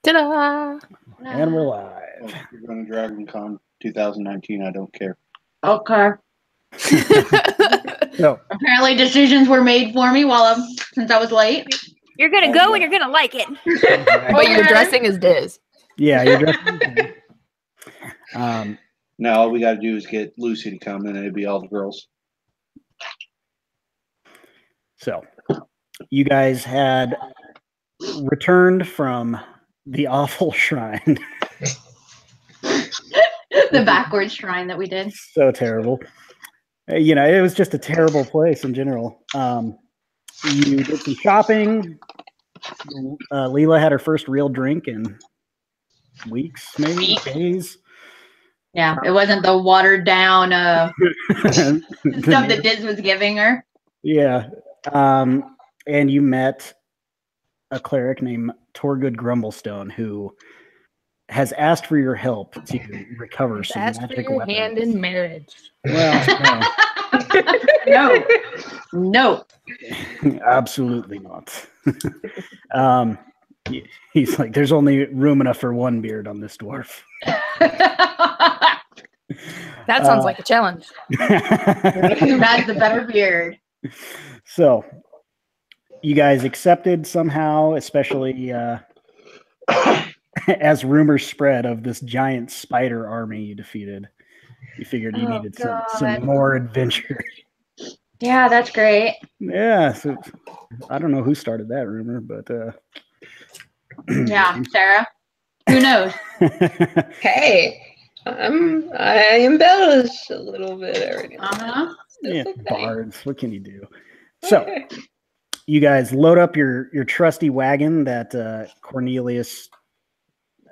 Ta-da! And we're live. Well, if you're going to Dragon Con 2019, I don't care. Okay. So, Apparently decisions were made for me since I was late. You're gonna go and you're gonna like it. But you're dressing as Diz. yeah, you're dressing. Now all we got to do is get Lucy to come, and it'd be all the girls. So, you guys had returned from the awful shrine. The backwards shrine that we did. So terrible. You know, it was just a terrible place in general. You did some shopping. Leela had her first real drink in weeks, maybe days. Yeah, it wasn't the watered down stuff that Diz was giving her. Yeah. And you met a cleric named Thorgud Grumblestone who has asked for your help to recover some magic weapons. Hand in marriage. Well, No. absolutely not. He's like, there's only room enough for one beard on this dwarf. That sounds like a challenge. That's the better beard. So, you guys accepted somehow, especially as rumors spread of this giant spider army you defeated. You figured you needed some more adventure. Yeah, that's great. Yeah, so I don't know who started that rumor, but yeah, Sarah. Who knows? Hey, I embellish a little bit every now and then. Yeah, okay. bards. What can you do? So, you guys load up your trusty wagon that Cornelius,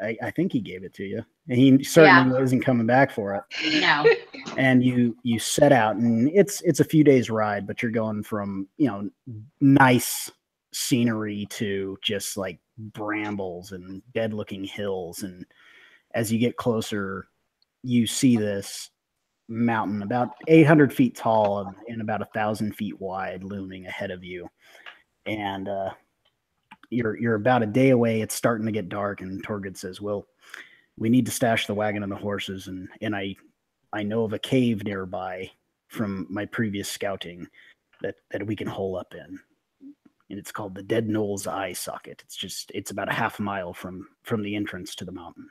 I think he gave it to you. And he certainly isn't coming back for it. No. And you set out, and it's a few days ride, but you're going from, nice scenery to just like brambles and dead looking hills. And as you get closer, you see this mountain about 800 feet tall and about 1,000 feet wide looming ahead of you. And you're about a day away. It's starting to get dark, and Thorgud says, well, we need to stash the wagon and the horses, and I know of a cave nearby from my previous scouting that we can hole up in. And it's called the Dead Knoll's Eye Socket. It's about a half mile from the entrance to the mountain.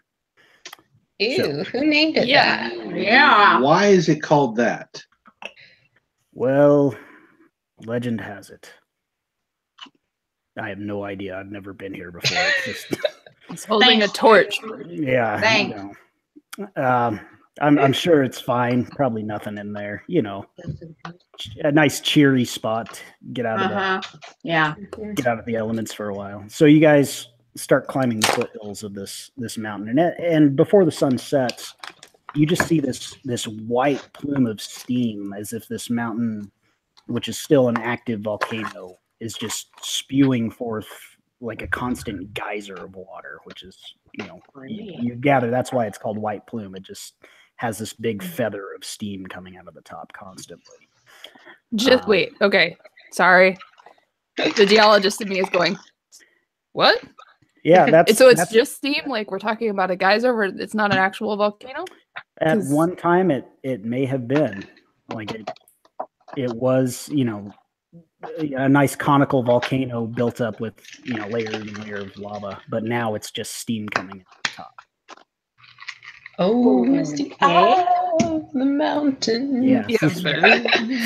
Ew, who named it that? Yeah. Why is it called that? Well, legend has it. I have no idea. I've never been here before. It's just He's holding a torch. yeah. Thanks. I'm sure it's fine. Probably nothing in there. A nice cheery spot. Get out of get out of the elements for a while. So you guys start climbing the foothills of this mountain, and before the sun sets, you just see this white plume of steam, as if this mountain, which is still an active volcano, is just spewing forth like a constant geyser of water, which is, you gather that's why it's called White Plume. It just has this big feather of steam coming out of the top constantly. Just wait. Okay. Sorry. The geologist in me is going, what? Yeah, that's just steam? Like we're talking about a geyser where it's not an actual volcano? At one time it may have been. Like it was, a nice conical volcano built up with, layer and layer of lava, but now it's just steam coming at the top. Oh, mystic eye of the mountain. Yeah.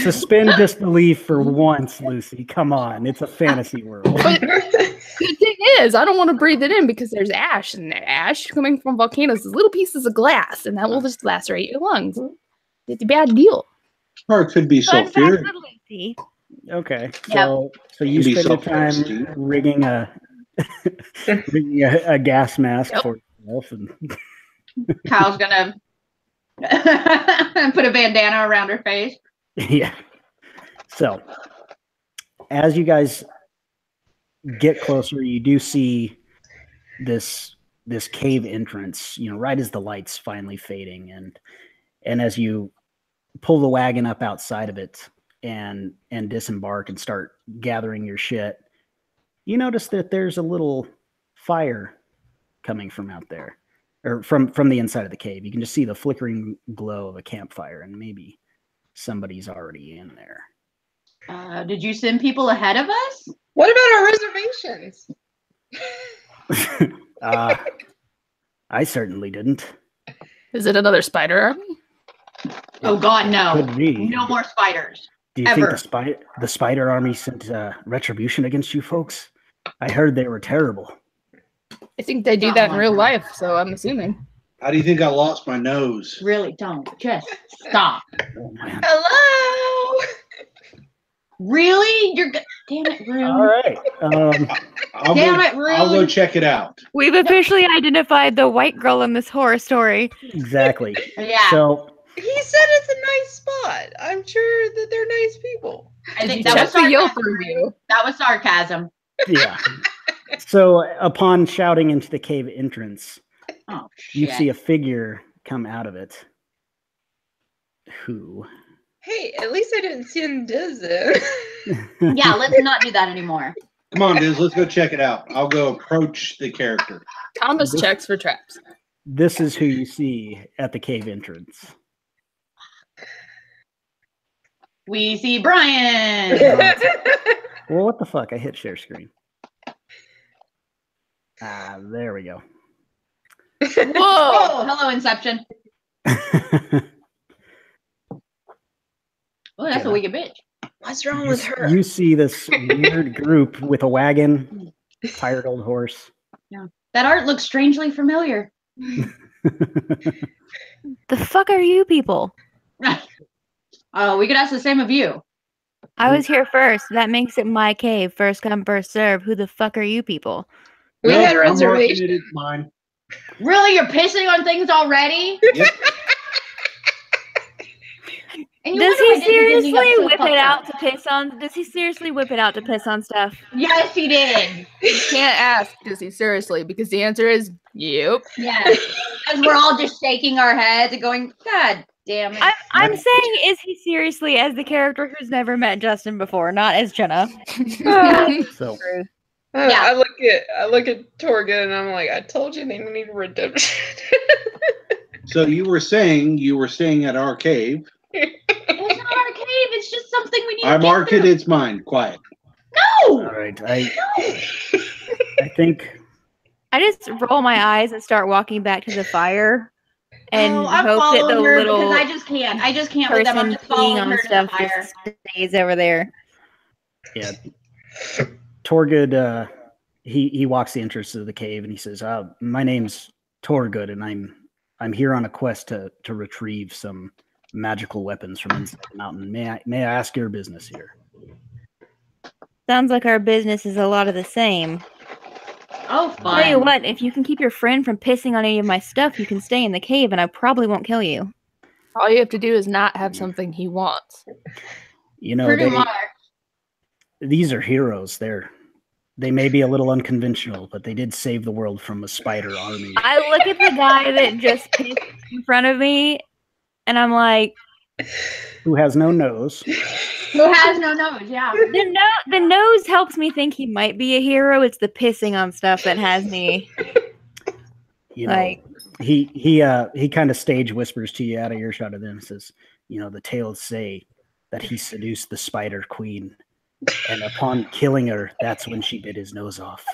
Suspend disbelief for once, Lucy. Come on. It's a fantasy world. But the thing is, I don't want to breathe it in because there's ash, and ash coming from volcanoes is little pieces of glass, and that will just lacerate your lungs. It's a bad deal. Or it could be sulfuric. Okay. So you spend your time rigging a gas mask for yourself, and Kyle's gonna put a bandana around her face. Yeah. So as you guys get closer, you do see this cave entrance, right as the light's finally fading, and as you pull the wagon up outside of it and disembark and start gathering your shit, you notice that there's a little fire coming from out there, or from the inside of the cave. You can just see the flickering glow of a campfire, and maybe somebody's already in there. Did you send people ahead of us? What about our reservations? I certainly didn't. Is it another spider army? Oh God, no! Could be. No more spiders. Do you Ever. think the spider army sent retribution against you folks? I heard they were terrible. I think they do that in real life, so I'm assuming. How do you think I lost my nose? Really, don't. Just stop. Oh, man. Hello. Really? Damn it, Rune. All right. I'll Rune. go check it out. We've officially identified the white girl in this horror story. Exactly. Yeah. So He said it's a nice spot. I'm sure that they're nice people. I think Did you that was check the Yelp sarcasm. review? That was sarcasm. yeah. So upon shouting into the cave entrance, Oh you shit. see a figure come out of it. Who? Hey, at least I didn't send Diz in. Yeah, let's not do that anymore. Come on, Diz, let's go check it out. I'll go approach the character. Thomas checks for traps. This is who you see at the cave entrance. We see Brian. Well, what the fuck? I hit share screen. There we go. Whoa! Oh, hello, Inception. Oh, that's a wicked bitch. What's wrong with her? You see this weird group with a wagon, tired old horse. That art looks strangely familiar. The fuck are you people? Oh, we could ask the same of you. I was here first. That makes it my cave. First come, first serve. Who the fuck are you people? We Nope, had I'm marking reservations. it, it's mine. Really, you're pissing on things already? Yep. And you Does wonder he why Disney seriously got so whip it fucked out up. to piss on? Does he seriously whip it out to piss on stuff? Yes, he did. You can't ask, does he seriously? Because the answer is, yep. Yes. Because we're all just shaking our heads and going, God damn it. I'm saying, is he seriously as the character who's never met Justin before, not as Jenna? So Yeah. I look at Thorgud and I'm like, I told you they need redemption. So you were saying you were staying at our cave. It's not our cave. It's just something we need I to mark get it, it's mine. Quiet. all through. right, I think I just roll my eyes and start walking back to the fire and I'm hope that the following her little because I just can't. I just can't with them. I'm person just peeing following on her to the stuff fire. just stays over there. yeah. Thorgud, he walks the entrance of the cave and he says, "My name's Thorgud, and I'm here on a quest to retrieve some magical weapons from inside the mountain. May I ask your business here?" Sounds like our business is a lot of the same. Oh, fine. Tell you what, if you can keep your friend from pissing on any of my stuff, you can stay in the cave and I probably won't kill you. All you have to do is not have something he wants. You know, Pretty much. these are heroes. They may be a little unconventional, but they did save the world from a spider army. I look at the guy that just pissed in front of me and I'm like, Who has no nose. Who has no nose? Yeah. the nose helps me think he might be a hero. It's the pissing on stuff that has me. You know, Like- he kind of stage whispers to you out of earshot of them and says, you know, the tales say that he seduced the spider queen, and upon killing her, that's when she bit his nose off.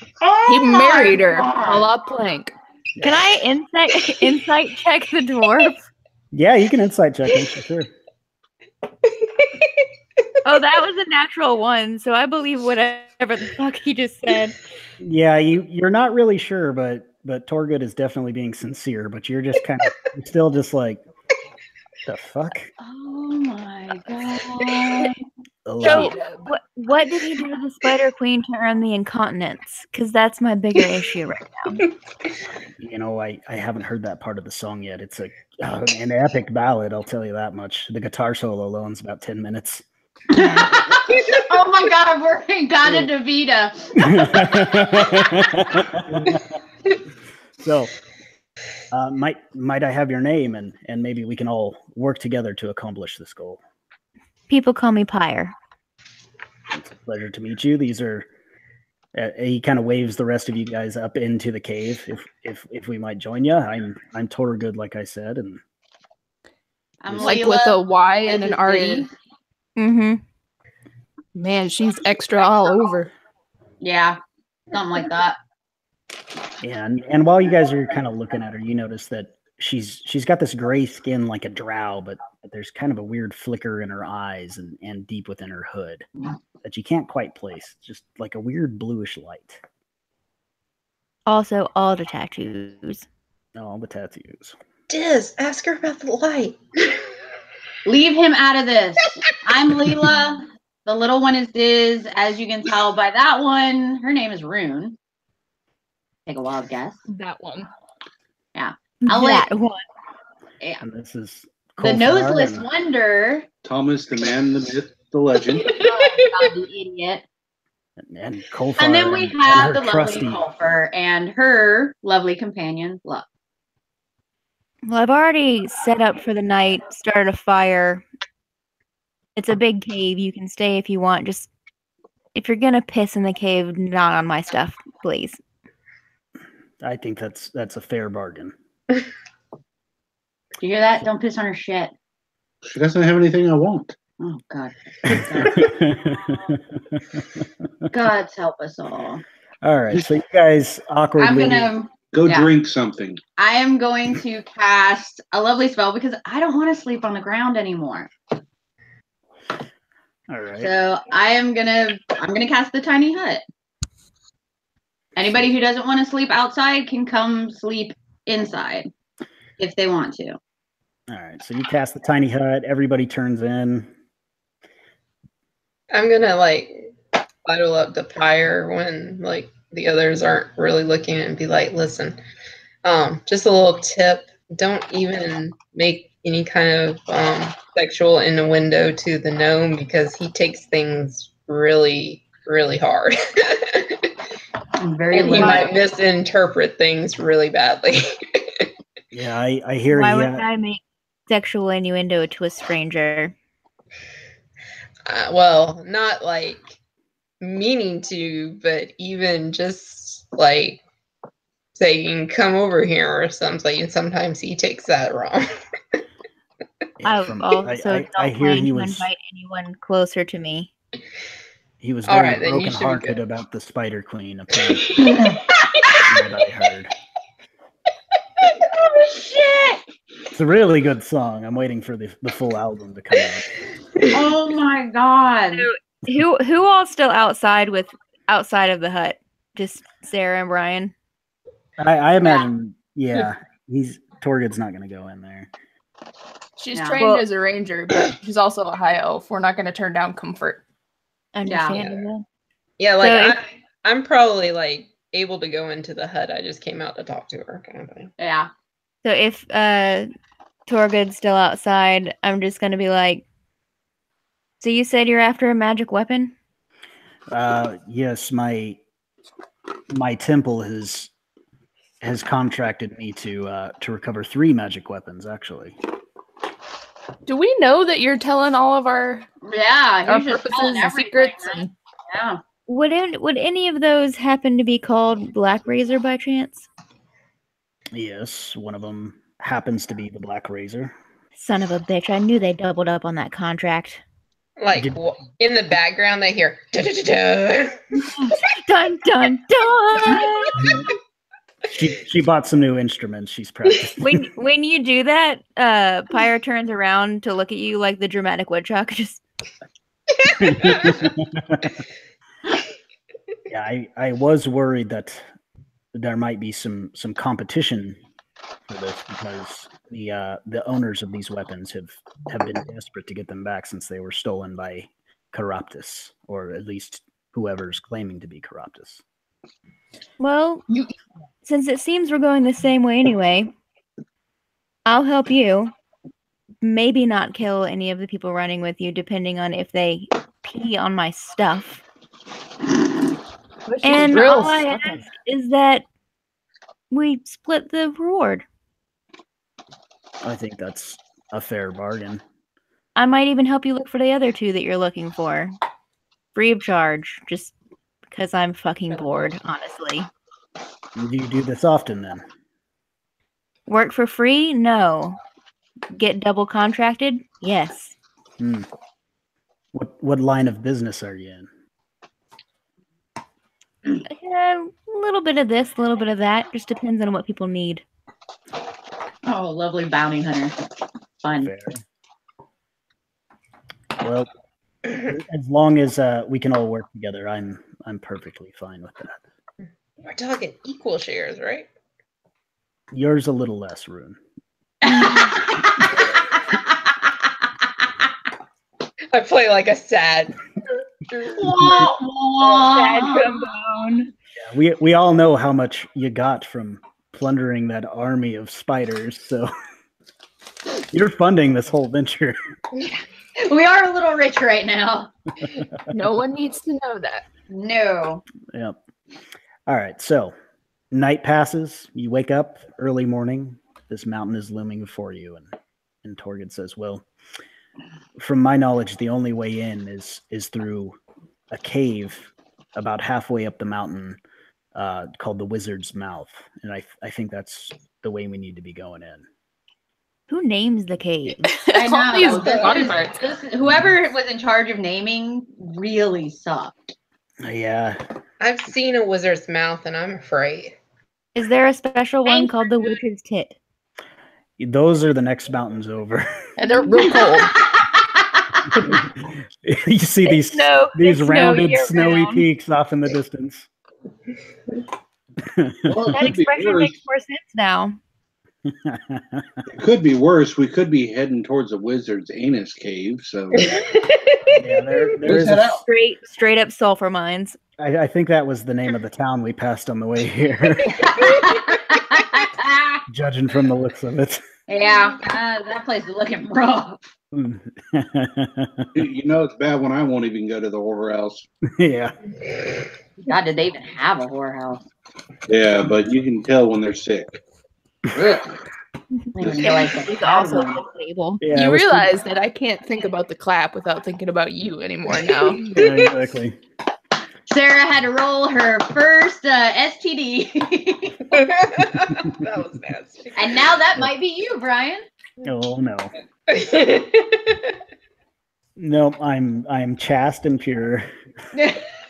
He Oh married her, God. a la Plank. Can I insight check the dwarf? Yeah, you can insight check him for sure. Oh, that was a natural one, so I believe whatever the fuck he just said. Yeah, you're not really sure, but Thorgud is definitely being sincere, but you're just kind of still just like, the fuck? Oh my God. So, what did he do to the Spider Queen to earn the incontinence? Because that's my bigger issue right now. You know, I haven't heard that part of the song yet. It's an epic ballad, I'll tell you that much. The guitar solo alone is about 10 minutes. Oh my God, we're in Gata Davida. So, might I have your name, and maybe we can all work together to accomplish this goal. People call me Pyre. It's a pleasure to meet you. These are He kind of waves the rest of you guys up into the cave. If we might join you, I'm Thorgud, like I said, and I'm Like Leela. with a Y and This an is RE. Diz. Mm-hmm. Man, she's extra all over. Yeah, something like that. and while you guys are kind of looking at her, you notice that she's got this gray skin like a drow, but there's kind of a weird flicker in her eyes and deep within her hood that you can't quite place. Just like a weird bluish light. Also, all the tattoos. All the tattoos. Diz, ask her about the light. Leave him out of this. I'm Leela. The little one is Diz. As you can tell by that one, her name is Rune. Take a wild guess. That one. I'll let That one. And this is the Kolfar noseless and- wonder. Thomas, the man, the myth, the legend. Oh, God, the idiot. and Kolfar And then we and have her the lovely trusty. Colfer and her lovely companion, Luck. Well, I've already set up for the night, started a fire. It's a big cave. You can stay if you want. Just if you're gonna piss in the cave, not on my stuff, please. I think that's a fair bargain. You hear that? Don't piss on her shit. She doesn't have anything I want. Oh, God. God's help us all. All right, so you guys awkwardly. Go Yeah. drink something. I am going to cast a lovely spell because I don't want to sleep on the ground anymore. All right. So I'm gonna cast the tiny hut. Anybody who doesn't want to sleep outside can come sleep inside if they want to. All right. So you cast the tiny hut. Everybody turns in. I'm gonna idle up the fire when the others aren't really looking and be like, listen, just a little tip, don't even make any kind of sexual innuendo to the gnome because he takes things really, really hard. Very And he well. might misinterpret things really badly. Yeah, I hear Why you. would I make sexual innuendo to a stranger? Well, not meaning to, but even just saying come over here or something, and sometimes he takes that wrong. Yeah, I've from- also I don't hear plan he to was invite anyone closer to me. he was All very right, then you should be brokenhearted good. about the Spider Queen. Apparently, what I heard. Oh shit! It's a really good song. I'm waiting for the full album to come out. Oh my god! Who all still outside of the hut? Just Sarah and Brian. I imagine. Yeah, Torgud's not going to go in there. She's Yeah. trained Well- as a ranger, but she's also a high elf. We're not going to turn down comfort. Understandable. Yeah, So I'm probably able to go into the hut. I just came out to talk to her, kind of thing. Yeah. So if Thorgud's still outside, I'm just gonna be like, so you said you're after a magic weapon? Yes, my temple has contracted me to recover 3 magic weapons. Actually, Do we know that you're telling all of our Yeah. You're just purposes telling and everything, secrets? right? And Yeah. Would any of those happen to be called Black Razor by chance? yes, one of them happens to be the Black Razor. Son of a bitch! I knew they doubled up on that contract. Did- In the background, they hear "Da-da-da-da." Dun dun dun! She bought some new instruments. She's practicing. when you do that, Pyre turns around to look at you like the dramatic woodchuck. Just Yeah, I was worried that there might be some competition for this because the owners of these weapons have been desperate to get them back since they were stolen by Corruptus, or at least whoever's claiming to be Corruptus. well, since it seems we're going the same way anyway, I'll help you. Maybe not kill any of the people running with you, depending on if they pee on my stuff. And Real all I stuck on ask is that we split the reward. I think that's a fair bargain. I might even help you look for the other 2 that you're looking for. Free of charge, just because I'm fucking bored, honestly. Do you do this often then? Work for free? No. Get double contracted? Yes. What line of business are you in? A little bit of this, a little bit of that. Just depends on what people need. Oh, lovely bounty hunter. Fun. Fair. Well, as long as we can all work together, I'm perfectly fine with that. We're talking equal shares, right? Yours a little less, Rune. I play like a sad. Sad trombone. Yeah, we all know how much you got from plundering that army of spiders, so you're funding this whole venture. We are a little rich right now. No one needs to know that. No. Yep. All right, so night passes, you wake up early morning, this mountain is looming before you, and Thorgud says, well, from my knowledge, the only way in is through a cave about halfway up the mountain called the Wizard's Mouth, and I think that's the way we need to be going in. Who names the cave? I know. All these body parts. Whoever was in charge of naming really sucked. Yeah. I've seen a wizard's mouth and I'm afraid. Is there a special one called the Witch's Tit? Those are the next mountains over. And they're real cold. You see these It's rounded snowy snowy year-round. peaks off in the distance. Well, That expression makes more sense now. It could be worse. We could be heading towards a wizard's anus cave. So Yeah, there is head a, out. Straight up sulfur mines. I think that was the name of the town we passed on the way here, judging from the looks of it. Yeah, that place is looking rough. You know it's bad when I won't even go to the whorehouse. Yeah. God, did they even have a whorehouse? Yeah, but you can tell when they're sick. Ugh. I don't even feel like He's that. also at the table. Yeah, You it was realize that I can't think about the clap without thinking about you anymore now. Yeah, exactly. Sarah had to roll her first STD. That was nasty. And now that might be you, Brian. Oh no. No, I'm chaste and pure.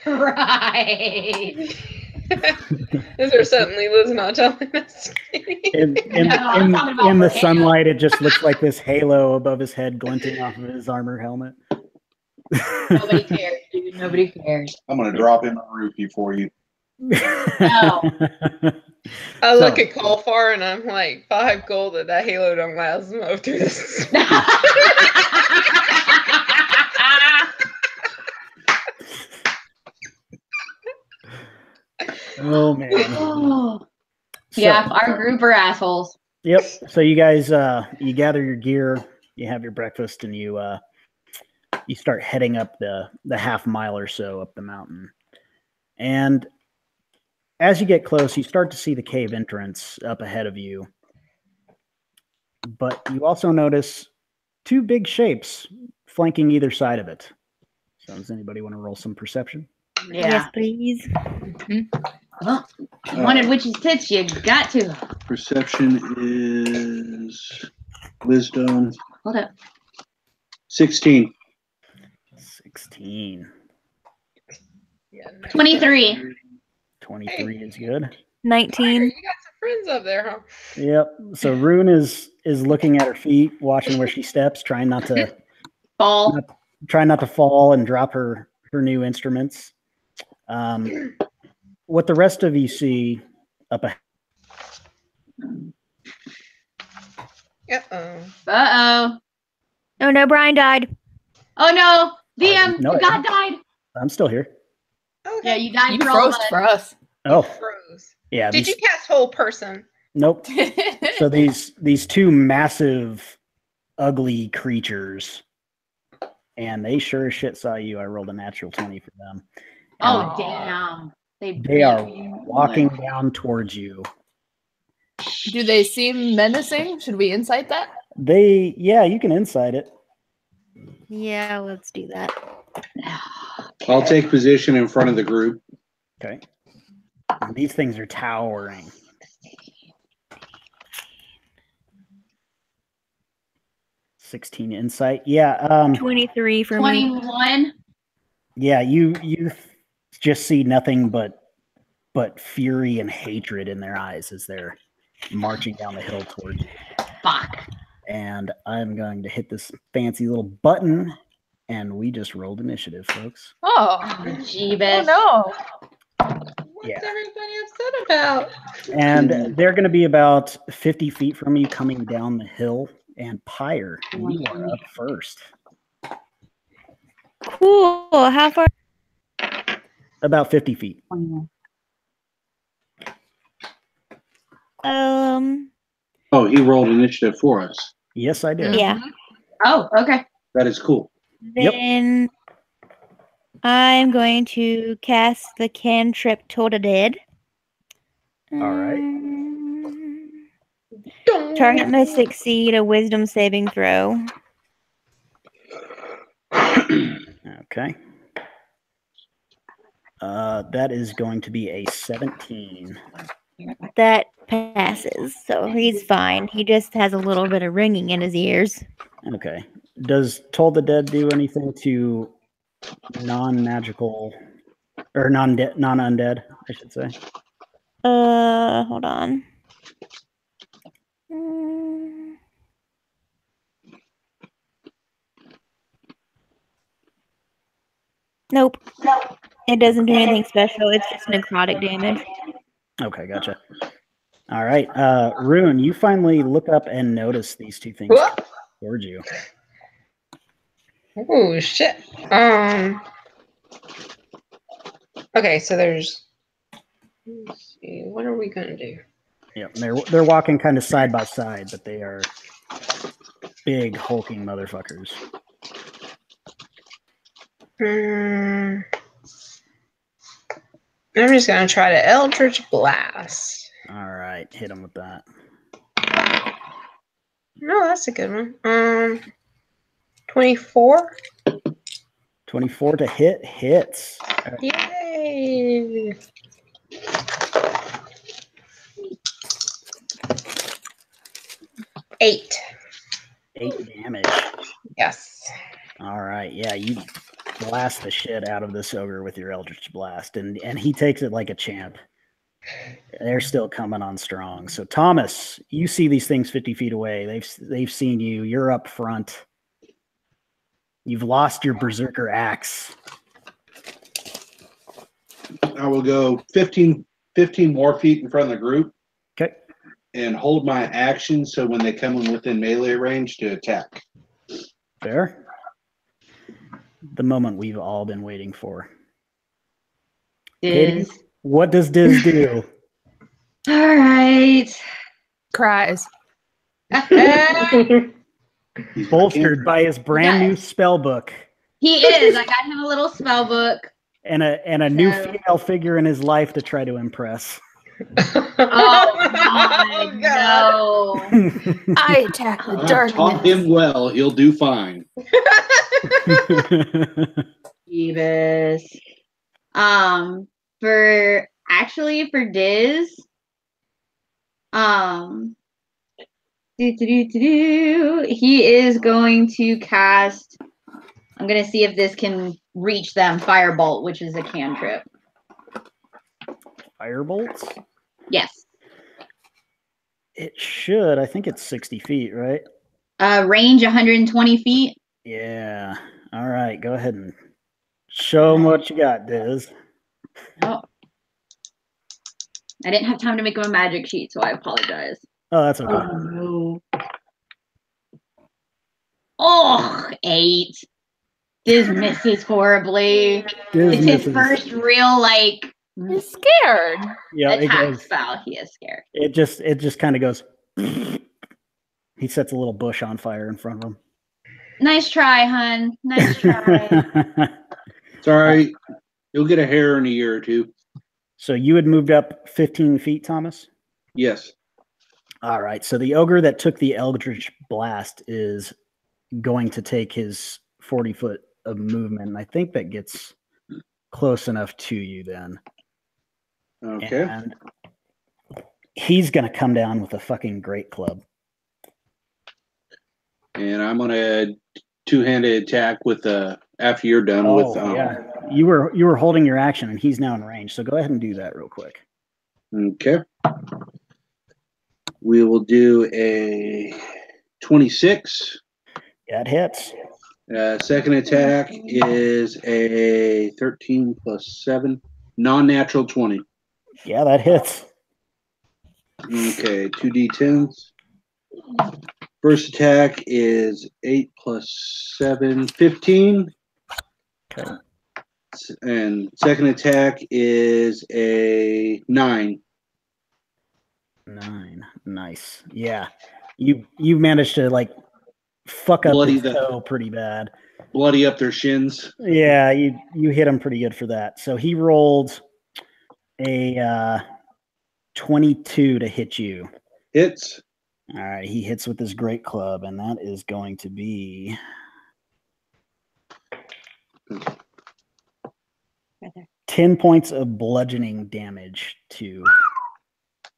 Right. Is there something Leela's not telling us? In No, I'm talking about the her hair. sunlight, it just looks like this halo above his head glinting off of his armor helmet. Nobody cares, dude. Nobody cares. I'm gonna drop in a rupee for you. No. I look at Colfar and I'm like, 5 gold that halo don't last smoke through this. Oh man. Oh. So- Yeah, our group are assholes. Yep. So you guys, you gather your gear, you have your breakfast, and you start heading up the half mile or so up the mountain. And as you get close, you start to see the cave entrance up ahead of you. But you also notice 2 big shapes flanking either side of it. So does anybody want to roll some perception? Yeah. Yes, please. Well, you wanted witch's tits, you got to. Perception is wisdom. Hold up. 16. 16. Yeah, 23. 23 is good. 19. You got some friends up there, huh? Yep. So Rune is looking at her feet, watching where she steps, trying not to Ball. fall and drop her new instruments. What the rest of you see up ahead. Uh-oh. Uh-oh. Oh no, Brian died. Oh no. DM, No, I God died. I'm still here. Okay. Yeah, you died You for all froze of us. for us. Oh, Froze. yeah. Did you cast whole person? Nope. So these 2 massive, ugly creatures, and they sure as shit saw you. I rolled a natural 20 for them. Oh, damn. They are walking down towards you. Do they seem menacing? Should we insight that? You can insight it. Yeah, let's do that. I'll take position in front of the group. Okay. And these things are towering. 16 insight. Yeah. 23 for me. 21. Yeah, you just see nothing but fury and hatred in their eyes as they're marching down the hill towards you. Fuck. And I'm going to hit this fancy little button, and we just rolled initiative, folks. Oh, Jeebus. no. What's everybody upset about? And they're going to be about 50 feet from you coming down the hill. And Pyre, you are up first. Cool. How far? About 50 feet. Oh, he rolled initiative for us. Yes, I did. Yeah. Oh, okay. That is cool. Then I'm going to cast the cantrip Total Dead. All right. Target must succeed a wisdom saving throw. Okay. That is going to be a 17. That passes, so he's fine. He just has a little bit of ringing in his ears. Okay. Does Toll the Dead do anything to non-magical or non-undead, I should say? Hold on. Nope. It doesn't do anything special. It's just necrotic damage. Okay, gotcha. All right. Rune, you finally look up and notice these two things What? towards you. Oh shit. Okay, so there's. Let's see. What are we gonna do? Yeah, they're walking kind of side by side, but they are big hulking motherfuckers. I'm just gonna try to Eldritch Blast. All right, hit them with that. No, that's a good one. 24. 24 to hit hits. Yay! Eight. 8 damage. Yes. All right, yeah, you blast the shit out of this ogre with your Eldritch Blast, and he takes it like a champ. They're still coming on strong. So Thomas, you see these things 50 feet away. They've seen you. You're up front. You've lost your berserker axe. I will go 15 more feet in front of the group. Okay. And hold my action so when they come in within melee range to attack. Fair. The moment we've all been waiting for. Katie, what does Diz do? All right. Cries. Bolstered by his brand new spell book. He is. I got him a little spell book. And a new female figure in his life to try to impress. Oh my no. I attack the I taught him darkness. well. He'll do fine. Jeebus. For Diz, he is going to cast. I'm gonna see if this can reach them. Firebolt, which is a cantrip. Firebolts? Yes. It should. I think it's 60 feet, right? Range 120 feet. Yeah. All right. Go ahead and show them what you got, Diz. Oh. I didn't have time to make him a magic sheet, so I apologize. Oh, that's okay. Oh, no. Oh, 8. Diz misses horribly. Diz It's misses. his first real, He's scared. Yeah, it attack goes. spell. He is scared. It just kind of goes. He sets a little bush on fire in front of him. Nice try, hun. Nice try. It's all right. You'll get a hair in a year or two. So you had moved up 15 feet, Thomas? Yes. All right. So the ogre that took the Eldritch Blast is going to take his 40 foot of movement. And I think that gets close enough to you then. Okay. And he's going to come down with a fucking great club. And I'm gonna two-handed attack with after you're done with. Yeah, you were holding your action, and he's now in range. So go ahead and do that real quick. Okay. We will do a 26. That hits. Second attack is a 13 plus 7, non-natural 20. Yeah, that hits. Okay, 2d10s. First attack is 8 plus 7, 15. Okay. And second attack is a 9. 9. Nice. Yeah. You managed to like fuck up his toe pretty bad. Bloody up their shins. Yeah, you hit him pretty good for that. So he rolled a 22 to hit you. Hits. All right, he hits with his great club, and that is going to be 10 points of bludgeoning damage to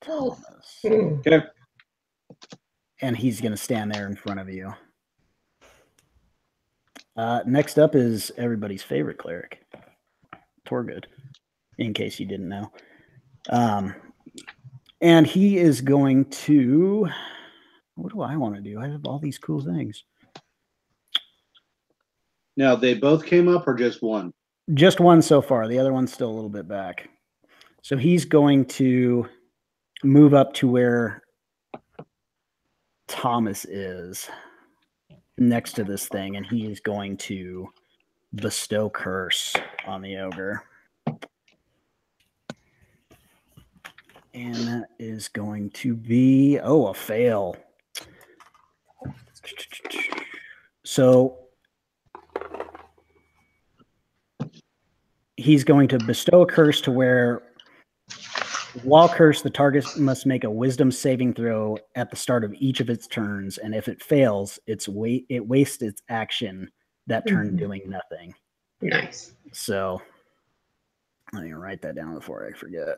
Thomas. Okay. And he's going to stand there in front of you. Next up is everybody's favorite cleric, Thorgud, in case you didn't know. And he is going to... What do I want to do? I have all these cool things. Now, they both came up or just one? Just one so far. The other one's still a little bit back. So he's going to move up to where Thomas is next to this thing, and he is going to bestow curse on the ogre. And that is going to be, a fail. So he's going to bestow a curse to where, while cursed, the target must make a wisdom saving throw at the start of each of its turns, and if it fails, it wastes its action that turn doing nothing. Nice. So let me write that down before I forget.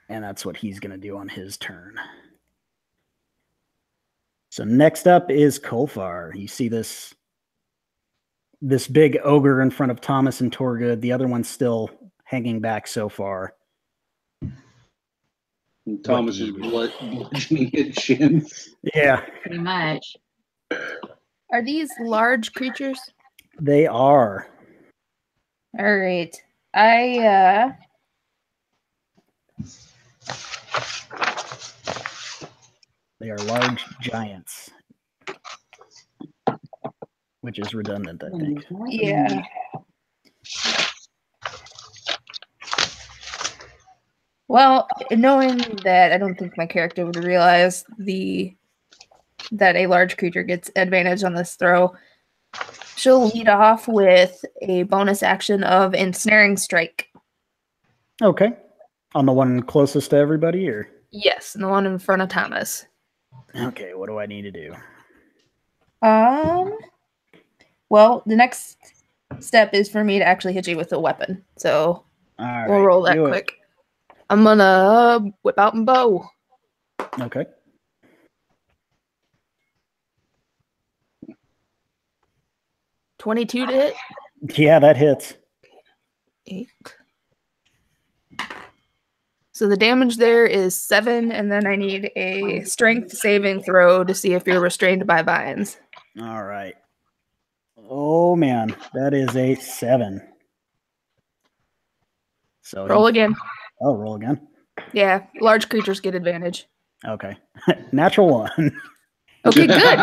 And that's what he's going to do on his turn. So next up is Kolfar. You see this big ogre in front of Thomas and Thorgud. The other one's still hanging back so far. And Thomas is bludgeoning his shins. Yeah. Pretty much. Are these large creatures? They are. All right. They are large giants. Which is redundant, I think. Yeah. Well, knowing that, I don't think my character would realize that a large creature gets advantage on this throw. She'll lead off with a bonus action of Ensnaring Strike. Okay. On the one closest to everybody, or? Yes, and the one in front of Thomas. Okay, what do I need to do? Well, the next step is for me to actually hit you with a weapon. So All we'll right, roll that do it. quick. I'm gonna whip out my bow. Okay. $22 to hit. Yeah, that hits. 8. So the damage there is 7, and then I need a strength saving throw to see if you're restrained by vines. All right. Oh, man. That is a 7. So Roll again. Oh, roll again. Yeah, large creatures get advantage. Okay. Natural 1. Okay, good.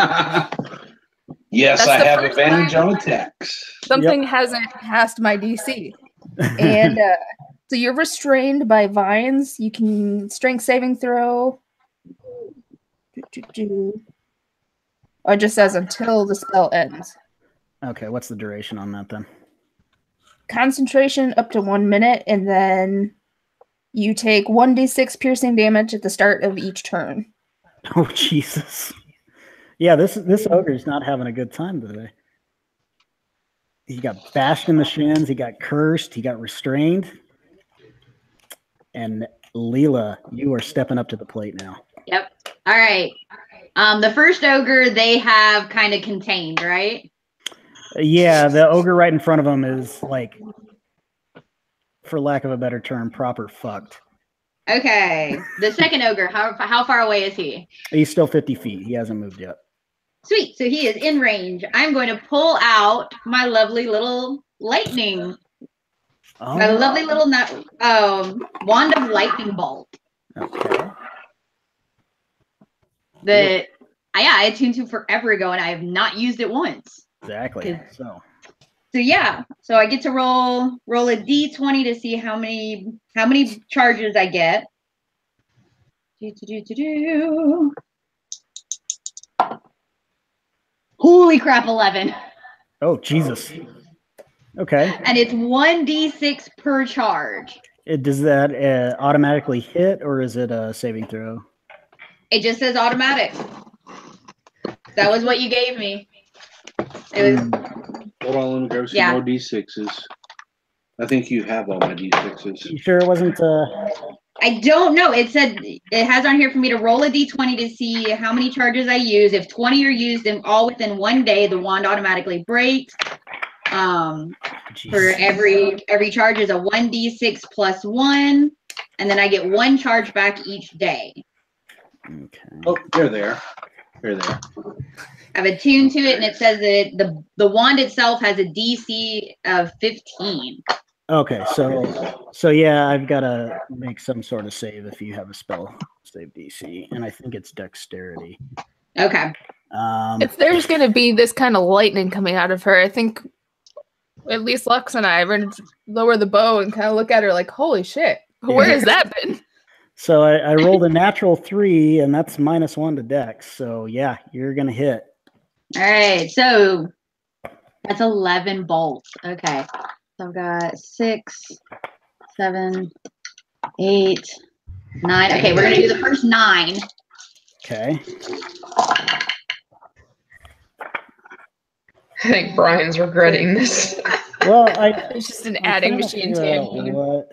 Yes, That's I the have first advantage time. on attacks. Something hasn't passed my DC. And so you're restrained by vines. You can strength saving throw. Or it just says until the spell ends. Okay, what's the duration on that then? Concentration up to 1 minute, and then you take 1d6 piercing damage at the start of each turn. Oh, Jesus. Yeah, this ogre's not having a good time today. He got bashed in the shins. He got cursed. He got restrained. And Leela, you are stepping up to the plate now. Yep. All right. The first ogre they have kind of contained, right? Yeah, the ogre right in front of him is like, for lack of a better term, proper fucked. Okay. The second ogre, how far away is he? He's still 50 feet. He hasn't moved yet. Sweet. So he is in range. I'm going to pull out my lovely little lightning. Oh. My lovely little wand of lightning bolt. Okay. That I attuned to forever ago, and I have not used it once. Exactly. So yeah. So I get to roll a d20 to see how many charges I get. Holy crap! 11. Oh Jesus. Okay. And it's 1d6 per charge. Does that automatically hit, or is it a saving throw? It just says automatic. That was what you gave me. It was. Hold on, let me grab some more d6s. I think you have all my d6s. You sure it wasn't? I don't know. It said it has on here for me to roll a d20 to see how many charges I use. If 20 are used and all within 1 day, the wand automatically breaks. For every charge is a 1d6 plus 1, and then I get 1 charge back each day. Okay. Oh, they're there. They're there. I've attuned to it, and it says that the wand itself has a DC of 15. Okay, so yeah, I've got to make some sort of save if you have a spell save DC, and I think it's dexterity. Okay. If there's going to be this kind of lightning coming out of her, I think at least Lux and I are going to lower the bow and kind of look at her like, holy shit, where has that been? So I rolled a natural 3, and that's -1 to dex. So yeah, you're going to hit. All right, so that's 11 bolts. Okay, so I've got 6, 7, 8, 9. Okay, we're going to do the first 9. Okay. I think Brian's regretting this. Well, It's just an adding machine to him. What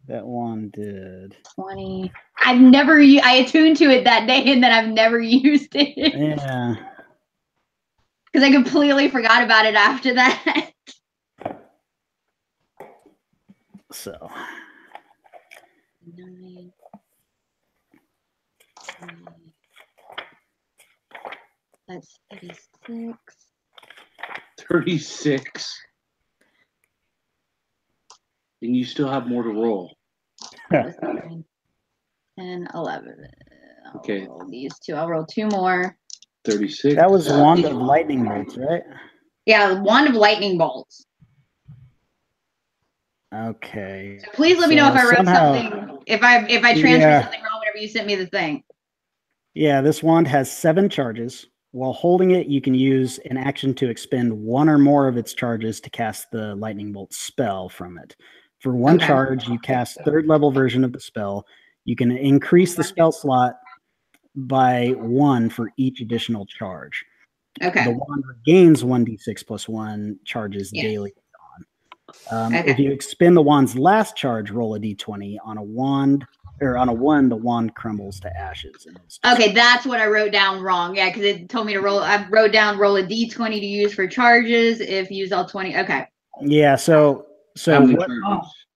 that one did. 20. I attuned to it that day, and then I've never used it. Yeah. Because I completely forgot about it after that. So. 9. That's 36. 36. And you still have more to roll. 10, 11. Okay. Roll these 2. I'll roll 2 more. 36. That was Wand of Lightning Bolts, right? Yeah, Wand of Lightning Bolts. Okay. So please let me know if I wrote something, if I transferred something wrong whenever you sent me the thing. Yeah, this wand has 7 charges. While holding it, you can use an action to expend 1 or more of its charges to cast the Lightning Bolt spell from it. For 1 charge, you cast 3rd level version of the spell. You can increase the spell slot by 1 for each additional charge. Okay. The wand regains 1d6 plus 1 charges daily. If you expend the wand's last charge, roll a d20. On a 1, the wand crumbles to ashes. Okay, that's what I wrote down wrong. Yeah, because it told me to roll. I wrote down roll a d20 to use for charges. If use all 20. Okay. Yeah. So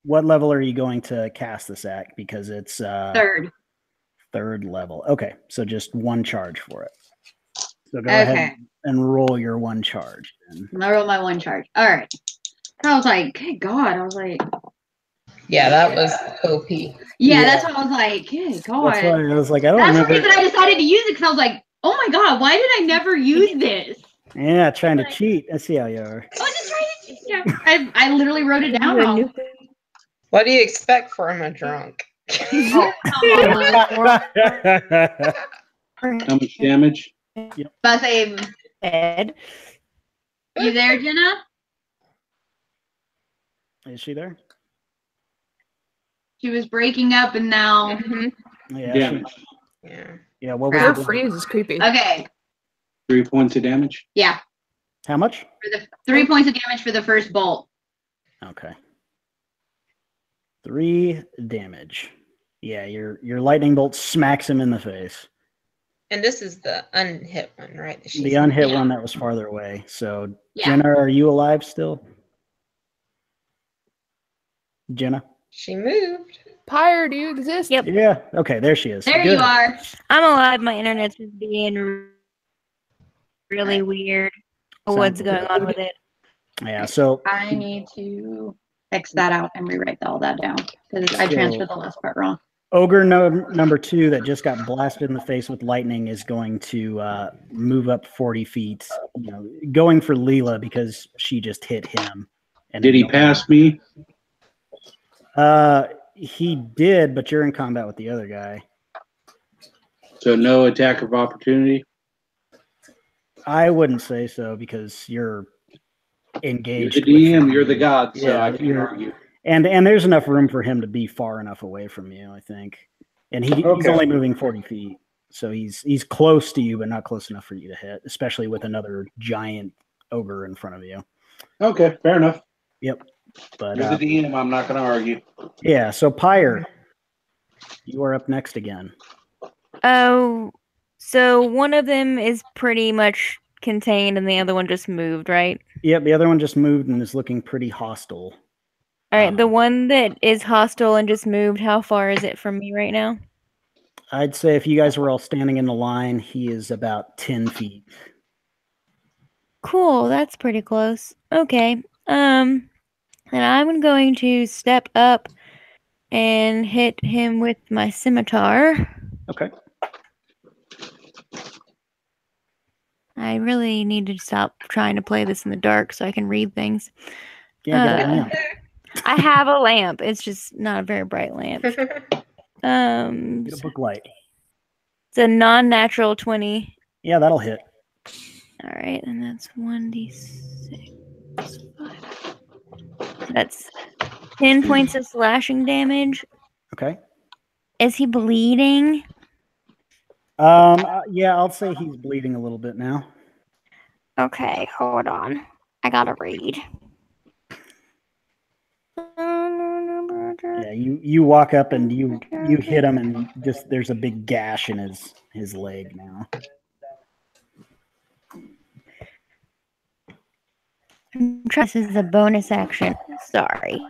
what level are you going to cast this at? Because it's 3rd level. Okay, so just 1 charge for it. So go ahead and roll your 1 charge. I roll my 1 charge. All right. I was like, good God. I was like, yeah, that was OP. Yeah, that's what I was like, good God. That's why I was like, I don't remember. remember. That's the reason I decided to use it, because I was like, oh my God, why did I never use this? Yeah, trying to cheat. I see how you are. I was just trying to cheat. Yeah. I literally wrote it down wrong. What do you expect from a drunk? Oh, come on. How much damage? But say, Ed. you there, Jenna? Is she there? She was breaking up, and now. Yeah. Damage. Yeah. What was Her it? freeze is creepy. Okay. 3 points of damage? Yeah. How much? For the 3 points of damage for the first bolt. Okay. 3 damage. Yeah, your lightning bolt smacks him in the face. And this is the unhit one, right? that she's The unhit one that was farther away. So, Yeah. Jenna, are you alive still? Jenna? She moved. Pyre, do you exist? Yep. Yeah. Okay, there she is. There Good. you are. I'm alive. My internet's just being really weird. What's Sounds going good. on with it? Yeah, so I need to X that out and rewrite all that down because I transferred the last part wrong. Ogre number 2 that just got blasted in the face with lightning is going to move up 40 feet, going for Leela because she just hit him. And Did he pass me? He did, but you're in combat with the other guy. So no attack of opportunity? I wouldn't say so because you're You're engaged. the DM, you're the god, so Yeah, I can't argue. And there's enough room for him to be far enough away from you, I think. And he's Okay. only moving 40 feet. So he's close to you, but not close enough for you to hit, especially with another giant ogre in front of you. Okay, fair enough. Yep. But You're the DM, I'm not going to argue. yeah, so Pyre, you are up next again. Oh, so one of them is pretty much contained and the other one just moved, right? Yep, the other one just moved and is looking pretty hostile. All right, the one that is hostile and just moved, how far is it from me right now? I'd say if you guys were all standing in the line, he is about 10 feet. Cool, that's pretty close. Okay. And I'm going to step up and hit him with my scimitar. Okay. I really need to stop trying to play this in the dark so I can read things. Yeah, get a lamp. I have a lamp. It's just not a very bright lamp. Get a book light. It's a non-natural 20. Yeah, that'll hit. All right, and that's 1d6. 5. That's 10 points of slashing damage. Okay. Is he bleeding? Yeah, I'll say he's bleeding a little bit now. Okay, hold on. I gotta read. Yeah, you walk up and you hit him and just there's a big gash in his leg now. This is a bonus action. Sorry.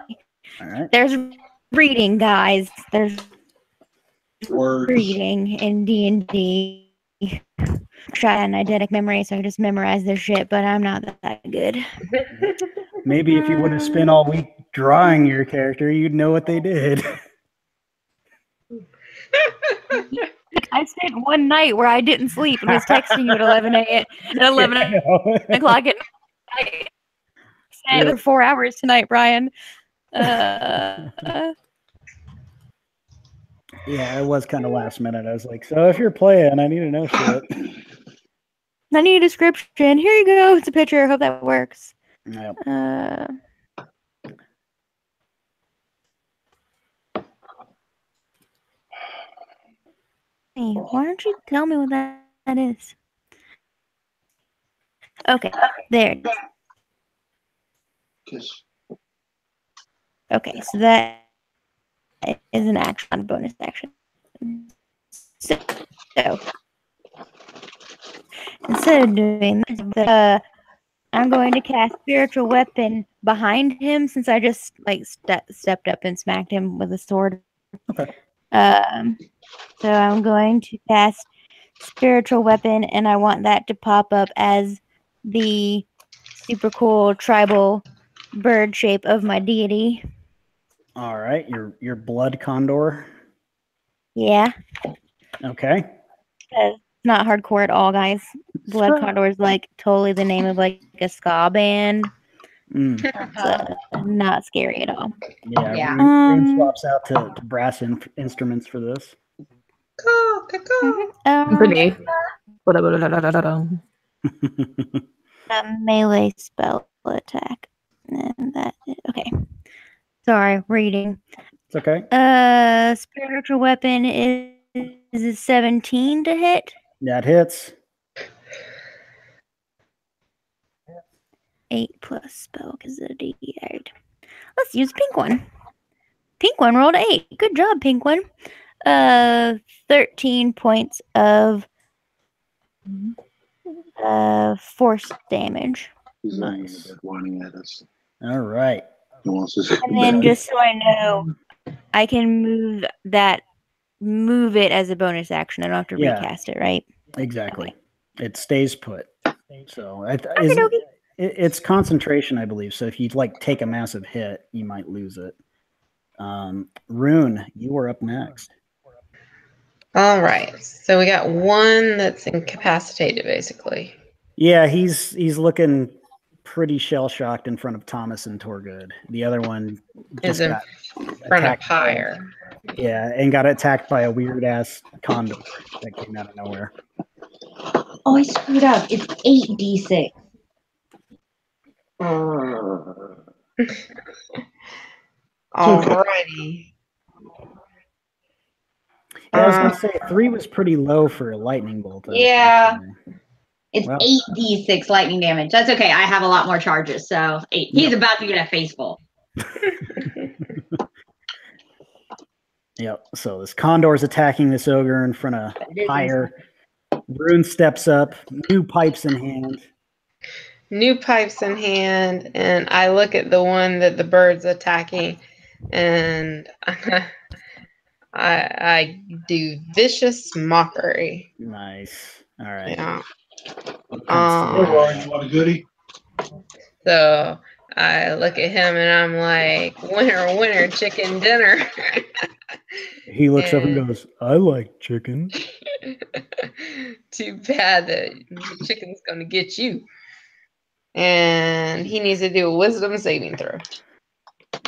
All right. There's reading, guys. There's Words. reading in D&D. Try an eidetic memory, so I just memorize this shit, but I'm not that good. Maybe if you would have spent all week drawing your character, you'd know what they did. I spent one night where I didn't sleep and was texting you at 11 a.m. at 11 o'clock at night. Stayed for 4 hours tonight, Brian. Yeah, it was kind of last minute. I was like, so if you're playing, I need to know shit. I need a description. Here you go. It's a picture. I hope that works. Yep. Hey, why don't you tell me what that is? Okay, there it is. Okay, so that is an action, bonus action. So instead of doing that, I'm going to cast Spiritual Weapon behind him since I just stepped up and smacked him with a sword. Okay. So I'm going to cast Spiritual Weapon, and I want that to pop up as the super cool tribal bird shape of my deity. All right, your blood condor. Yeah. Okay. It's not hardcore at all, guys. Blood Condor is like totally the name of like a ska band. It's not scary at all. Yeah. Rune swaps out to brass instruments for this. Pretty. A melee spell attack. And that okay. Sorry, reading. It's okay. Spiritual Weapon is a 17 to hit. That hits. 8 plus spell because of the D8. Let's use pink one. Pink one rolled 8. Good job, pink one. 13 points of force damage. Nice. Whining at us. All right. He wants us to And come then back. just so I know, I can move it as a bonus action. I don't have to Yeah. recast it, right? Exactly. It stays put. So Okey-dokey. it's concentration, I believe. So if you like take a massive hit, you might lose it. Rune, you are up next. All right. So we got one that's incapacitated, basically. Yeah, he's looking pretty shell shocked in front of Thomas and Thorgud. The other one Is just in got front of attacked. Pyre. Yeah, and got attacked by a weird ass condor that came out of nowhere. Oh, I screwed up. It's 8d6. Alrighty. Yeah, I was gonna say 3 was pretty low for a lightning bolt. Yeah. It's Wow. 8d6 lightning damage. That's okay. I have a lot more charges, so 8. He's about to get a face full. Yep. So this condor's attacking this ogre in front of Pyre. Rune steps up, new pipes in hand. New pipes in hand, and I look at the one that the bird's attacking, and I do vicious mockery. Nice. All right. Yeah. You want a goodie? So I look at him and I'm like, winner, winner, chicken dinner. He looks up and goes, I like chicken. Too bad that the chicken's going to get you. And he needs to do a wisdom saving throw.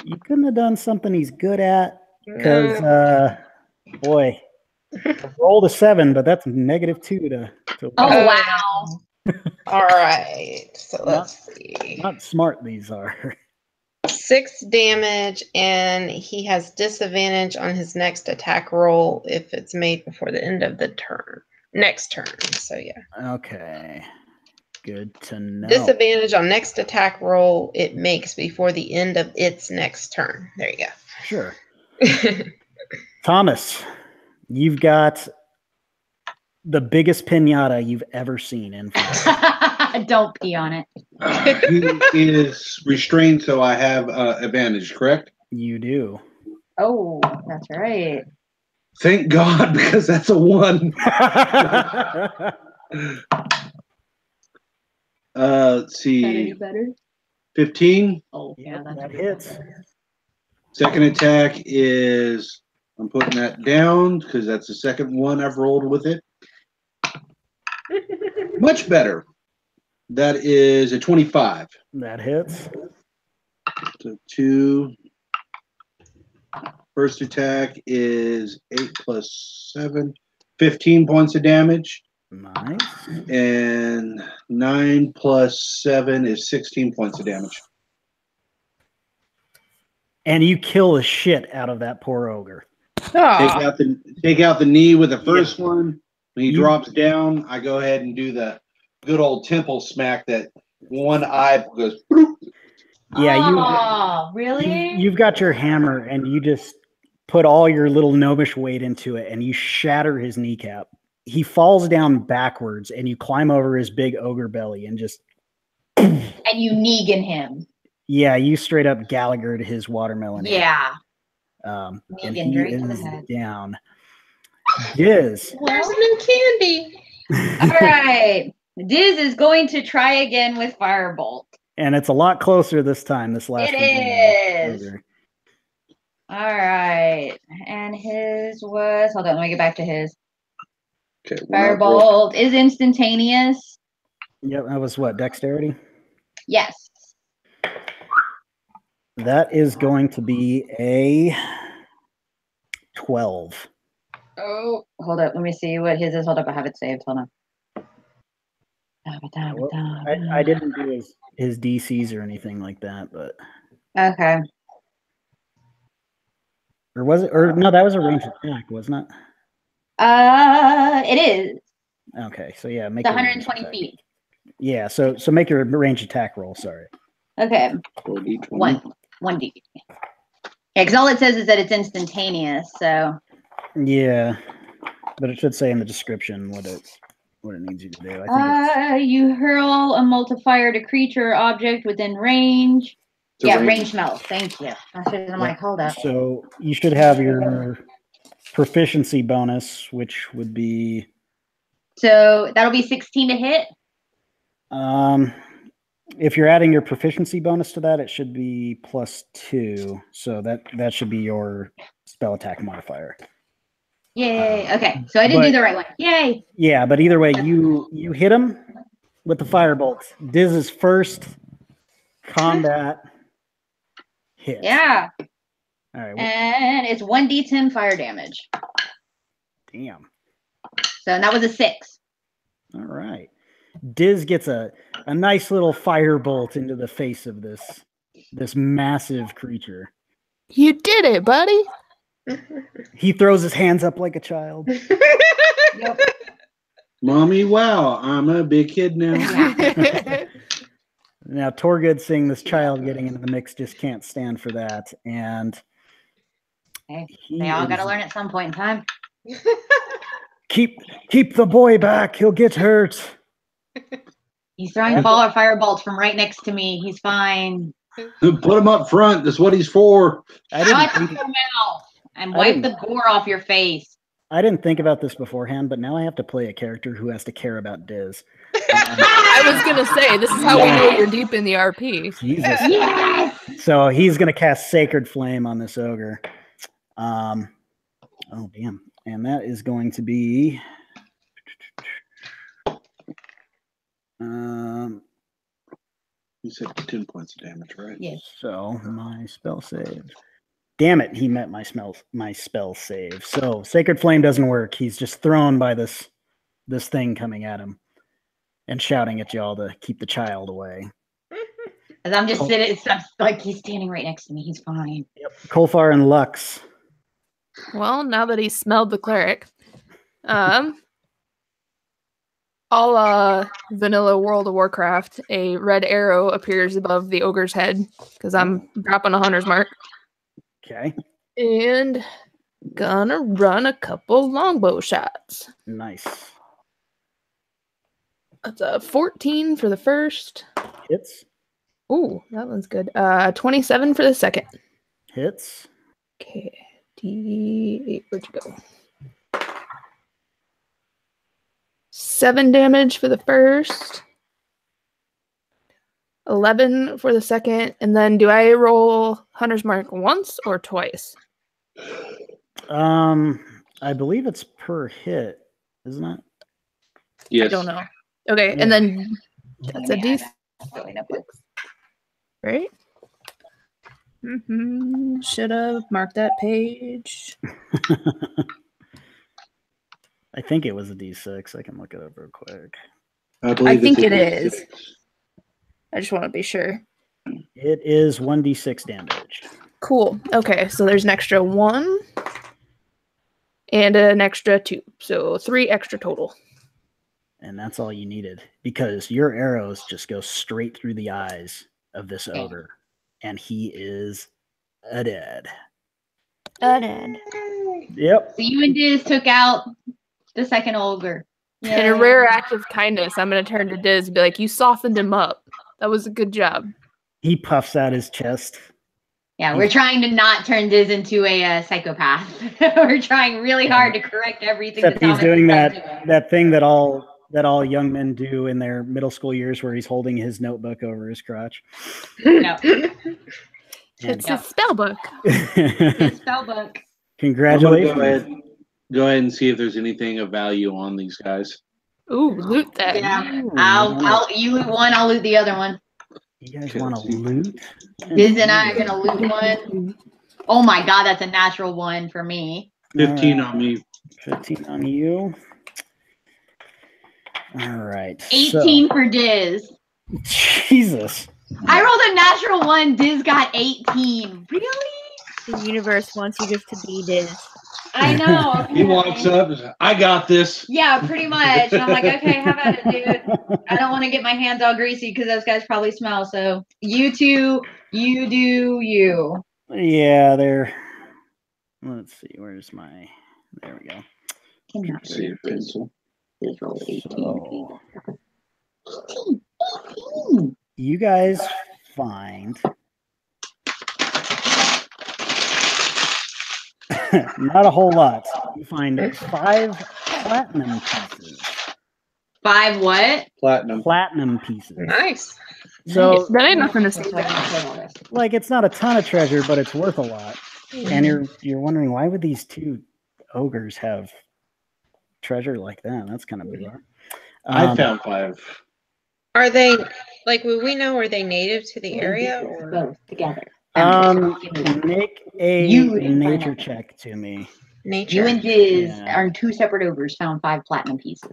You couldn't have done something he's good at because, boy, I rolled a 7, but that's -2 to Oh, wow. All right. So let's see. Not smart these are. 6 damage, and he has disadvantage on his next attack roll if it's made before the end of the turn. Next turn. So yeah. Okay. Good to know. Disadvantage on next attack roll it makes before the end of its next turn. There you Sure. Thomas, you've got the biggest pinata you've ever seen in Don't pee on it. He is restrained, so I have advantage, correct? You do. Oh, that's right. Thank God, because that's a 1. Let's see. Better? 15. Oh, yeah, that hits. Second attack is, I'm putting that down because that's the second one I've rolled with it. Much better. That is a 25. That hits. So 2. First attack is 8 plus 7. 15 points of damage. Nice. And 9 plus 7 is 16 points of damage. And you kill the shit out of that poor ogre. Take out the knee with the first one. When he drops down, I go ahead and do the good old temple smack that one eye goes. Bloop. Yeah, really? You've got your hammer and you just put all your little gnomish weight into it and you shatter his kneecap. He falls down backwards and you climb over his big ogre belly and just. And you Negan him. Yeah, you straight up Gallagher to his watermelon. Yeah. And Negan, he drink to the is head. down. Diz. There's no candy. All right. Diz is going to try again with Firebolt. And it's a lot closer this time. This last one. It is. All right. And his was, hold on, let me get back to his. Okay, Firebolt is instantaneous. Yep, that was what, dexterity? Yes. That is going to be a 12. Oh, hold up. Let me see what his is. Hold up. I have it saved. Hold on. I didn't do his DCs or anything like that, but. Okay. Or was it? Or no, that was a ranged attack, wasn't it? It is. Okay, so yeah, make It's a ranged 120 attack. feet. Yeah, so make your range attack roll, sorry. Okay. 4d20. 1d. Yeah, because all it says is that it's instantaneous, so. Yeah. But it should say in the description what it needs you to do. I think You hurl a multiplier to creature or object within range. Range spell. Thank you. I'm like, hold up. So you should have your proficiency bonus, which would be. So that'll be 16 to hit. If you're adding your proficiency bonus to that, it should be +2. So that should be your spell attack modifier. Yay. Okay. So I did do the right one. Yay. Yeah, but either way, you hit him with the firebolt. Diz's first combat hit. Yeah. All right. And it's 1d10 fire damage. Damn. So that was a 6. All right. Diz gets a nice little firebolt into the face of this massive creature. You did it, buddy. He throws his hands up like a child. Yep. Mommy, wow, I'm a big kid now. Now, Thorgud seeing this child getting into the mix just can't stand for that. And Hey, they all got to learn at some point in time. Keep the boy back. He'll get hurt. He's throwing firebolts from right next to me. He's fine. Put him up front. That's what he's for. Shut your mouth and wipe the gore off your face. I didn't think about this beforehand, but now I have to play a character who has to care about Diz. I was gonna say this is how we know you're deep in the RP. Jesus. Yes. So he's gonna cast Sacred Flame on this ogre. Oh damn! And that is going to be. You said 10 points of damage, right? Yes. So my spell save. Damn it! He met my spell save. So Sacred Flame doesn't work. He's just thrown by this thing coming at him and shouting at y'all to keep the child away. As I'm just sitting, it's like he's standing right next to me. He's fine. Yep. Kolfar and Lux. Well, now that he smelled the cleric, all vanilla World of Warcraft, a red arrow appears above the ogre's head because I'm dropping a hunter's mark. Okay. And gonna run a couple longbow shots. Nice. That's a 14 for the first. Hits. Ooh, that one's good. 27 for the second. Hits. Okay. D8, where'd you go? 7 damage for the first. 11 for the second. And then do I roll Hunter's Mark once or twice? I believe it's per hit, isn't it? Yes. I don't know. Okay, Yeah. and then that's a D6. Right? Should have marked that page. I think it was a D6. I can look it up real quick. I think it is. I just want to be sure. It is 1d6 damage. Cool. Okay, so there's an extra 1 and an extra 2. So 3 extra total. And that's all you needed because your arrows just go straight through the eyes of this ogre. And he is a dead. Yep. So you and Diz took out the second ogre. In a rare act of kindness, I'm going to turn to Diz and be like, you softened him up. That was a good job. He puffs out his chest. Yeah, we're trying to not turn Diz into a psychopath. We're trying really hard to correct everything. Except he's doing that thing that all young men do in their middle school years where he's holding his notebook over his crotch. No. It's a spell book. It's spell book. Congratulations. Go ahead and see if there's anything of value on these guys. Ooh, loot that. Yeah. You loot one, I'll loot the other one. You guys want to loot? Diz and I are gonna loot one. Oh my god, that's a natural 1 for me. 15 on me. 15 on you. All right. 18 for Diz. Jesus. I rolled a natural 1. Diz got 18. Really? The universe wants you just to be Diz. I know. He walks up and says, I got this. Yeah, pretty much. And I'm like, okay, how about it, dude? I don't want to get my hands all greasy because those guys probably smell. So you two, you do you. Yeah, they're. Let's see. Where's my? There we go. Cannot See a pencil. This roll 18. So, you guys find not a whole lot. You find 5 platinum pieces. 5 what? Platinum. Platinum pieces. Nice. So, That ain't nothing to say about. like, it's not a ton of treasure, but it's worth a lot. And you're wondering, why would these 2 ogres have treasure like that? That's kind of bizarre. I found 5. Are they like? Would we know? Are they native to the area or Both together. Make a You didn't find nature out. check to me. nature? You and Diz Yeah. are 2 separate ogres found 5 platinum pieces.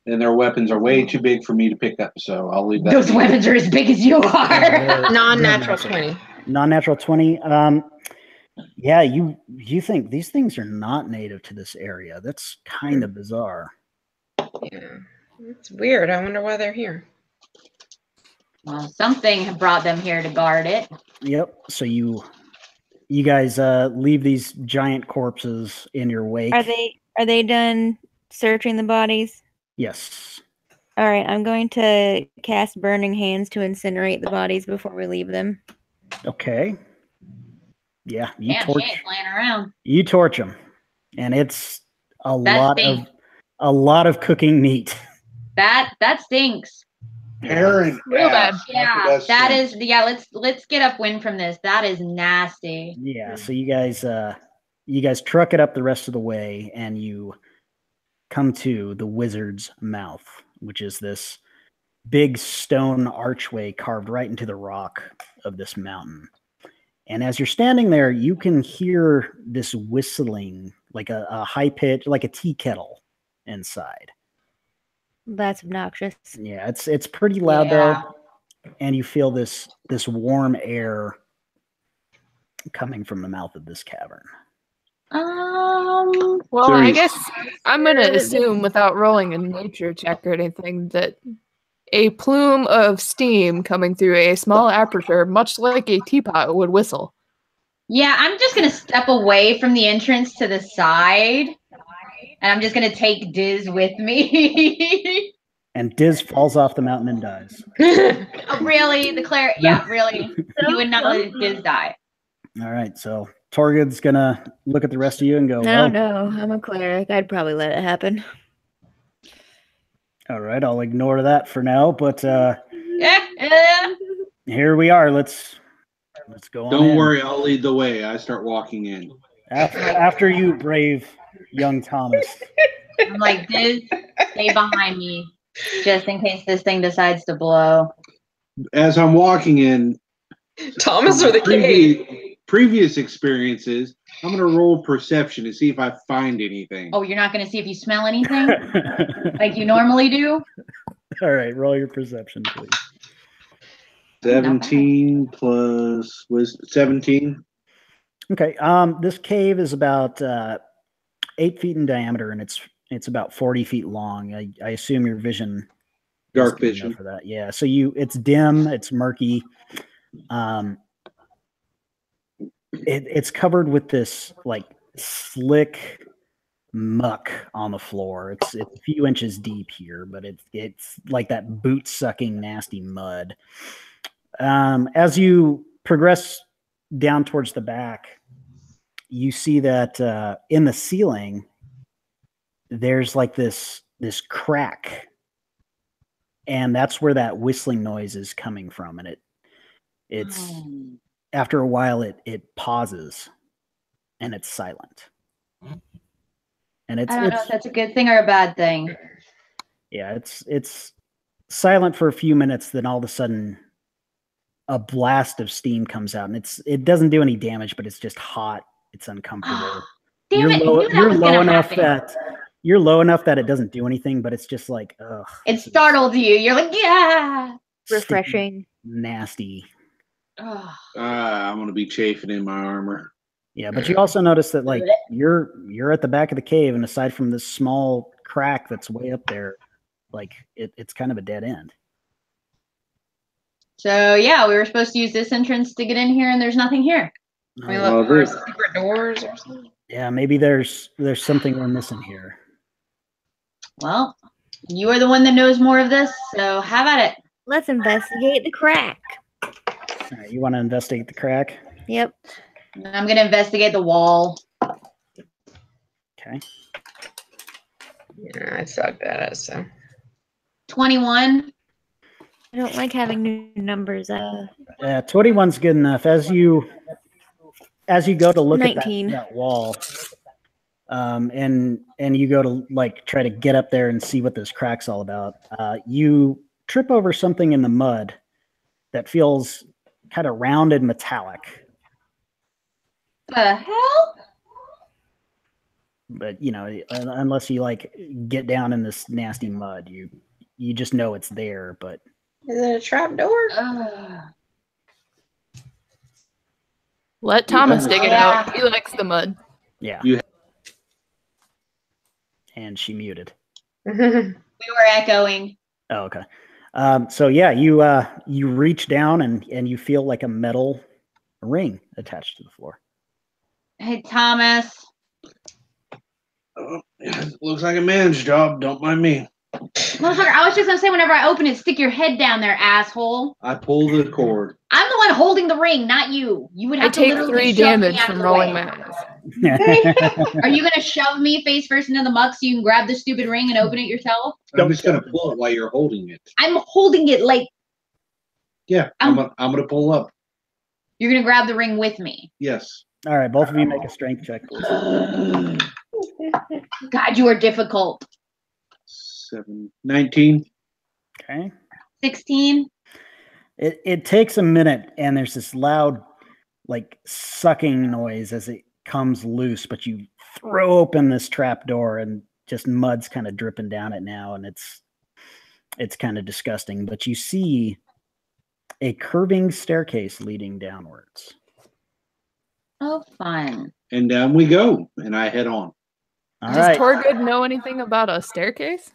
And their weapons are way too big for me to pick up, so I'll leave that. Those weapons are as big as you are. Non-natural 20. Non-natural 20. Yeah, you think these things are not native to this area. That's kind of bizarre. Yeah, it's weird. I wonder why they're here. Well, something brought them here to guard it. Yep. So you guys leave these giant corpses in your wake. Are they done searching the bodies? Yes. All right, I'm going to cast Burning Hands to incinerate the bodies before we leave them. Okay. Yeah, you Damn, torch. she ain't playing around. You torch them, and it's a That lot of cooking meat. That stinks. Aaron. Real bad. Yeah, that is. Yeah, let's get upwind from this. That is nasty. Yeah. So you guys truck it up the rest of the way, and you come to the Wizard's Mouth, which is this big stone archway carved right into the rock of this mountain. And as you're standing there, you can hear this whistling, like a high pitch, like a tea kettle inside. That's obnoxious. Yeah, it's pretty loud though, and you feel this warm air coming from the mouth of this cavern. Well, I guess I'm going to assume, without rolling a nature check or anything, that a plume of steam coming through a small aperture, much like a teapot, would whistle. Yeah, I'm just gonna step away from the entrance to the side, and I'm just gonna take Diz with me. And Diz falls off the mountain and dies. Oh, really? The cleric? Yeah, really. You would not let Diz die. All right, so Thorgud's gonna look at the rest of you and go, No, well, no, I'm a cleric. I'd probably let it happen. all right, I'll ignore that for now, but Yeah. here we are. Let's go on. Don't in. worry, I'll lead the way. I start walking in. After you, brave young Thomas. I'm like, Diz, stay behind me, just in case this thing decides to blow. As I'm walking in, Thomas or the cave? previous experiences, I'm going to roll perception to see if I find anything. Oh, you're not gonna see if you smell anything like you normally do? All right, roll your perception, please. 17 plus was 17. Okay. This cave is about 8 feet in diameter, and it's about 40 feet long. I assume your vision. Dark is good vision. enough for that. Yeah. So it's dim. It's murky. It's covered with this like slick muck on the floor. It's a few inches deep here, but it's like that boot sucking nasty mud. As you progress down towards the back, you see that in the ceiling there's like this crack, and that's where that whistling noise is coming from. And it's after a while it pauses and it's silent. And I don't know if that's a good thing or a bad thing. Yeah, it's silent for a few minutes, then all of a sudden a blast of steam comes out, and it doesn't do any damage, but it's just hot. It's uncomfortable. Damn it, You're low enough that it doesn't do anything, but it's just like, ugh. It startled you. You're like, yeah. Refreshing. Nasty. Ugh. I'm going to be chafing in my armor. Yeah, but you also notice that like you're at the back of the cave, and aside from this small crack that's way up there, like it's kind of a dead end. So yeah, we were supposed to use this entrance to get in here, and there's nothing here. We look for secret doors or something. Yeah, maybe there's something we're missing here. Well, you are the one that knows more of this, so have at it. Let's investigate the crack. All right, you want to investigate the crack? Yep. I'm gonna investigate the wall. Okay. Yeah, I sucked at it, so. 21. I don't like having new numbers. 21's good enough. As you go to look 19. at that wall, and you go to like try to get up there and see what this crack's all about, you trip over something in the mud that feels kind of round and metallic. The hell? But you know, unless you like get down in this nasty mud, you just know it's there. But Is it a trap door? Let Thomas dig it Yeah. out. He likes the mud. yeah. You- And she muted. We were echoing. Oh, okay. So yeah, you reach down and you feel like a metal ring attached to the floor. Hey, Thomas. Oh, looks like a man's job. Don't mind me. Motherfucker, I was just gonna say whenever I open it, stick your head down there, asshole. I pull the cord. I'm the one holding the ring, not you. You would I have to take literally 3 shove me damage out from of the rolling way. madness. Are you gonna shove me face first into the muck so you can grab the stupid ring and open it yourself? I'm just gonna pull it while you're holding it. I'm holding it like Yeah, I'm gonna pull up. you're gonna grab the ring with me. Yes. All right, both of you make a strength check, please. God, you are difficult. 19. Okay. 16. It takes a minute, and there's this loud, like sucking noise as it comes loose. But you throw open this trap door, and just mud's kind of dripping down it now, and it's kind of disgusting. But you see a curving staircase leading downwards. Oh, fun. And down we go. And I head on. All Does right. Thorgud know anything about a staircase?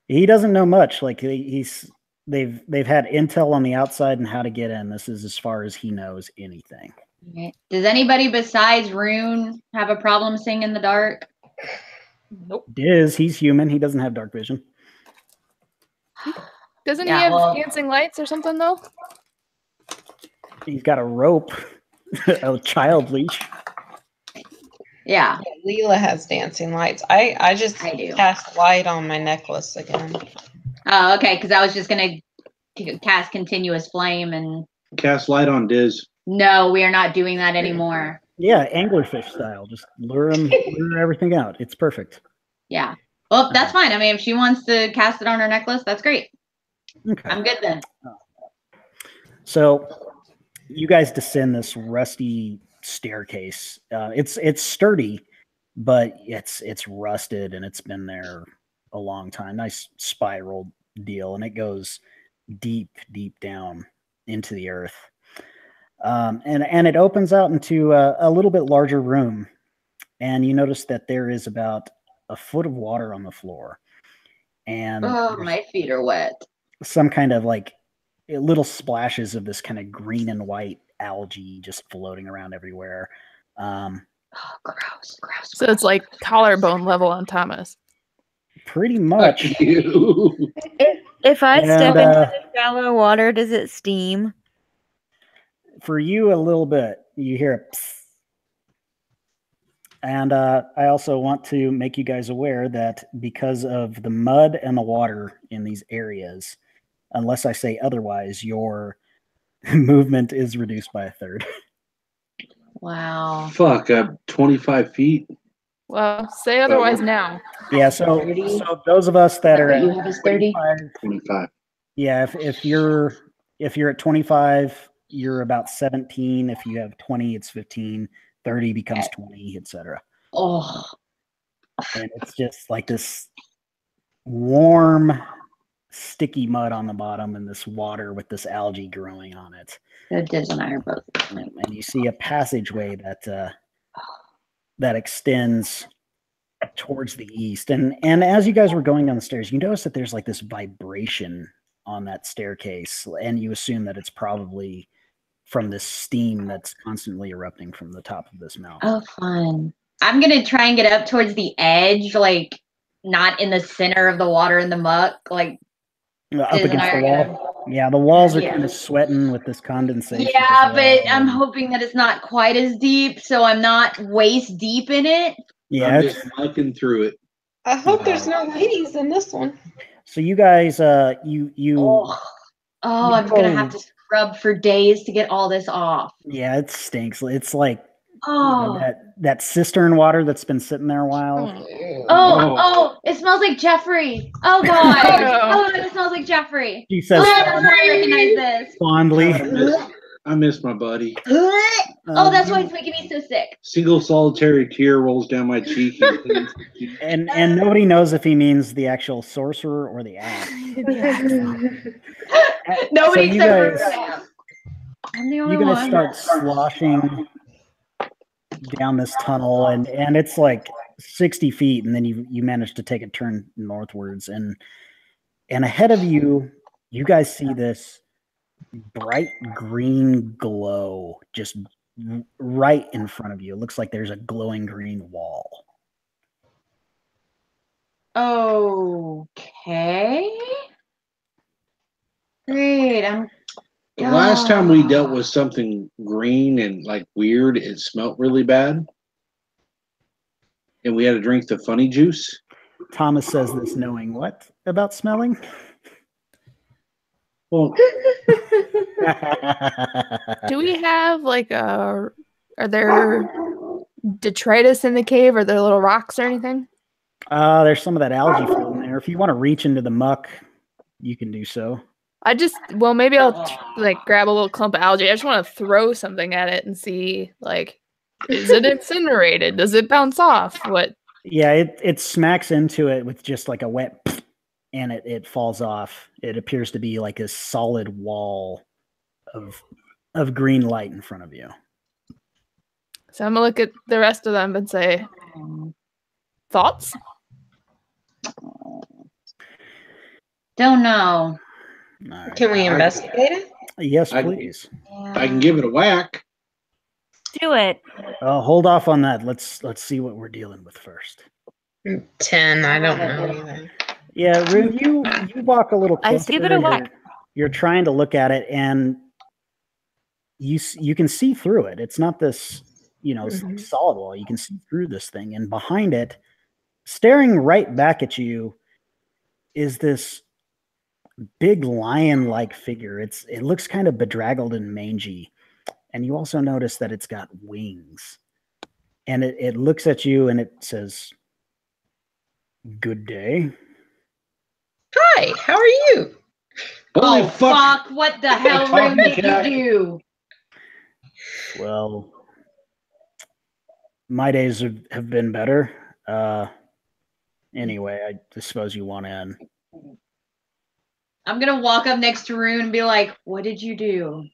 He doesn't know much. Like they've had intel on the outside and how to get in. This is as far as he knows anything. Okay. Does anybody besides Rune have a problem seeing in the dark? Nope. Diz, he's human. He doesn't have dark vision. Doesn't Yeah, he have well- dancing lights or something though? He's got a rope, a child leash. Yeah. Leela has dancing lights. I just I do. cast light on my necklace again. Oh, okay, because I was just gonna cast continuous flame and Cast light on Diz. no, we are not doing that anymore. Yeah, anglerfish style. Just lure everything out. It's perfect. Yeah. Well, that's fine. I mean, if she wants to cast it on her necklace, that's great. Okay. I'm good then. So you guys descend this rusty staircase. It's sturdy, but it's rusted and it's been there a long time. Nice spiral deal, and it goes deep down into the earth. And it opens out into a little bit larger room, and you notice that there is about a foot of water on the floor, and Oh, my feet are wet. some kind of like little splashes of this kind of green and white algae just floating around everywhere. Oh, gross. So it's like collarbone level on Thomas. Pretty much. Fuck you. If I And, step into the shallow water, does it steam? For you, a little bit. You hear a psst. And I also want to make you guys aware that because of the mud and the water in these areas, unless I say otherwise, your movement is reduced by a third. Wow. Fuck, I'm 25 feet. Well, say otherwise now. Yeah, so those of us that are What you at have is 30? 25. yeah, if you're at 25, you're about 17. If you have 20, it's 15. 30 becomes 20, etc. Oh, And it's just like this warm, sticky mud on the bottom and this water with this algae growing on it. Diz and I are both. And you see a passageway that that extends towards the east. And as you guys were going down the stairs, you notice that there's like this vibration on that staircase, and you assume that it's probably from this steam that's constantly erupting from the top of this mountain. Oh, fun. I'm going to try and get up towards the edge, like not in the center of the water and the muck, like up against the wall. Yeah, the walls are kind of sweating with this condensation. Yeah, but I'm hoping that it's not quite as deep, so I'm not waist deep in it. Yeah, I'm just mucking through it. I hope there's no ladies in this one. So you guys, I'm gonna have to scrub for days to get all this off. Yeah, it stinks. It's like that cistern water that's been sitting there a while. It smells like Jeffrey. Oh god. It smells like Jeffrey. She says, I recognize this. Fondly. I miss my buddy. That's why it's making me so sick. Single solitary tear rolls down my cheek. And nobody knows if he means the actual sorcerer or the axe. Nobody so except for Sam. I'm the only one. You guys start sloshing down this tunnel, and it's like 60 feet, and then you manage to take a turn northwards, and ahead of you guys see this bright green glow just right in front of you. It looks like there's a glowing green wall. Okay. Great. The last time we dealt with something green and like weird, it smelled really bad. And we had to drink the funny juice. Thomas says this knowing what about smelling? Well, do we have like are there detritus in the cave? Are there little rocks or anything? There's some of that algae floating there. If you want to reach into the muck, you can do so. Maybe I'll like grab a little clump of algae. I just want to throw something at it and see, like, is it incinerated? Does it bounce off? What? Yeah, it smacks into it with just like a wet, and it falls off. It appears to be like a solid wall of green light in front of you. So I'm gonna look at the rest of them and say, thoughts? Don't know. Right. Can we investigate it? Yes, please. I can give it a whack. Do it. Hold off on that. Let's see what we're dealing with first. 10. I don't know either. Yeah, Rune, you walk a little closer. I give it a whack. You're trying to look at it, and you can see through it. It's not this, solid wall. You can see through this thing, and behind it, staring right back at you, is this big lion-like figure. It looks kind of bedraggled and mangy, and you also notice that it's got wings. And it looks at you and it says, "Good day." Hi, how are you? Holy fuck! What the hell Rune did you do? Well, my days have been better. Anyway, I suppose you want in. I'm gonna walk up next to Rune and be like, "What did you do?"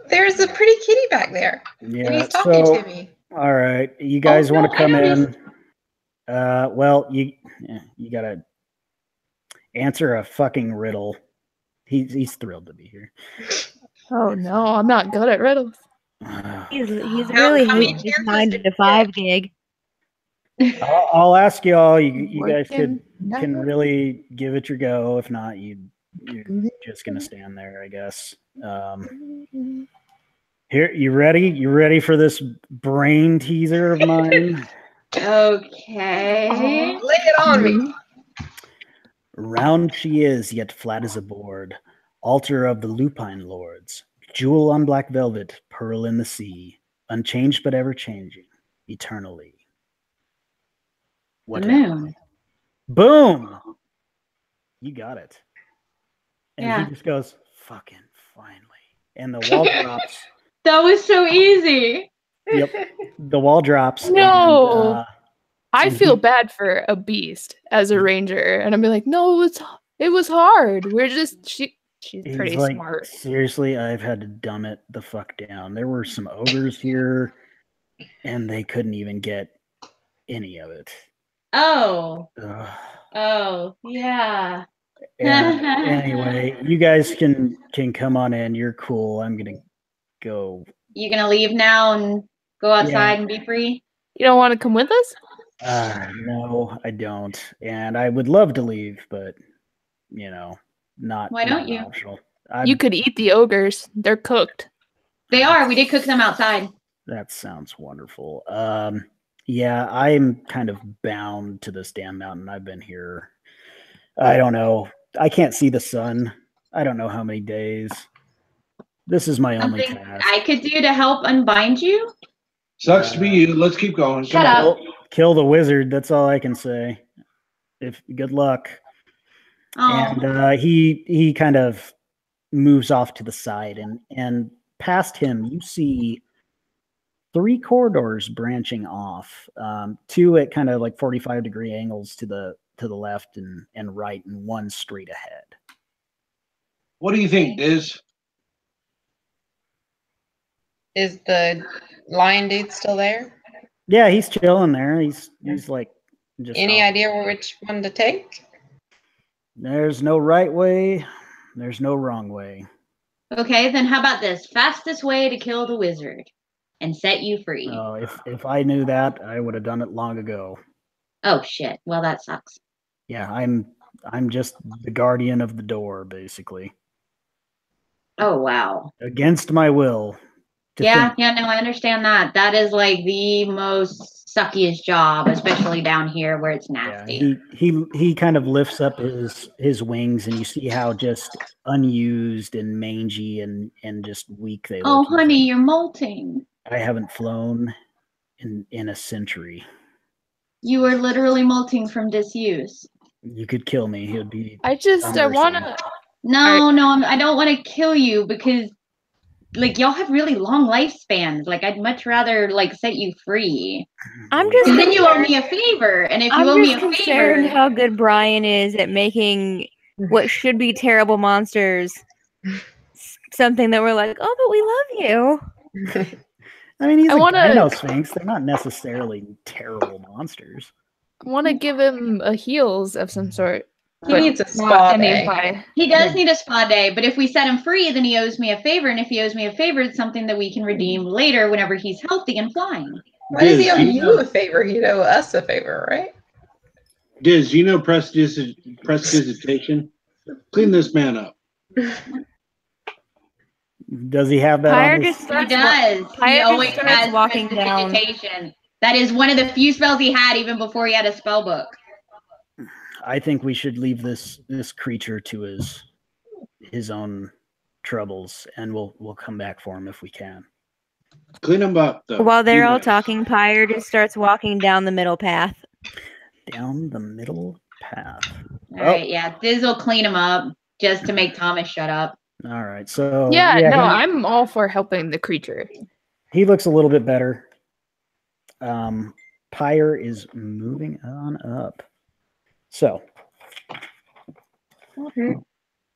There's a pretty kitty back there. Yeah, and he's talking to me. All right, you guys want to come in? Well, you gotta answer a fucking riddle. He's thrilled to be here. Oh no, I'm not good at riddles. He's really hating this 9 to 5 gig. I'll ask y'all. You guys can really give it your go. If not, you're just gonna stand there, I guess. Here, you ready? You ready for this brain teaser of mine? Okay. Lay it on me. Round she is, yet flat as a board. Altar of the lupine lords. Jewel on black velvet, pearl in the sea. Unchanged but ever changing, eternally. The moon. Boom! You got it. And Yeah. he just goes, "Fucking finally." And the wall drops. That was so easy. Yep. The wall drops. No. And, I feel bad for a beast as a ranger, and I'm like, no, it was hard. She's pretty like, smart. Seriously, I've had to dumb it the fuck down. There were some ogres here, and they couldn't even get any of it. Oh. Ugh. Oh, yeah. And anyway, you guys can come on in. You're cool. I'm gonna go. You gonna leave now and go outside and be free? You don't want to come with us? No, I don't. And I would love to leave, but not. Why don't not you? Optional. You could eat the ogres. They're cooked. They are. We did cook them outside. That sounds wonderful. Yeah, I'm kind of bound to this damn mountain. I've been here. I don't know. I can't see the sun. I don't know how many days. This is my only Something task. I could do to help unbind you? Sucks to be you. Let's keep going. Shut up. Kill the wizard. That's all I can say. Good luck. Oh. And he kind of moves off to the side, and past him you see 3 corridors branching off, 2 at kind of like 45-degree angles to the left and right, and 1 straight ahead. What do you think, Diz? Is the lion dude still there? Yeah, he's chilling there. He's like just. Any idea which one to take? There's no right way. There's no wrong way. Okay, then how about this? Fastest way to kill the wizard and set you free. Oh, if I knew that, I would have done it long ago. Oh shit. Well, that sucks. Yeah, I'm just the guardian of the door, basically. Oh wow. Against my will. No, I understand that. That is like the most suckiest job, especially down here where it's nasty. Yeah, he kind of lifts up his wings, and you see how just unused and mangy and just weak they look. Oh honey, you're molting. I haven't flown in a century. You are literally molting from disuse. You could kill me. It would be. I want to. No, I don't want to kill you because, like, y'all have really long lifespans. Like, I'd much rather set you free. I'm just. And then you owe me a favor, and if you owe me a concerned favor, how good Brian is at making what should be terrible monsters something that we're like, oh, but we love you. I mean, he's a Dino Sphinx. They're not necessarily terrible monsters. I want to give him a heals of some sort. He needs a spa day. He does need a spa day, but if we set him free, then he owes me a favor, and if he owes me a favor, it's something that we can redeem later whenever he's healthy and flying. Why does he owe you a favor? He'd owe us a favor, right? Diz, you know prestidigitation? Clean this man up. Does he have that? Pyre on his... just starts He does. He always has walking down. prestidigitation. That is one of the few spells he had even before he had a spell book. I think we should leave this creature to his own troubles, and we'll come back for him if we can. Clean him up, though. While they're all talking, Pyre just starts walking down the middle path. Down the middle path. All right, yeah. Diz will clean him up just to make Thomas shut up. All right, so... I'm all for helping the creature. He looks a little bit better. Pyre is moving on up. So,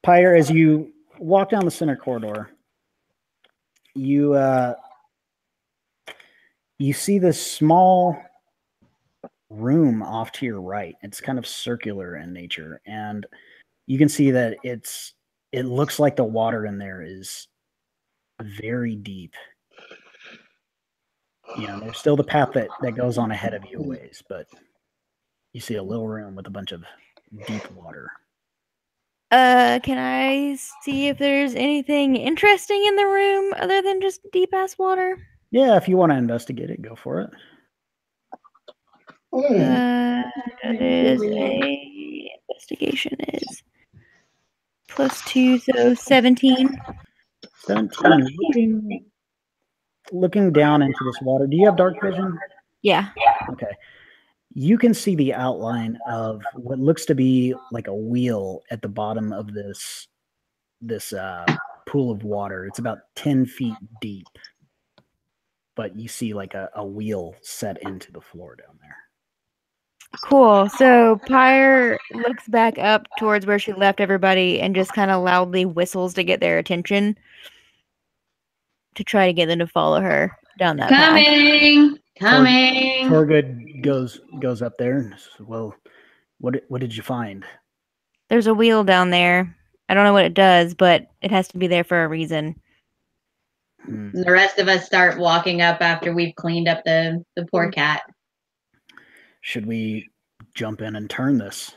Pyre, as you walk down the center corridor, you see this small room off to your right. It's kind of circular in nature, and you can see that it looks like the water in there is very deep. There's still the path that goes on ahead of you a ways, but you see a little room with a bunch of deep water. Can I see if there's anything interesting in the room other than just deep ass water? Yeah, if you want to investigate it, go for it. That is a investigation is +2, so 17. 17. Looking down into this water, do you have dark vision? Yeah. Okay. You can see the outline of what looks to be like a wheel at the bottom of this pool of water. It's about 10 feet deep, but you see like a wheel set into the floor down there. Cool. So Pyre looks back up towards where she left everybody and just kind of loudly whistles to get their attention to try to get them to follow her down that path. Coming. Thorgud goes up there and says, well, what did you find? There's a wheel down there. I don't know what it does, but it has to be there for a reason. Hmm. The rest of us start walking up after we've cleaned up the poor cat. Should we jump in and turn this?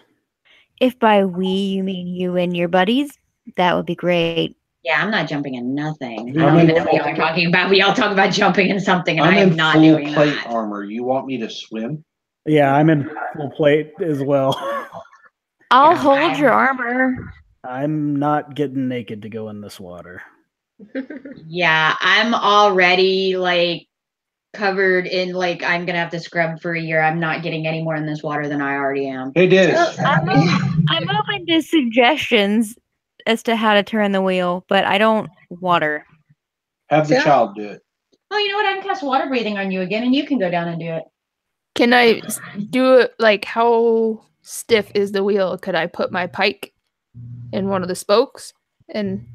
If by we you mean you and your buddies, that would be great. Yeah, I'm not jumping in nothing. I'm I don't in even know what y'all are talking about. We all talk about jumping in something, and I'm I am in not full doing plate that. armor. You want me to swim? Yeah, I'm in full plate as well. I'll Yeah, hold your armor. I'm not getting naked to go in this water. Yeah, I'm already like covered in like I'm gonna have to scrub for a year. I'm not getting any more in this water than I already am. Hey, Diz. I'm open to suggestions as to how to turn the wheel, but I don't water. Have the Yeah. child do it. Oh, you know what? I can cast water breathing on you again, and you can go down and do it. Can I do it? Like, how stiff is the wheel? Could I put my pike in one of the spokes and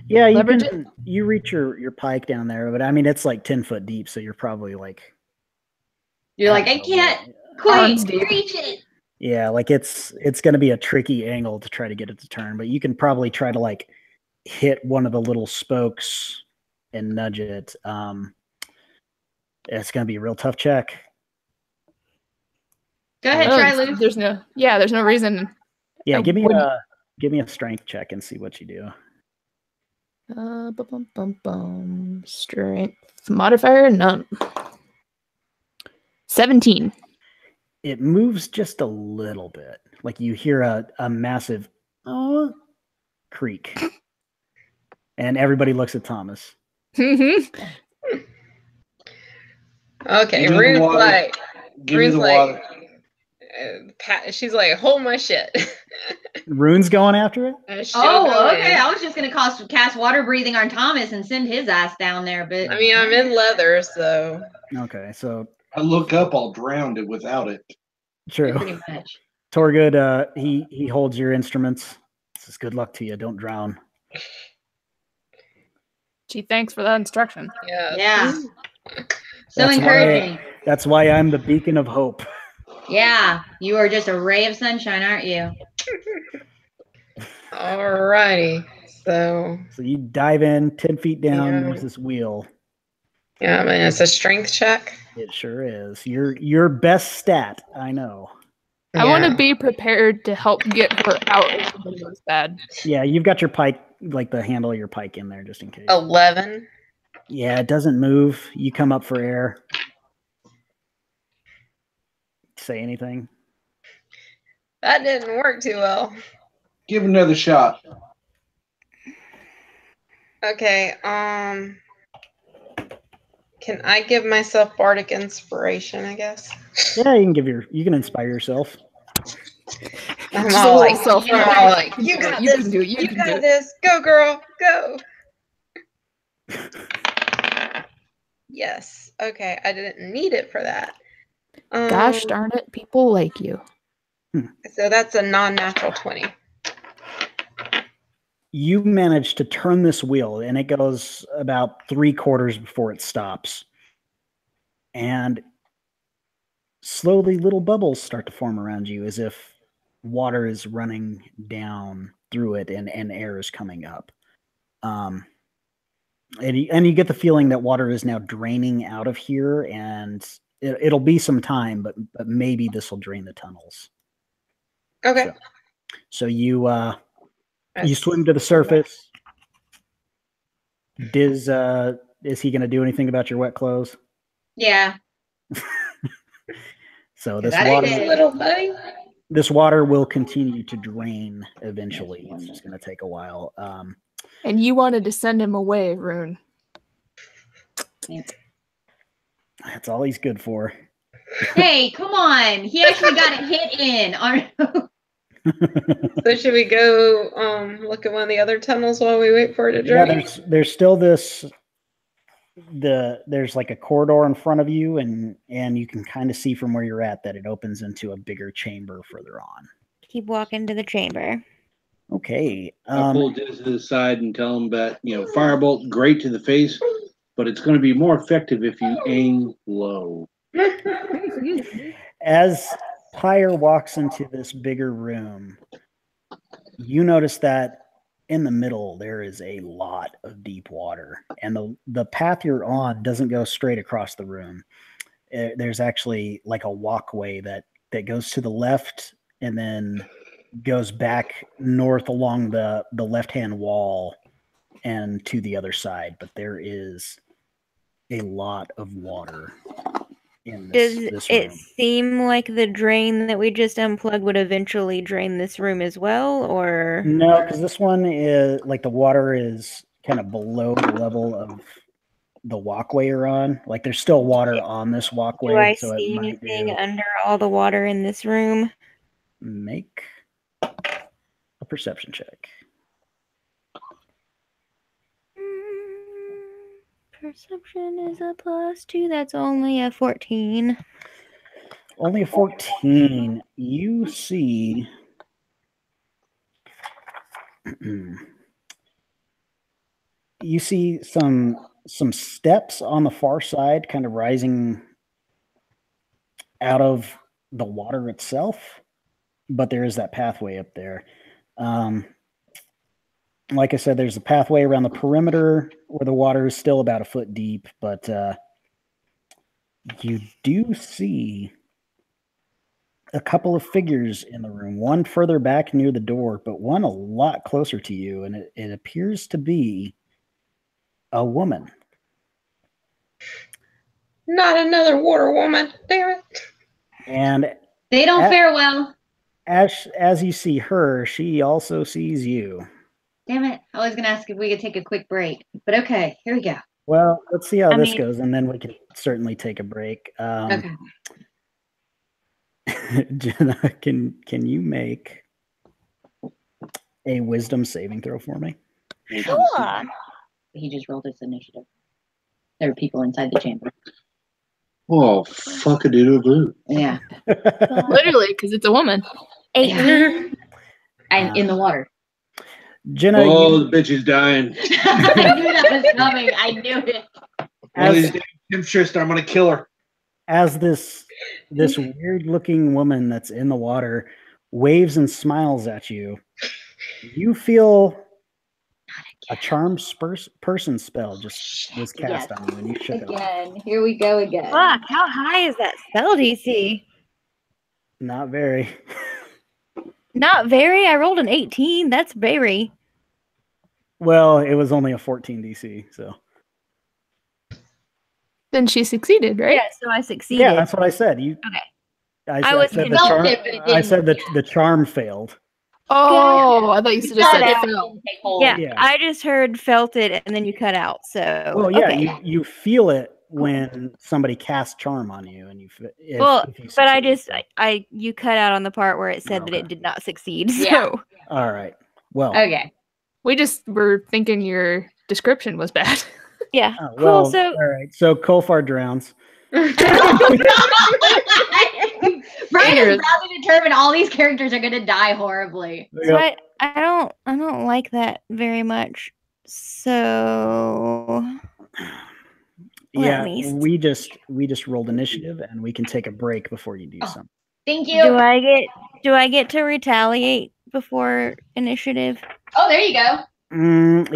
Yeah, you leverage can. You reach your pike down there, but I mean it's like 10 foot deep, so you're probably like. You're like, I can't quite Arms deep. reach it. Yeah, like it's going to be a tricky angle to try to get it to turn, but you can probably try to like hit one of the little spokes and nudge it. It's going to be a real tough check. Go ahead, Oh, try, Lou. there's no reason. Yeah, I give me wouldn't- a strength check and see what you do. Strength modifier none. 17. It moves just a little bit. Like you hear a massive creak. And everybody looks at Thomas. Okay, Give me the Rune's water. like, Give me the like, water. She's like, hold my shit. Rune's going after it? She'll go Oh, okay. in. I was just gonna cast water breathing on Thomas and send his ass down there, but I mean, I'm in leather, so Okay, so I look up, I'll drown it without it. true. pretty much. Thorgud, he holds your instruments. Says, "Good luck to you. Don't drown." Gee, thanks for that instruction. yeah. Yeah. So That's encouraging. That's why I'm the beacon of hope. Yeah, you are just a ray of sunshine, aren't you? Alrighty. So So you dive in 10 feet down. Yeah. There's this wheel. yeah, I mean it's a strength check. It sure is. Your best stat. I know. I want to Yeah. be prepared to help get her out if something goes bad. Yeah, you've got your pike, like the handle of your pike in there just in case. 11. Yeah, it doesn't move. You come up for air. Say anything? That didn't work too well. Give it another shot. Okay, can I give myself bardic inspiration, I guess? Yeah, you can inspire yourself. I'm Just a all little like, self- I'm all like, you got You this, can do it, you you can got do it. this, go girl, go. Yes, okay, I didn't need it for that. Gosh darn it, people like you. So that's a non-natural 20. You manage to turn this wheel, and it goes about 3/4 before it stops. And slowly, little bubbles start to form around you, as if water is running down through it, and air is coming up. And you get the feeling that water is now draining out of here, and it'll be some time, but maybe this will drain the tunnels. Okay. So you swim to the surface. Diz, is he going to do anything about your wet clothes? Yeah. So this That water, is it. Little buddy. this water will continue to drain eventually. It's just going to take a while. And you wanted to send him away, Rune. That's all he's good for. Hey, come on. He actually got a hit in. So should we go look at one of the other tunnels while we wait for it to Yeah, drain? there's still there's like a corridor in front of you, and you can kind of see from where you're at that it opens into a bigger chamber further on. Keep walking to the chamber. Okay. I pull Diz to the side and tell him that, firebolt, great to the face, but it's going to be more effective if you aim low. As Pyre walks into this bigger room, you notice that in the middle there is a lot of deep water, and the path you're on doesn't go straight across the room. There's actually like a walkway that goes to the left and then goes back north along the left-hand wall and to the other side, but there is a lot of water in this room. Does it seem like the drain that we just unplugged would eventually drain this room as well, or? No, because this one is like the water is kind of below the level of the walkway you're on. Like there's still water on this walkway. Do I so see anything under all the water in this room? Make a perception check. Perception is a +2. That's only a 14. Only a 14. You see you see some steps on the far side kind of rising out of the water itself, but there is that pathway up there. Like I said, there's a pathway around the perimeter where the water is still about a foot deep, but you do see a couple of figures in the room, one further back near the door, but one a lot closer to you, and it appears to be a woman. Not another water woman. Damn it. And They don't fare well. as you see her, she also sees you. Damn it. I was going to ask if we could take a quick break. But okay, here we go. Well, let's see how this goes, and then we can certainly take a break. Okay. Jenna, can you make a wisdom saving throw for me? Sure. He just rolled his initiative. There are people inside the chamber. Oh, fuck a doodle doo. Yeah. Literally, because it's a woman. 18. And in the water. Jenna, Oh, the bitch is dying. I knew that was coming. I knew it. One of these damn temptress, I'm gonna kill her. as this weird looking woman that's in the water waves and smiles at you, you feel a charmed person spell just was cast on you, and you shook it off. Again. Here we go again. Fuck, how high is that spell DC? Not very. Not very. I rolled an 18. That's very. Well, it was only a 14 DC, so. Then she succeeded, right? Yeah, so I succeeded. Yeah, that's what I said. You. Okay. I said the charm failed. Oh, I thought you just said it fell. Yeah, I just heard felt it, and then you cut out. So. Well, yeah, okay. you feel it when somebody casts charm on you, and you. You cut out on the part where it said that it did not succeed. So. Yeah. All right. Well. Okay. We just were thinking your description was bad. Yeah. Oh, well, cool. So. All right. So Kolfar drowns. Brian is about to determine all these characters are going to die horribly. So I don't like that very much. So. Yeah, we just rolled initiative, and we can take a break before you do something. Thank you. Do I get to retaliate before initiative? Oh, there you go.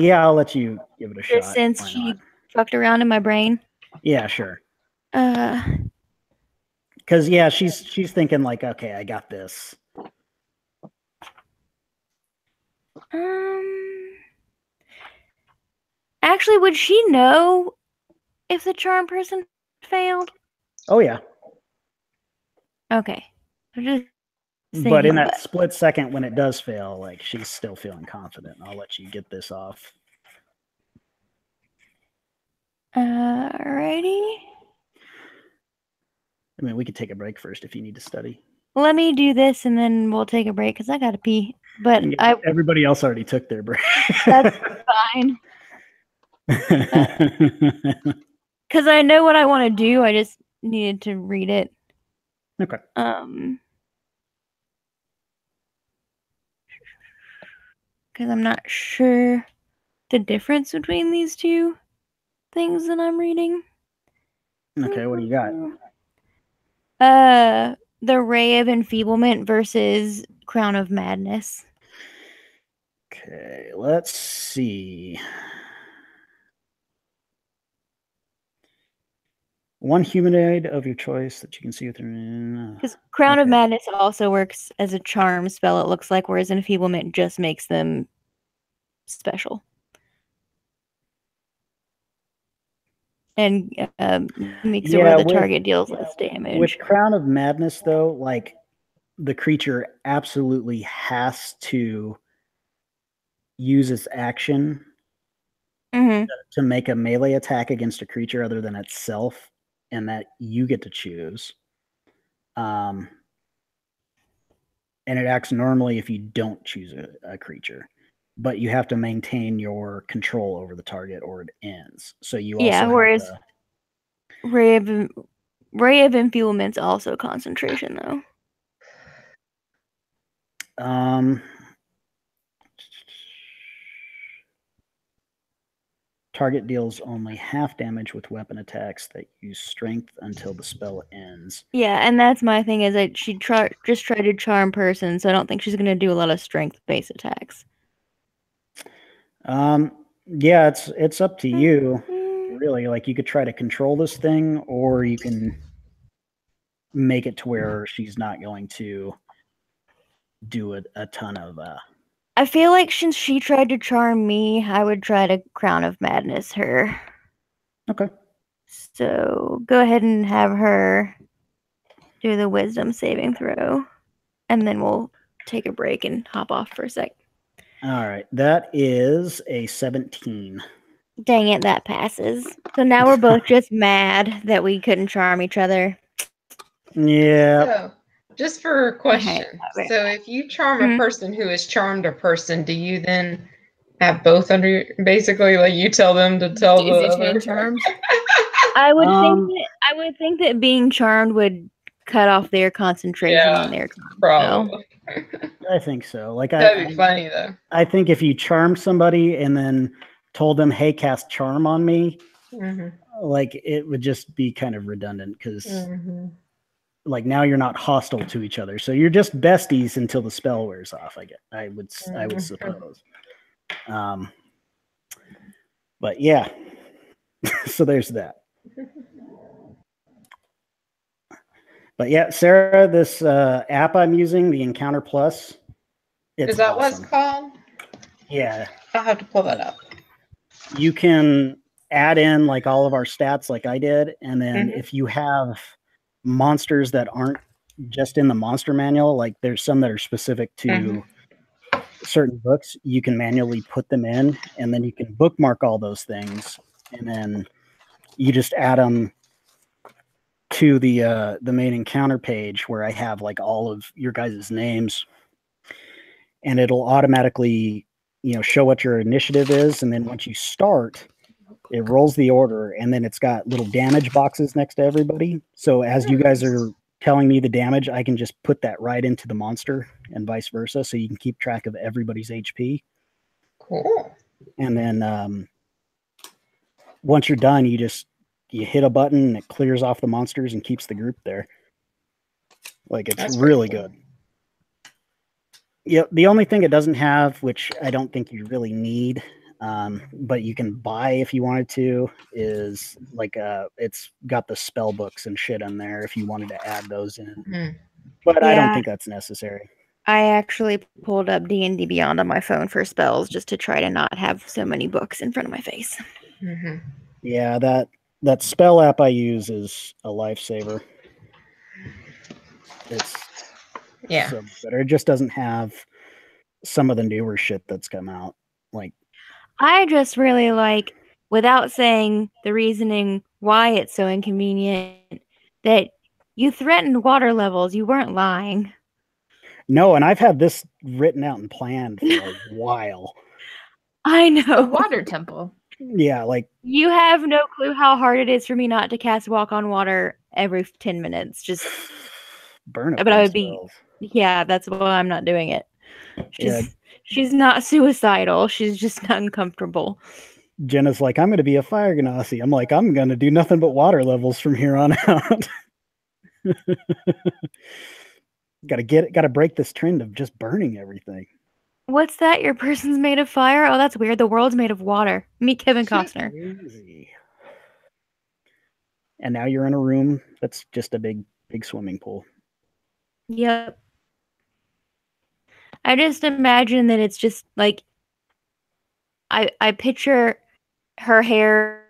Yeah, I'll let you give it a shot. Since she fucked around in my brain. Yeah, sure. Because she's thinking like, okay, I got this. Actually, would she know if the charm person failed? Oh yeah. Okay. But in that split second when it does fail, like she's still feeling confident. I'll let you get this off. Alrighty. I mean, we could take a break first if you need to study. Let me do this and then we'll take a break because I gotta pee. But everybody else already took their break. That's fine. Because I know what I want to do. I just needed to read it. Okay. Because I'm not sure the difference between these two things that I'm reading. Okay, what do you got? The Ray of Enfeeblement versus Crown of Madness. Okay, let's see. One humanoid of your choice that you can see with your... Because Crown of Okay. Madness also works as a charm spell, it looks like, whereas Enfeeblement just makes them special. And makes it where the target deals less damage. With Crown of Madness, though, like, the creature absolutely has to use its action to make a melee attack against a creature other than itself, and that you get to choose. And it acts normally if you don't choose a creature, but you have to maintain your control over the target or it ends. So you also whereas have to... Ray of Enfeeblement's also concentration, though. Target deals only half damage with weapon attacks that use strength until the spell ends. Yeah, and that's my thing, is that she just tried to charm person, so I don't think she's going to do a lot of strength-based attacks. Yeah, it's up to you, really. Like, you could try to control this thing, or you can make it to where she's not going to do a ton of... I feel like since she tried to charm me, I would try to Crown of Madness her. Okay. So go ahead and have her do the wisdom saving throw, and then we'll take a break and hop off for a sec. All right. That is a 17. Dang it, that passes. So now we're both just mad that we couldn't charm each other. Yeah. So, just for a question. Okay. So if you charm a person who has charmed a person, do you then have both under basically, like, you tell them to tell the other charms? I would think that being charmed would cut off their concentration on their charm. Probably. I think so. Like, that'd be funny though. I think if you charmed somebody and then told them, "Hey, cast charm on me," like, it would just be kind of redundant, because like, now you're not hostile to each other, so you're just besties until the spell wears off. I would suppose. But yeah, so there's that. But yeah, Sarah, this app I'm using, the Encounter Plus, it's Is that awesome. what it's called? Yeah. I'll have to pull that up. You can add in, like, all of our stats like I did, and then if you have monsters that aren't just in the monster manual, like there's some that are specific to certain books, you can manually put them in, and then you can bookmark all those things, and then you just add them to the main encounter page where I have, like, all of your guys' names, and it'll automatically, show what your initiative is, and then once you start, it rolls the order, and then it's got little damage boxes next to everybody. So as you guys are telling me the damage, I can just put that right into the monster, and vice versa, so you can keep track of everybody's HP. Cool. And then once you're done, you hit a button, and it clears off the monsters and keeps the group there. Like, it's really good. Yeah, the only thing it doesn't have, which I don't think you really need, but you can buy if you wanted to, is like it's got the spell books and shit in there if you wanted to add those in. But I don't think that's necessary. I actually pulled up D&D Beyond on my phone for spells just to try to not have so many books in front of my face. Yeah, that spell app I use is a lifesaver. It's so better. It just doesn't have some of the newer shit that's come out. Like, I just really like, without saying the reasoning why it's so inconvenient, that you threatened water levels. You weren't lying. No, and I've had this written out and planned for a while. I know. The water temple. Yeah, like, you have no clue how hard it is for me not to cast Walk on Water every 10 minutes. Just burn it. But I would be, that's why I'm not doing it. She's not suicidal. She's just uncomfortable. Jenna's like, I'm going to be a fire genasi. I'm like, I'm going to do nothing but water levels from here on out. Gotta break this trend of just burning everything. What's that? Your person's made of fire? Oh, that's weird. The world's made of water. Meet Kevin Costner. Crazy. And now you're in a room that's just a big swimming pool. Yep. I just imagine that it's just like I picture her hair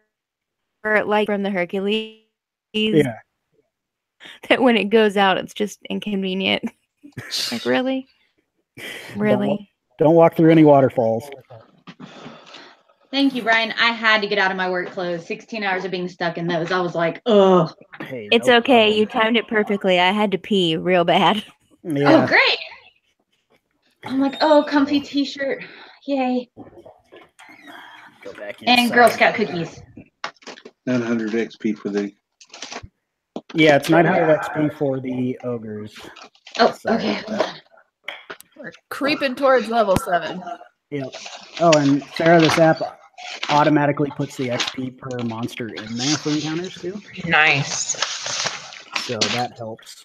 like from the Hercules. Yeah. That when it goes out, it's just inconvenient. Like, really? Really? Don't walk through any waterfalls. Thank you, Brian. I had to get out of my work clothes. 16 hours of being stuck in those. I was like, ugh. Hey, It's no okay. problem. You timed it perfectly. I had to pee real bad. Yeah. Oh, great. I'm like, oh, comfy t-shirt. Yay. Go back And inside. Girl Scout cookies. 900 XP for the. Yeah, it's 900 XP for the ogres. Oh, Sorry okay. about that. We're creeping towards level 7. Yep. Oh, and Sarah, this app automatically puts the XP per monster in there for encounters too. Nice. So that helps.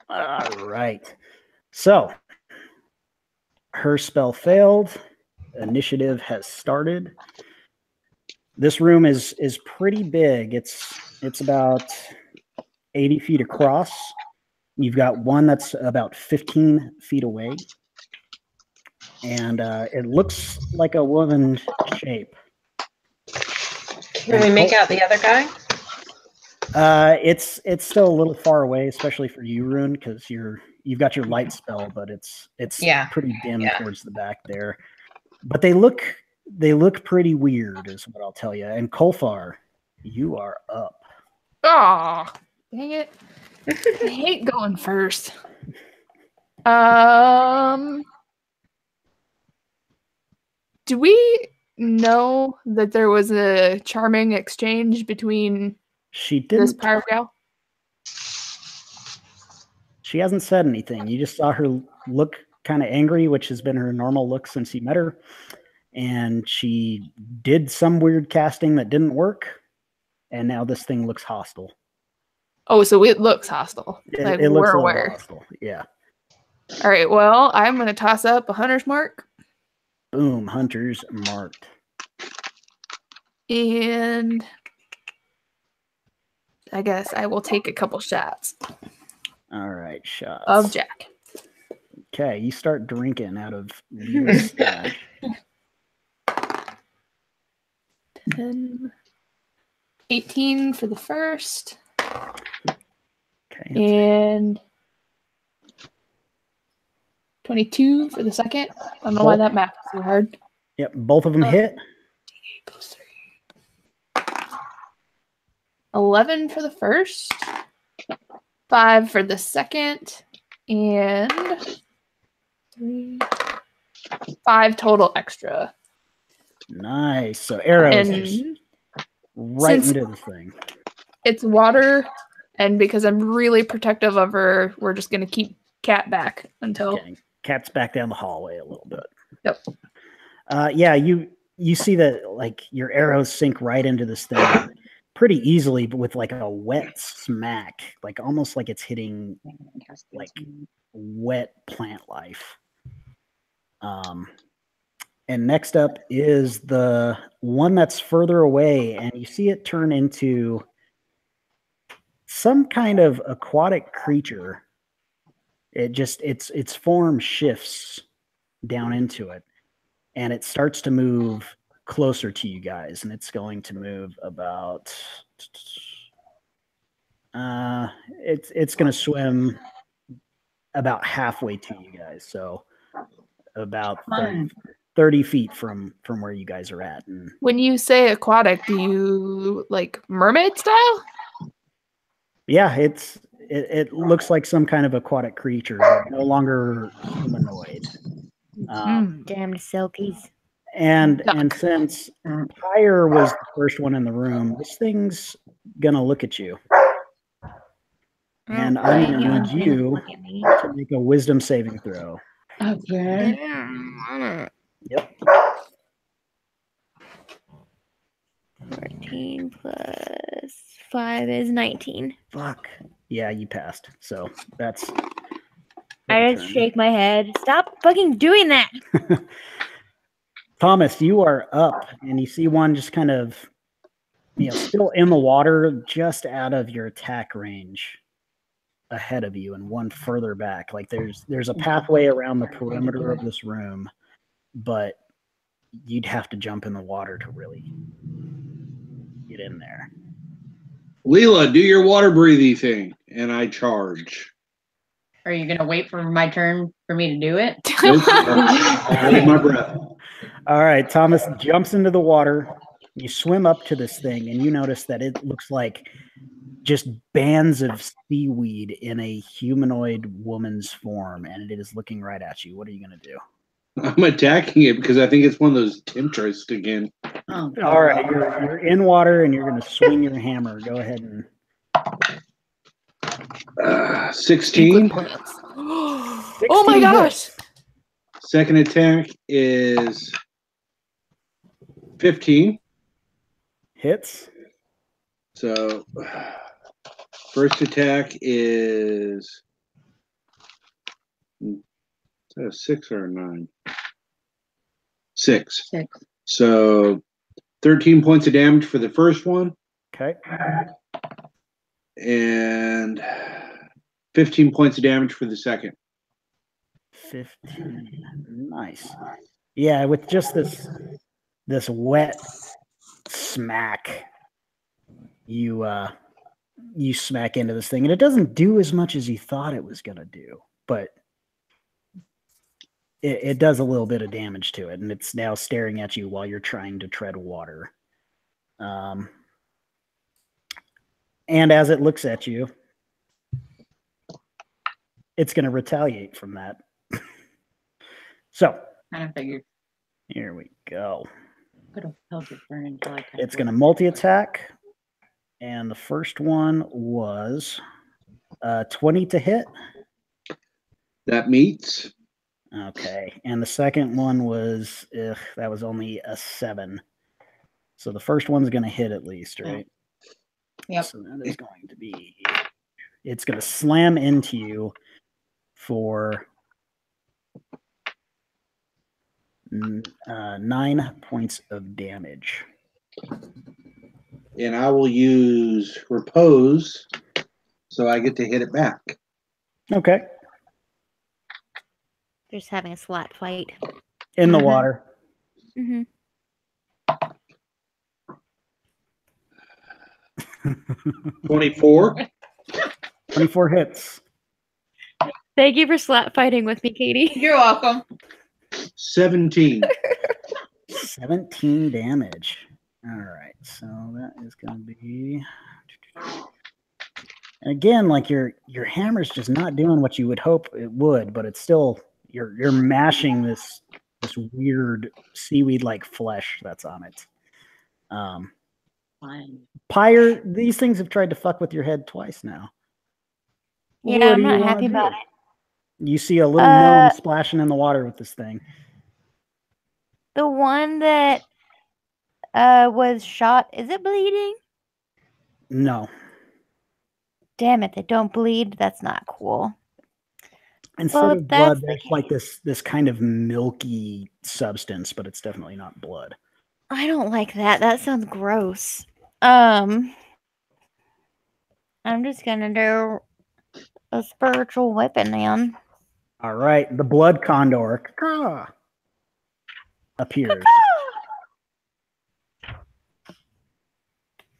All right. So her spell failed. Initiative has started. This room is pretty big. It's about 80 feet across. You've got one that's about 15 feet away. And it looks like a woman shape. Can we make out the other guy? It's still a little far away, especially for you, Rune, because you've got your light spell, but it's pretty dim towards the back there. But they look pretty weird, is what I'll tell you. And Kolfar, you are up. Aw, dang it. I hate going first. Do we know that there was a charming exchange between She this didn't. pirate gal? She hasn't said anything. You just saw her look kind of angry, which has been her normal look since you met her. And she did some weird casting that didn't work. And now this thing looks hostile. Oh, so it looks hostile. Like It looks we're a little aware. hostile. Yeah. All right, well, I'm going to toss up a hunter's mark. Boom. Hunters marked. And I guess I will take a couple shots All right. Shots. of Jack. Okay. You start drinking out of Leo's stash. 10, 18 for the first. Okay. And 22 for the second. I don't know why that math is so hard. Yep. Both of them hit. 11 for the first. 5 for the second. And 5 total extra. Nice. So arrows And just right since into the thing. it's water, and because I'm really protective of her, we're just going to keep Cat back until... Okay. Cat's back down the hallway a little bit. Yep. Yeah, you see that like your arrows sink right into this thing pretty easily, but with like a wet smack, like almost like it's hitting like wet plant life. And next up is the one that's further away, and you see it turn into some kind of aquatic creature. It just its form shifts down into it, and it starts to move closer to you guys, and it's going to move about it's going to swim about halfway to you guys, so about 30 feet from where you guys are at. And when you say aquatic, do you like mermaid style? yeah, it looks like some kind of aquatic creature, but no longer humanoid. Damned silkies. And since Pyre was the first one in the room, this thing's gonna look at you. And I'm gonna need you to make a wisdom saving throw. Okay. Yep. 14 plus 5 is 19. Fuck. Yeah, you passed. So that's. I just shake my head. Stop fucking doing that. Thomas, you are up, and you see one just kind of, still in the water, just out of your attack range, ahead of you, and one further back. Like there's a pathway around the perimeter of this room, but you'd have to jump in the water to really get in there. Leela, do your water breathing thing, and I charge. Are you gonna wait for my turn for me to do it? Nope. I'll hold my breath. All right, Thomas jumps into the water. You swim up to this thing, and you notice that it looks like just bands of seaweed in a humanoid woman's form, and it is looking right at you. What are you going to do? I'm attacking it because I think it's one of those temptress again. Oh. All right, you're in water, and you're going to swing your hammer. Go ahead and 16. Oh my gosh! Second attack is 15. Hits. So first attack is that a 6 or a 9? 6. 6. So 13 points of damage for the first one. Okay. And 15 points of damage for the second. 15. Nice. Yeah, with just this wet smack, you smack into this thing, and it doesn't do as much as you thought it was gonna do, but it does a little bit of damage to it, and it's now staring at you while you're trying to tread water. And as it looks at you, it's going to retaliate from that. So, Kind of figured. here we go. Could have held your turn until I. It's going to multi-attack, and the first one was 20 to hit. That meets. Okay, and the second one was that was only a 7. So the first one's going to hit at least, right? Yep. So that is going to be. It's going to slam into you for 9 points of damage. And I will use repose, so I get to hit it back. Okay. They're just having a slap fight. In the water. Mm-hmm. 24. 24 hits. Thank you for slap fighting with me, Katie. You're welcome. 17. 17 damage. All right, so that is going to be. And again, like your hammer's just not doing what you would hope it would, but it's still you're mashing this weird seaweed-like flesh that's on it. Fine. Pyre, these things have tried to fuck with your head twice now. Yeah, What do I'm you not wanna happy do? about it. You see a little gnome splashing in the water with this thing. The one that was shot, is it bleeding? No. Damn it, they don't bleed. That's not cool. Instead Well, of blood, there's like this kind of milky substance, but it's definitely not blood. I don't like that. That sounds gross. I'm just gonna do a spiritual weapon then. All right, the blood condor appears.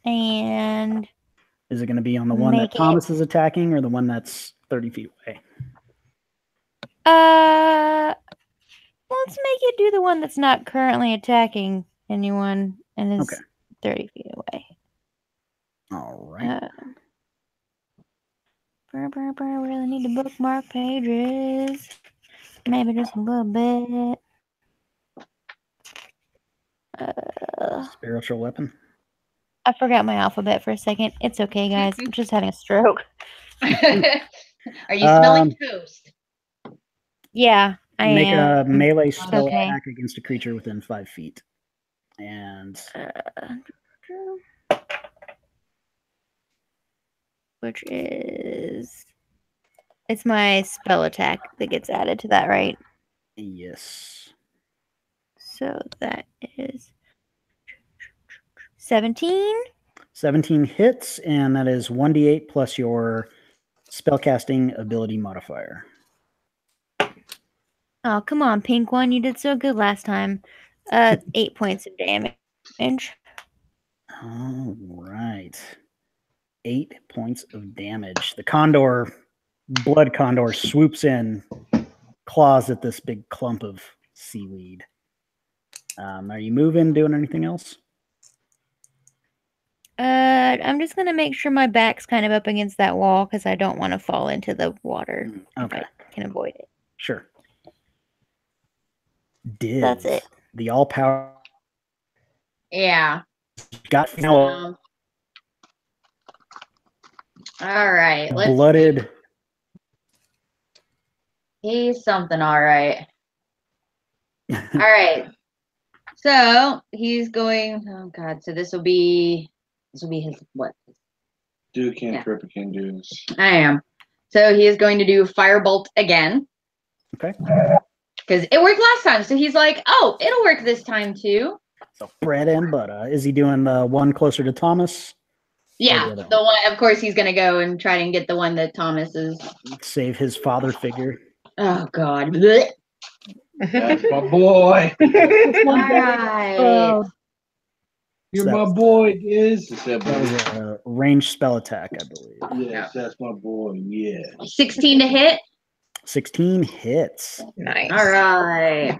And Is it going to be on the one that Thomas is attacking or the one that's 30 feet away? let's make it do the one that's not currently attacking anyone and is 30 feet away. All right. Really need to bookmark pages. Maybe just a little bit. Spiritual weapon. I forgot my alphabet for a second. It's okay, guys. I'm just having a stroke. Are you smelling toast? Yeah, I am. Make a melee spell attack against a creature within 5 feet. And which is it's my spell attack that gets added to that, right? Yes. So that is 17. 17 hits, and that is 1d8 plus your spellcasting ability modifier. Oh, come on, pink one. You did so good last time. 8 points of damage. All right. 8 points of damage. The blood condor swoops in, claws at this big clump of seaweed. Are you moving, doing anything else? I'm just gonna make sure my back's kind of up against that wall because I don't want to fall into the water. Okay. If I can avoid it. Sure. Diz, That's it. the all-power Yeah. got All right. Let's blooded. He's something, all right. All right. So he's going. Oh God. So this will be his what? Do cantrip again, dudes. I am. So he is going to do firebolt again. Okay. Because it worked last time. So he's like, oh, it'll work this time too. So bread and butter. Is he doing the one closer to Thomas? Yeah. the other The one, of course, he's going to go and try and get the one that Thomas is. Save his father figure. Oh God. Blech. That's my boy. All right. You're So my boy, Diz. that was a ranged spell attack, I believe. Yes, that's my boy. Yeah. 16 to hit. 16 hits. Nice. All right.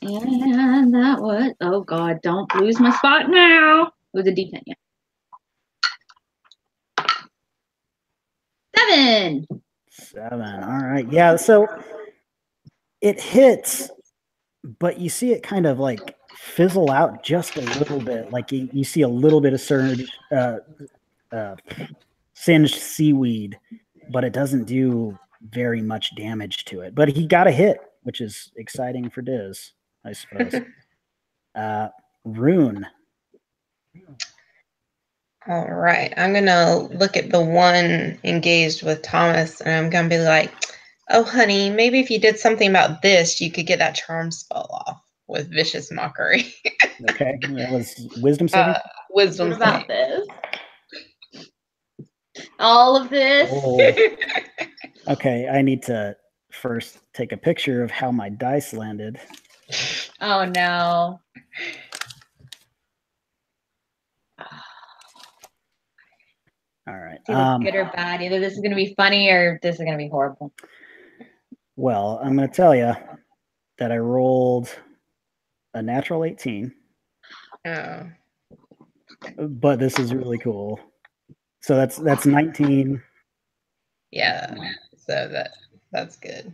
And that was, oh God, don't lose my spot now. It was a D10, yeah. 7. 7. All right. Yeah. So it hits, but you see it kind of like fizzle out just a little bit. Like you see a little bit of singed seaweed, but it doesn't do very much damage to it. But he got a hit, which is exciting for Diz, I suppose. Rune. All right. I'm going to look at the one engaged with Thomas, and I'm going to be like, oh, honey, maybe if you did something about this, you could get that charm spell off with vicious mockery. Okay. That was wisdom saving. Wisdom What about saving. this? All of this? Oh. Okay. I need to first take a picture of how my dice landed. Oh no. All right. It's either good or bad. Either this is going to be funny or this is going to be horrible. Well, I'm going to tell you that I rolled a natural 18, Oh. but this is really cool. So that's 19. Yeah. So that's good.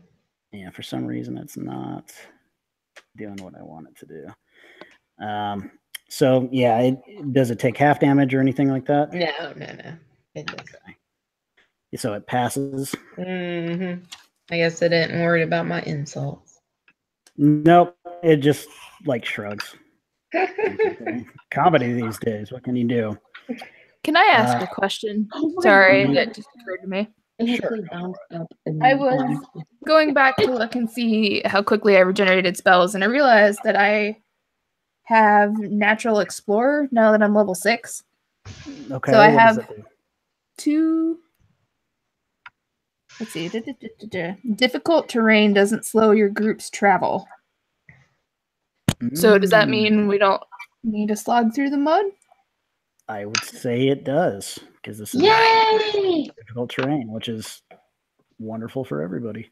Yeah, for some reason it's not doing what I want it to do. So yeah, does it take half damage or anything like that? No. It doesn't. Okay. So it passes. Mm-hmm. I guess I didn't worry about my insults. Nope, it just like shrugs. Comedy these days. What can you do? Can I ask a question? Oh my Sorry, God. that just occurred to me. It Sure. actually bounced up and I was going back to look and see how quickly I regenerated spells, and I realized that I have Natural Explorer now that I'm level 6. Okay. So I what does have that do? 2. Let's see. Difficult terrain doesn't slow your group's travel. So does that mean we don't need to slog through the mud? I would say it does, because this is Yay! difficult terrain, which is wonderful for everybody.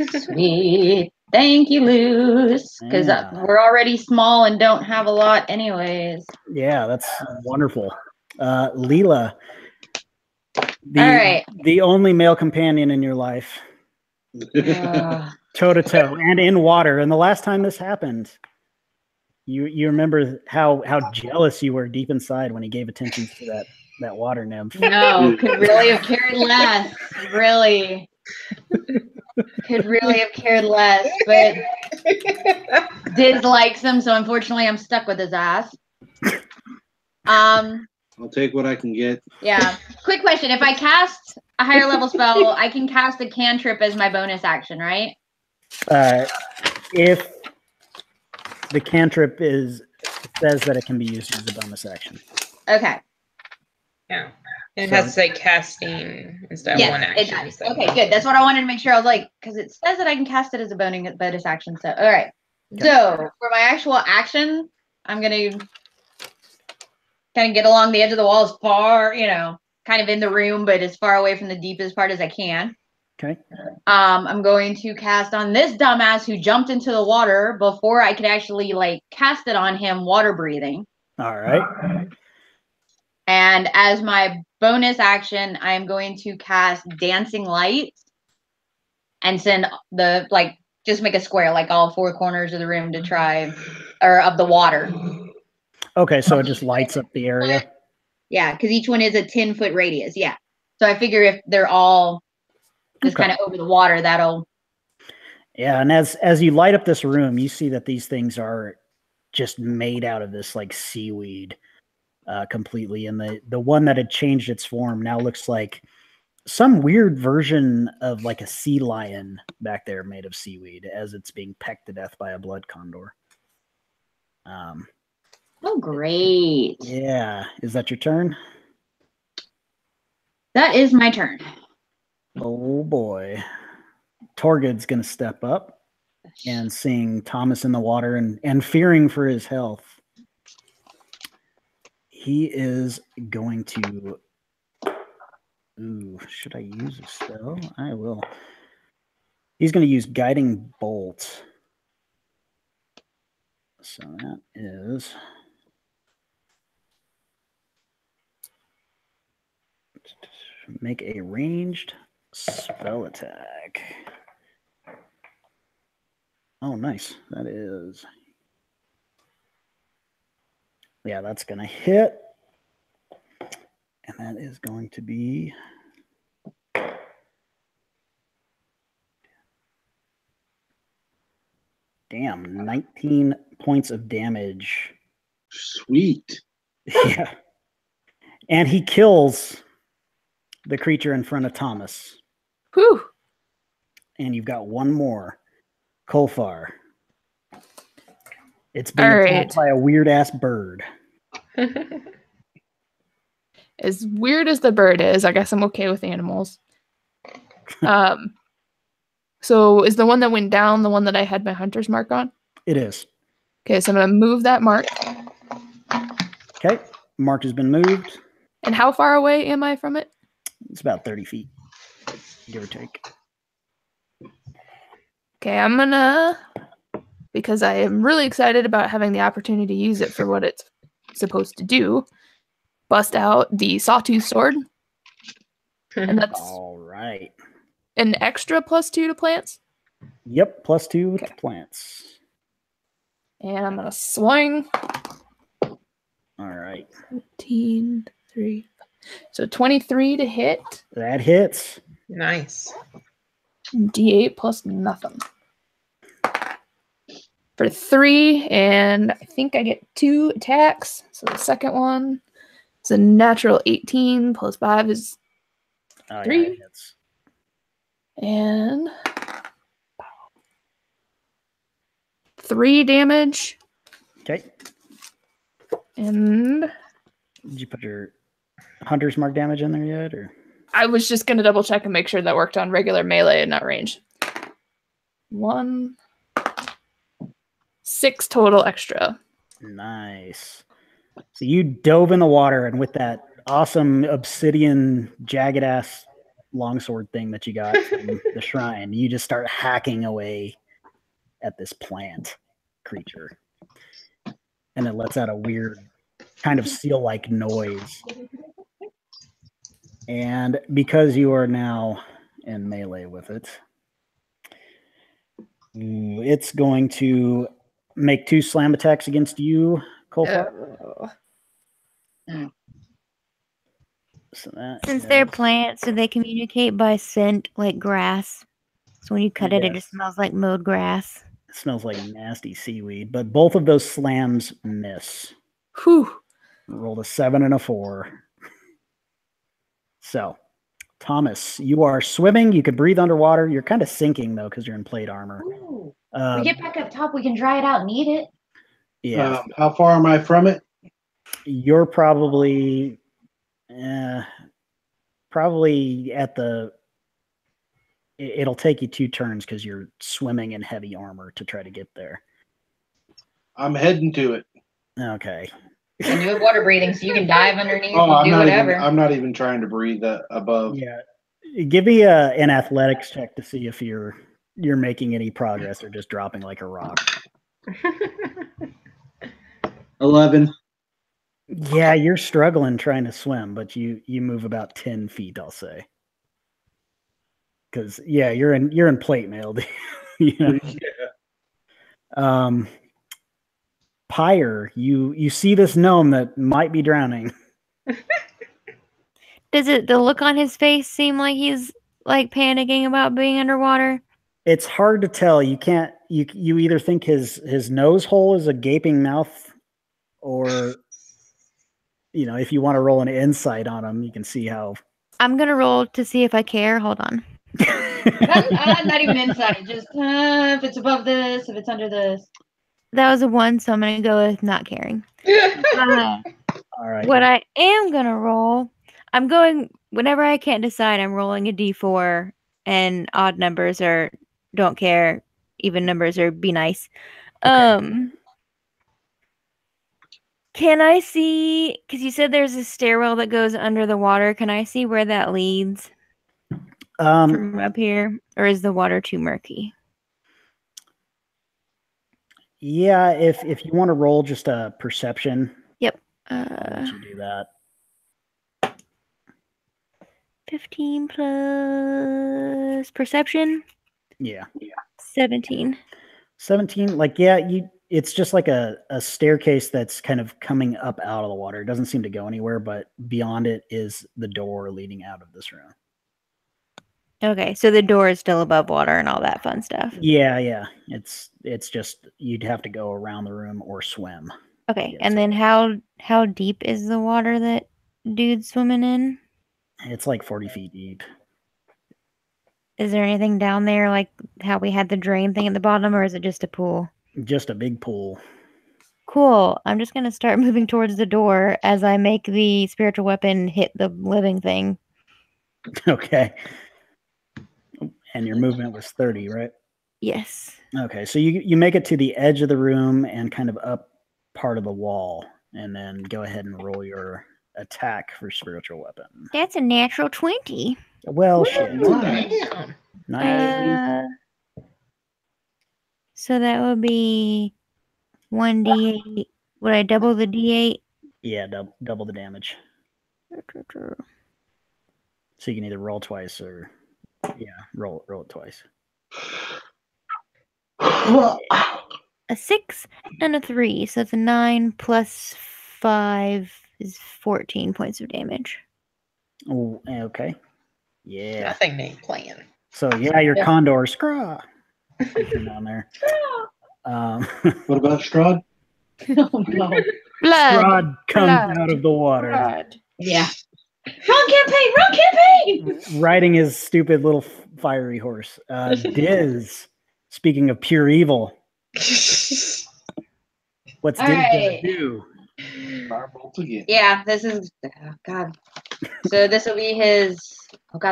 Sweet. Thank you, Luz. Because Yeah. we're already small and don't have a lot anyways. Yeah, that's wonderful. Leela, right. the only male companion in your life, toe to toe and in water. And the last time this happened, you remember how jealous you were deep inside when he gave attention to that water nymph. No, could really have cared less. Really. Could really have cared less. But Diz likes him, so unfortunately I'm stuck with his ass. I'll take what I can get. Yeah. Quick question. If I cast a higher level spell, I can cast a cantrip as my bonus action, right? If the cantrip says that it can be used as a bonus action. Okay. Yeah. It has to say casting instead of one Yes, action. it does. Okay, good. That's what I wanted to make sure. I was like, because it says that I can cast it as a bonus action. So, all right. Okay. So, for my actual action, I'm going to kind of get along the edge of the wall as far, kind of in the room, but as far away from the deepest part as I can. Okay. I'm going to cast on this dumbass who jumped into the water before I could actually, cast it on him, water breathing. All right. And as my bonus action, I'm going to cast Dancing Light and send just make a square, all four corners of the room or of the water. Okay, so it just lights up the area? Yeah, because each one is a 10-foot radius, yeah. So I figure if they're all just kind of over the water, that'll... Yeah, and as you light up this room, you see that these things are just made out of this, seaweed. Completely, and the one that had changed its form now looks like some weird version of a sea lion back there made of seaweed as it's being pecked to death by a blood condor. Oh, great. Yeah. Is that your turn? That is my turn. Oh boy. Thorgud's gonna step up and seeing Thomas in the water and fearing for his health. He is going to... Ooh, should I use a spell? I will. He's going to use Guiding Bolt. So that is... Make a ranged spell attack. Oh, nice. That is... Yeah, that's going to hit. And that is going to be... Damn, 19 points of damage. Sweet. Yeah. And he kills the creature in front of Thomas. Whew. And you've got one more. Kolfar. It's being All attacked by a weird-ass bird. As weird as the bird is, I guess I'm okay with animals. So is the one that went down the one that I had my hunter's mark on? It is. Okay, so I'm going to move that mark. Okay, mark has been moved. And how far away am I from it? It's about 30 feet, give or take. Okay, I'm going to, because I am really excited about having the opportunity to use it for what it's supposed to do, bust out the Sawtooth Sword. And that's all right. An extra +2 to plants? Yep, +2 to plants. And I'm going to swing. All right. 15, 3. So 23 to hit. That hits. Nice. D8 plus nothing. For 3, and I think I get 2 attacks. So the second one is a natural 18 plus 5 is 3. Yeah, it hits. And 3 damage. Okay. And did you put your hunter's mark damage in there yet, or? I was just going to double check and make sure that worked on regular melee and not range. 1, 6 total extra. Nice. So you dove in the water, and with that awesome obsidian jagged ass longsword thing that you got from the shrine, you just start hacking away at this plant creature. And it lets out a weird kind of seal-like noise. And because you are now in melee with it, it's going to make 2 slam attacks against you, Kolfar. So since they're plants, do they communicate by scent like grass? So when you cut it, it just smells like mowed grass. It smells like nasty seaweed, but both of those slams miss. Whew. Rolled a 7 and a 4. So, Thomas, you are swimming. You could breathe underwater. You're kind of sinking, though, because you're in plate armor. Ooh. We get back up top, we can dry it out and eat it. Yeah. How far am I from it? You're probably at the... It'll take you 2 turns because you're swimming in heavy armor to try to get there. I'm heading to it. Okay. And you have water breathing, so you can dive underneath Oh, and do whatever. I'm not even trying to breathe above. Yeah. Give me an athletics check to see if you're making any progress or just dropping like a rock. 11. Yeah, you're struggling trying to swim, but you move about 10 feet, I'll say. Because you're in plate mail. You know? Pyre, you see this gnome that might be drowning. Does the look on his face seem like he's like panicking about being underwater? It's hard to tell. You can't. You either think his nose hole is a gaping mouth, or if you want to roll an insight on him, you can see how. I'm gonna roll to see if I care. Hold on. Not even insight. Just if it's above this, if it's under this. That was a 1, so I'm gonna go with not caring. All right. What I am gonna roll, I'm going whenever I can't decide. I'm rolling a d4, and odd numbers are don't care, even numbers are be nice. Okay. Can I see? Because you said there's a stairwell that goes under the water. Can I see where that leads from up here, or is the water too murky? Yeah, if you want to roll just a perception. Yep. I'll let you do that. 15 plus perception. Yeah. 17. 17. It's just like a staircase that's kind of coming up out of the water. It doesn't seem to go anywhere, but beyond it is the door leading out of this room. Okay, so the door is still above water and all that fun stuff. Yeah. It's just you'd have to go around the room or swim. Okay, and then how deep is the water that dude's swimming in? It's like 40 feet deep. Is there anything down there like how we had the drain thing at the bottom, or is it just a pool? Just a big pool. Cool. I'm just gonna start moving towards the door as I make the spiritual weapon hit the living thing. Okay. And your movement was 30, right? Yes. Okay, so you make it to the edge of the room and kind of up part of the wall, and then go ahead and roll your attack for spiritual weapon. That's a natural 20. Well, shit. Damn. Nice. So that would be 1d8. Would I double the d8? Yeah, double the damage. So you can either roll twice or roll it twice. A 6 and a 3, so it's a 9 plus 5 is 14 points of damage. Oh, okay. Yeah. Nothing ain't playing. So your condor scraw down there. What about Strahd? Oh no. Blood. Strahd comes out of the water. Blood. Yeah. Wrong campaign! Riding his stupid little fiery horse. Diz, speaking of pure evil, what's Diz gonna do? Firebolt again. Yeah, this is God. So this will be his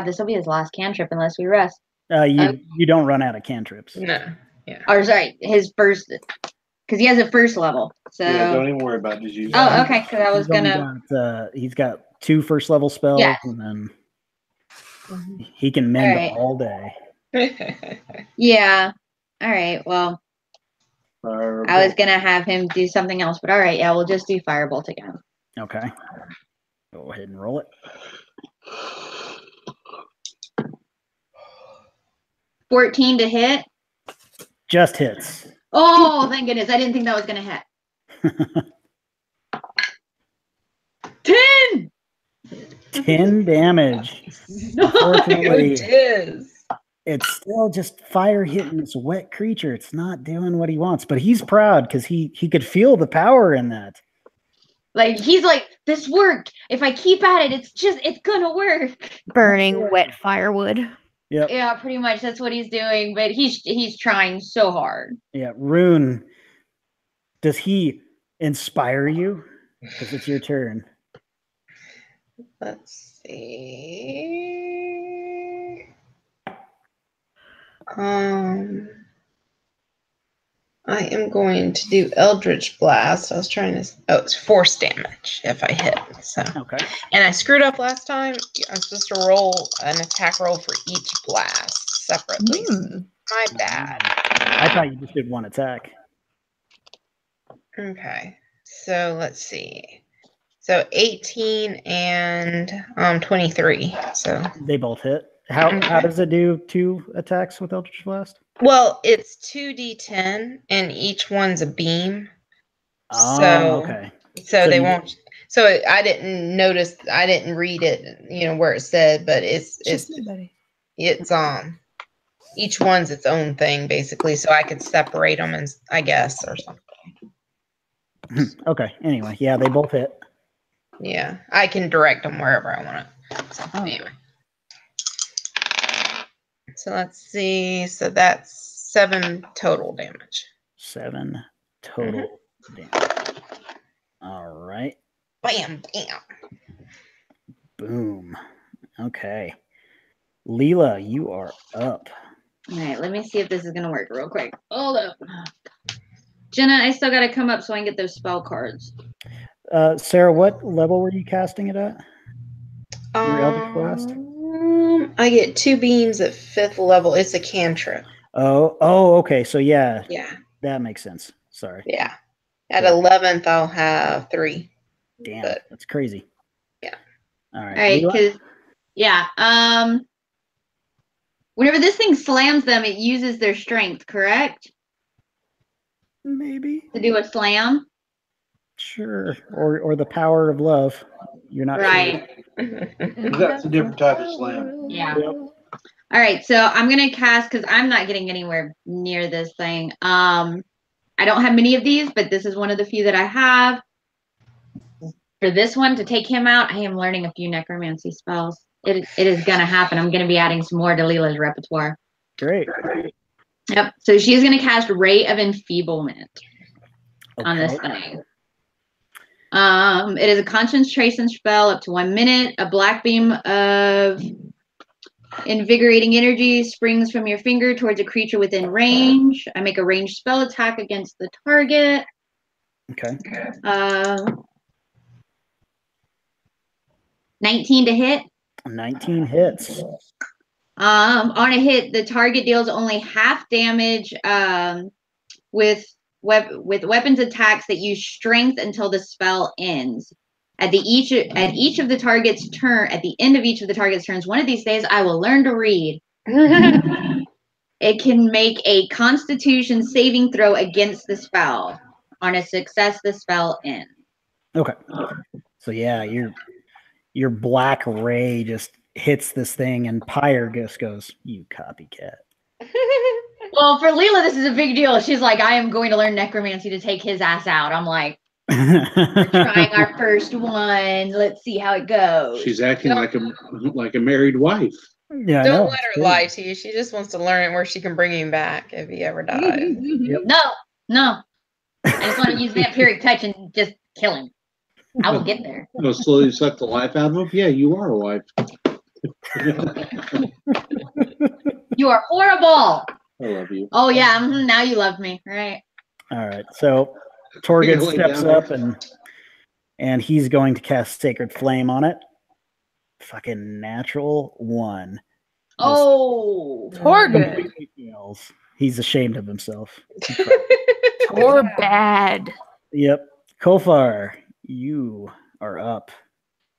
this will be his last cantrip unless we rest. You don't run out of cantrips. No. Yeah. Or sorry, his first, because he has a first level. So don't even worry about it. Oh, okay. Because I was gonna. He's got 2 first level spells, and then he can mend all day. Yeah. All right. Well, Firebolt. I was gonna have him do something else, but all right. Yeah, we'll just do firebolt again. Okay. Go ahead and roll it. 14 to hit. Just hits. Oh, thank goodness! I didn't think that was gonna hit. 10. 10 damage. No. Unfortunately, It is. it's still just fire hitting this wet creature. It's not doing what he wants, but he's proud because he could feel the power in that. Like he's like, this worked. If I keep at it, it's gonna work. Burning wet firewood. Yep. Yeah, pretty much that's what he's doing, but he's trying so hard. Yeah. Rune, does he inspire you? Because it's your turn. Let's see. I am going to do Eldritch Blast. I was trying to. Oh, it's force damage if I hit. So. Okay. And I screwed up last time. I'm supposed to roll an attack roll for each blast separately. My bad. I thought you just did one attack. Okay. So let's see. So 18 and 23. So they both hit. How does it do 2 attacks with Eldritch Blast? Well, it's 2d10 and each one's a beam. Oh, so okay. So they won't. So I didn't notice. I didn't read it. Where it said, but it's each one's its own thing basically. So I could separate them, and I guess or something. Okay. Anyway, yeah, they both hit. Yeah, I can direct them wherever I want it. So, anyway. So let's see. So that's 7 total damage. 7 total damage. All right. Bam, bam. Boom. Okay. Leela, you are up. All right, let me see if this is going to work real quick. Hold up. Jenna, I still got to come up so I can get those spell cards. Sarah, what level were you casting it at? Your Eldritch Blast? I get 2 beams at 5th level. It's a cantrip. Oh, okay. So yeah. Yeah. That makes sense. Sorry. Yeah. At 11th, I'll have 3. Damn, that's crazy. Yeah. All right. All right, because whenever this thing slams them, it uses their strength, correct? Maybe. To do a slam? Sure. Or the power of love. You're not right. Sure. That's a different type of slam. Yeah. Yep. All right, so I'm gonna cast because I'm not getting anywhere near this thing. I don't have many of these, but this is one of the few that I have. For this one to take him out, I am learning a few necromancy spells. It is gonna happen. I'm gonna be adding some more to Leela's repertoire. Great. Yep. So she's gonna cast Ray of Enfeeblement on this thing. It is a concentration spell up to 1 minute. A black beam of invigorating energy springs from your finger towards a creature within range. I make a ranged spell attack against the target. Okay. 19 to hit. 19 hits. On a hit, the target deals only half damage with weapons attacks that use strength until the spell ends. At the end of each of the target's turns, one of these days I will learn to read. It can make a Constitution saving throw against the spell. On a success, the spell ends. Okay. So yeah, your black ray just hits this thing, and Pyre just goes, "You copycat." Well, for Leela, this is a big deal. She's like, I am going to learn necromancy to take his ass out. I'm like, we're trying our first one. Let's see how it goes. She's acting like a married wife. Yeah, Don't let her lie to you. She just wants to learn it where she can bring him back if he ever dies. Yep. No. I just want to use vampiric touch and just kill him. I will get there. You'll slowly suck the life out of him? Yeah, you are a wife. You are horrible. I love you. Oh, yeah. Now you love me. Right. All right. So Thorgud steps up and he's going to cast Sacred Flame on it. Fucking natural 1. Oh. Thorgud. He's ashamed of himself. Or bad. Yep. Kofar, you are up.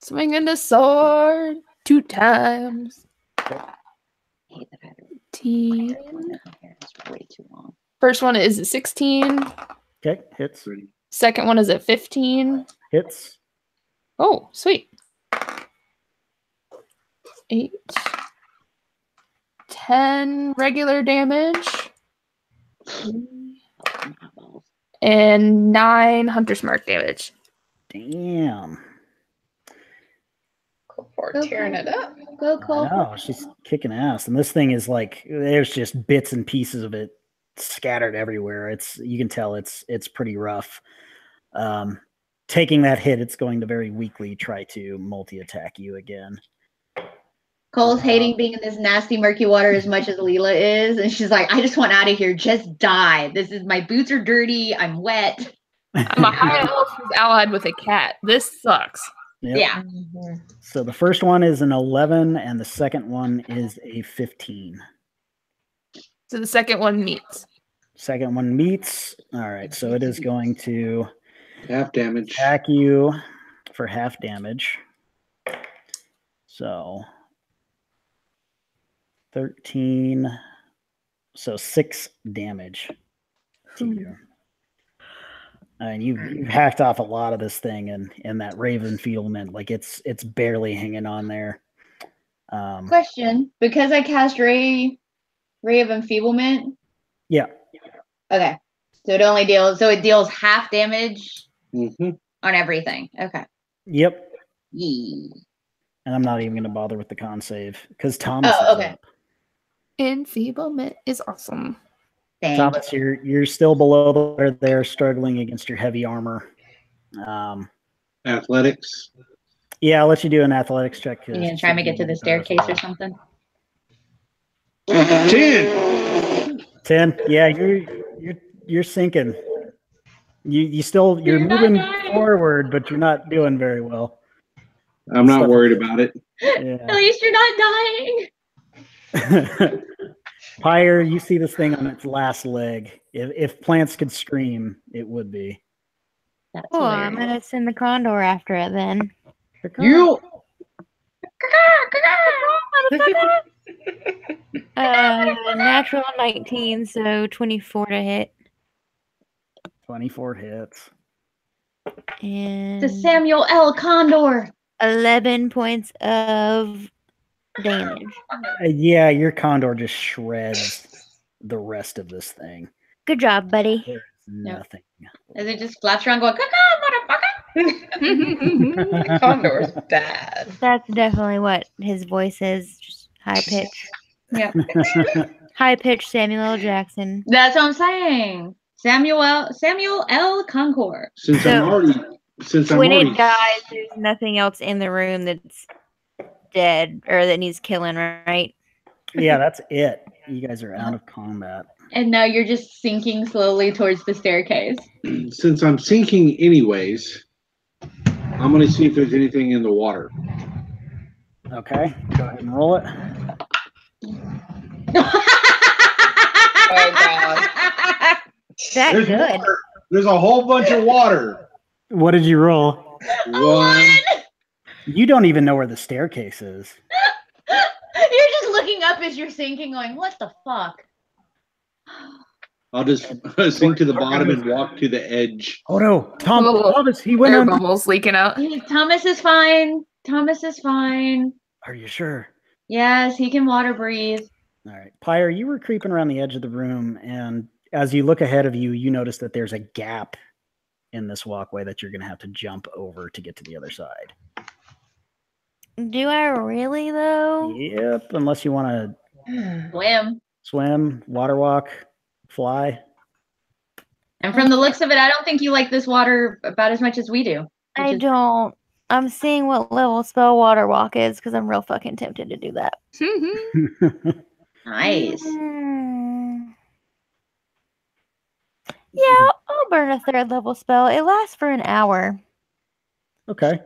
Swinging the sword 2 times. 18. Way too long. First one is at 16. Okay, hits. Second one is at 15. Hits. Oh, sweet. 8. 10 regular damage. And 9 Hunter's Mark damage. Damn. Go for tearing it up. Go, Cole. No, she's kicking ass. And this thing is like, there's just bits and pieces of it scattered everywhere. You can tell it's pretty rough. Taking that hit, it's going to very weakly try to multi-attack you again. Cole's hating being in this nasty murky water as much as Leela is, and she's like, I just want out of here. Just die. My boots are dirty. I'm wet. I'm a high elf who's allied with a cat. This sucks. Yep. Yeah. So the first one is an 11, and the second one is a 15. So the second one meets. Second one meets. All right, so it is going to Half damage. attack you for half damage. So 13. So 6 damage to you. And you've hacked off a lot of this thing, and that raven feelment, like it's barely hanging on there. Question: because I cast ray of enfeeblement. Yeah. Okay, so it deals half damage Mm-hmm. on everything. Okay. Yep. Yee. And I'm not even going to bother with the con save because Thomas. Oh, is okay. up. Enfeeblement is awesome. Thank Thomas, you're still below the water there, struggling against your heavy armor. Athletics. Yeah, I'll let you do an athletics check. you gonna try and make it to the staircase or something? 10. 10. Yeah, you're sinking. You're moving forward, but you're not doing very well. I'm not worried about it. Yeah. At least you're not dying. Pyre, you see this thing on its last leg. If plants could scream, it would be. That's Oh, I'm hilarious. gonna send the condor after it then. You. Natural 19, so 24 to hit. 24 hits. And The Samuel L. Condor. 11 points of damage. Yeah, your condor just shreds the rest of this thing. Good job, buddy. There's nothing. As it just flaps around going, motherfucker. Condor's bad. That's definitely what his voice is. Just high pitch. Yeah. High pitch Samuel L. Jackson. That's what I'm saying. Samuel L. Concord. Since I'm already When it dies, there's nothing else in the room that's dead or that needs killing, right? Yeah, that's it. You guys are out of combat. And now you're just sinking slowly towards the staircase. since I'm sinking anyways, I'm gonna see if there's anything in the water. Okay, go ahead and roll it. Oh god. That There's good. water. There's a whole bunch of water. What did you roll? One. You don't even know where the staircase is. You're just looking up as you're sinking, going, what the fuck? I'll just sink to the bottom and walk to the edge. Oh no, Oh, Thomas, he went Air on. bubbles leaking out. Thomas is fine. Thomas is fine. Are you sure? Yes, he can water breathe. All right, Pyre, you were creeping around the edge of the room, and as you look ahead of you, you notice that there's a gap in this walkway that you're going to have to jump over to get to the other side. Do I really, though? Yep, unless you want to Swim. swim, water walk, fly. And from the looks of it, I don't think you like this water about as much as we do. I don't. I'm seeing what level spell water walk is because I'm real fucking tempted to do that. Nice. Yeah, I'll burn a 3rd level spell. It lasts for an hour. Okay.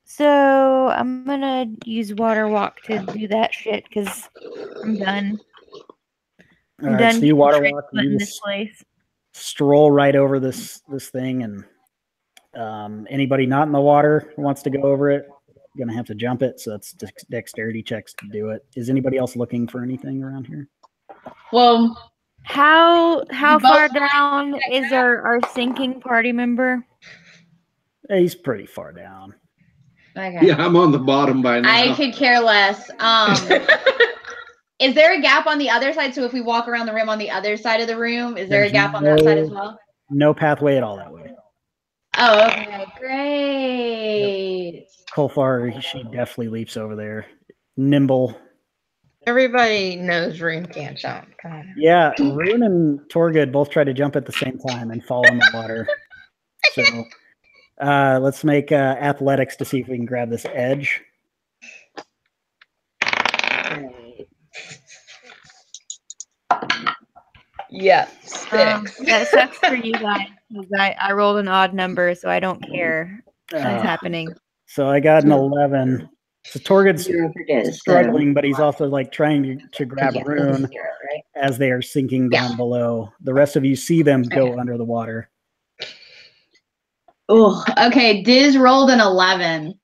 So I'm gonna use water walk to do that shit because I'm done. All I'm right, done so you water getting walk, tricked in you this just place. stroll right over this thing, and anybody not in the water who wants to go over it, gonna have to jump it. So that's dexterity checks to do it. Is anybody else looking for anything around here? Well, How both- far down is our sinking party member? He's pretty far down. okay. Yeah, I'm on the bottom by now. I could care less. Is there a gap on the other side? So if we walk around the room on the other side of the room, is there a There's gap on that side as well? No pathway at all that way. Oh, okay, great. Kolfar, she definitely leaps over there. Nimble. Everybody knows Rune can't jump. Come on. Yeah, Rune and Thorgud both try to jump at the same time and fall in the water. So let's make athletics to see if we can grab this edge. Yeah, 6. That sucks for you guys because I rolled an odd number, so I don't care what's happening. So I got an 11. So Thorgud's struggling, but he's also like trying to grab Rune as they are sinking down below. The rest of you see them go under the water. Oh, okay. Diz rolled an 11.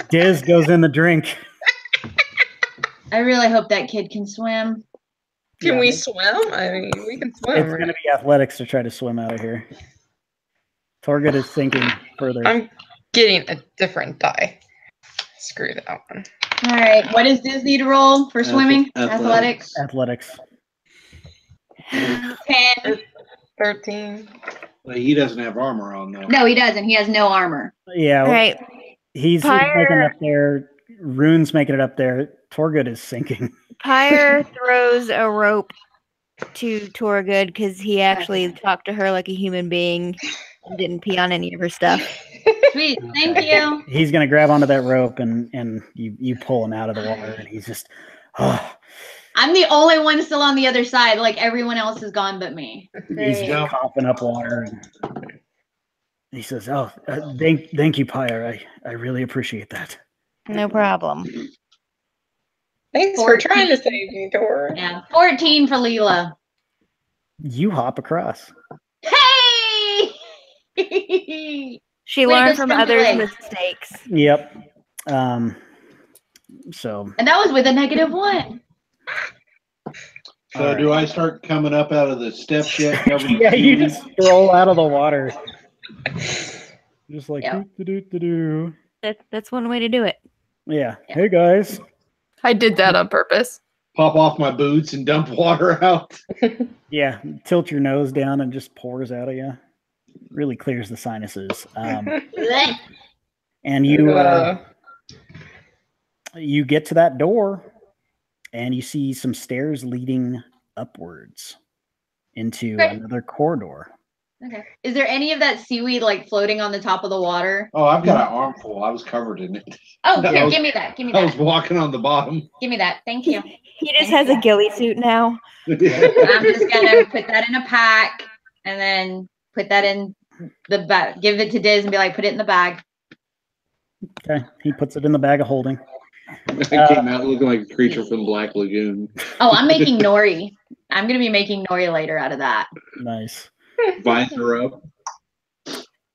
Diz goes in the drink. I really hope that kid can swim. Can we swim? I mean, we can swim. It's going to be athletics to try to swim out of here. Thorgud is sinking further. I'm getting a different die. Screw that one. All right. What does Diz need to roll for swimming? Athletics. Athletics. 10. 13. Well, he doesn't have armor on, though. No, he doesn't. He has no armor. Yeah. All right. He's making it up there. Rune's making it up there. Thorgud is sinking. Pyre throws a rope to Thorgud because he actually talked to her like a human being and didn't pee on any of her stuff. Sweet. Thank you. He's going to grab onto that rope and you pull him out of the water and he's just, oh. I'm the only one still on the other side. Like everyone else is gone but me. He's just coughing up water. And he says, "Oh, thank you, Pyre. I really appreciate that." No problem. Thanks 14. for trying to save me, Tor. Yeah. 14 for Leela. You hop across. Hey! She Way to learned from others' stimulate. mistakes. Yep. So. And that was with a -1. So do I start coming up out of the steps yet? Yeah, you just roll out of the water. Just like Yep. do. That's one way to do it. Yeah. Hey guys. I did that on purpose. Pop off my boots and dump water out. Yeah. Tilt your nose down and just pours out of you. Really clears the sinuses. And you get to that door and you see some stairs leading upwards into another corridor. Okay. Is there any of that seaweed like floating on the top of the water? Oh, I've got an armful. I was covered in it. Oh, That here, was- give me that. Give me I was that. walking on the bottom. Give me that. Thank you. He just has a ghillie suit now. I'm just gonna put that in a pack and then put that in the bag. Give it to Diz and be like, put it in the bag. Okay. He puts it in the bag of holding. I came out looking like a creature from Black Lagoon. Oh, I'm making nori. I'm gonna be making nori later out of that. Nice. Vines are up.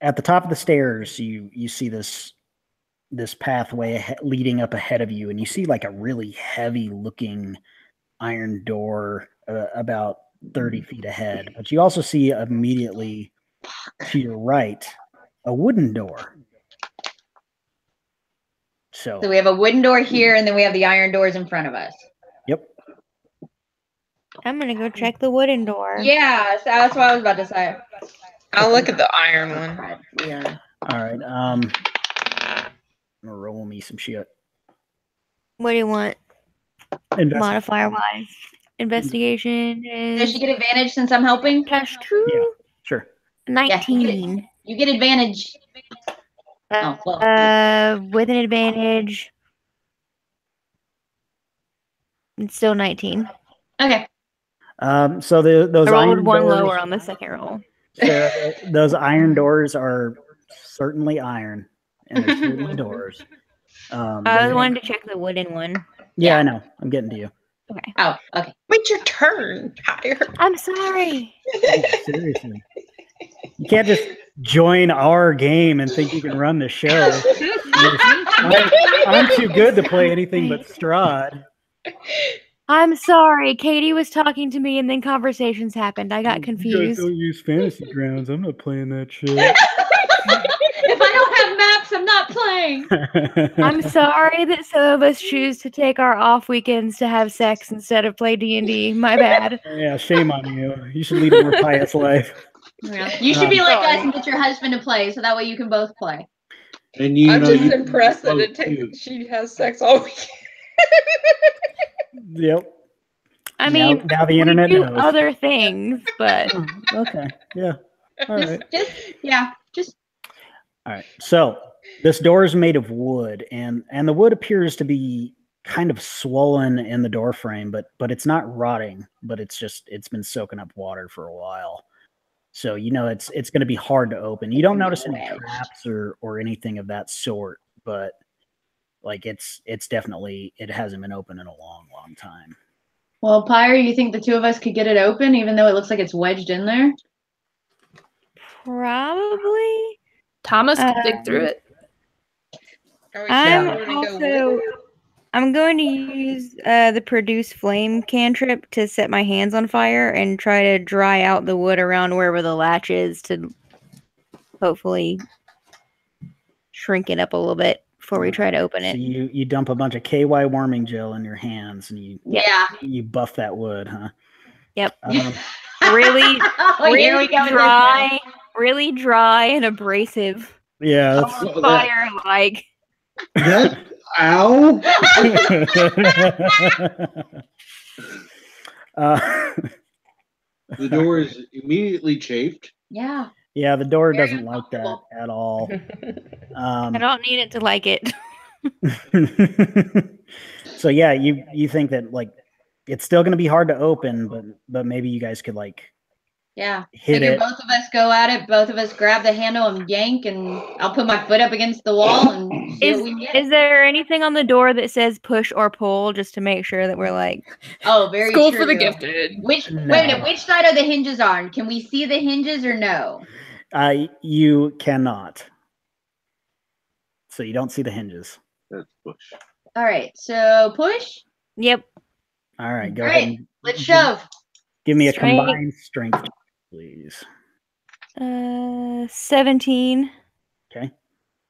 At the top of the stairs, you see this pathway leading up ahead of you, and you see like a really heavy looking iron door about 30 feet ahead. But you also see immediately to your right a wooden door. So So we have a wooden door here, and then we have the iron doors in front of us. yep. I'm gonna go check the wooden door. Yeah, so that's what I was about to say. I'll look at the iron one. Yeah. All right. I'm gonna roll me some shit. What do you want? Invest- Modifier wise. Investigation Does is she get advantage since I'm helping? +2. Yeah. Sure. 19. You get advantage. Oh, well. With an advantage. It's still 19. Okay. So those I rolled iron one doors, lower on the second roll. so those iron doors are certainly iron, and they're certainly doors. I wanted to check the wooden one. Yeah, I know. I'm getting to you. Okay. Oh, okay. Wait your turn, Tyre. I'm sorry. Oh, seriously. You can't just join our game and think you can run the show. I'm too good to play anything but Strahd. I'm sorry. Katie was talking to me and then conversations happened. I got confused. don't use fantasy grounds. I'm not playing that shit. If I don't have maps, I'm not playing. I'm sorry that some of us choose to take our off weekends to have sex instead of play D&D. My bad. Yeah, shame on you. You should lead a more pious life. Yeah. You should be like us and get your husband to play, so that way you can both play. And you I'm know, just you impressed that both too. she has sex all weekend. Yep. I mean, now the we internet do knows. other things, but Okay. Yeah. All right. Just All right. So this door is made of wood, and the wood appears to be kind of swollen in the door frame, but it's not rotting, but it's been soaking up water for a while. So it's going to be hard to open. You don't notice any traps or anything of that sort, but like it's definitely, it hasn't been open in a long time. well, Pyre, you think the two of us could get it open, even though it looks like it's wedged in there? probably. Thomas could dig through it. I'm going to use the produce flame cantrip to set my hands on fire and try to dry out the wood around wherever the latch is to hopefully shrink it up a little bit before we try to open it. So you dump a bunch of KY warming gel in your hands and you buff that wood, huh? Yep. Here we go. Really dry and abrasive. Yeah. That's, Fire like. that, ow! The door is immediately chafed. Yeah. Yeah, the door Very doesn't like that uncomfortable. at all. I don't need it to like it. So yeah, you think that like it's still going to be hard to open, but maybe you guys could like hit it. Both of us go at it. Both of us grab the handle and yank, and I'll put my foot up against the wall and see what we can get. Is there anything on the door that says push or pull just to make sure that we're like? Oh, very School true. for the gifted. Wait a minute. Which side are the hinges on? Can we see the hinges or no? You cannot. So you don't see the hinges. That's push. All right. So push. Yep. All right. Go All ahead. right. And Let's shove. give me a Strength. combined strength, please. 17. Okay.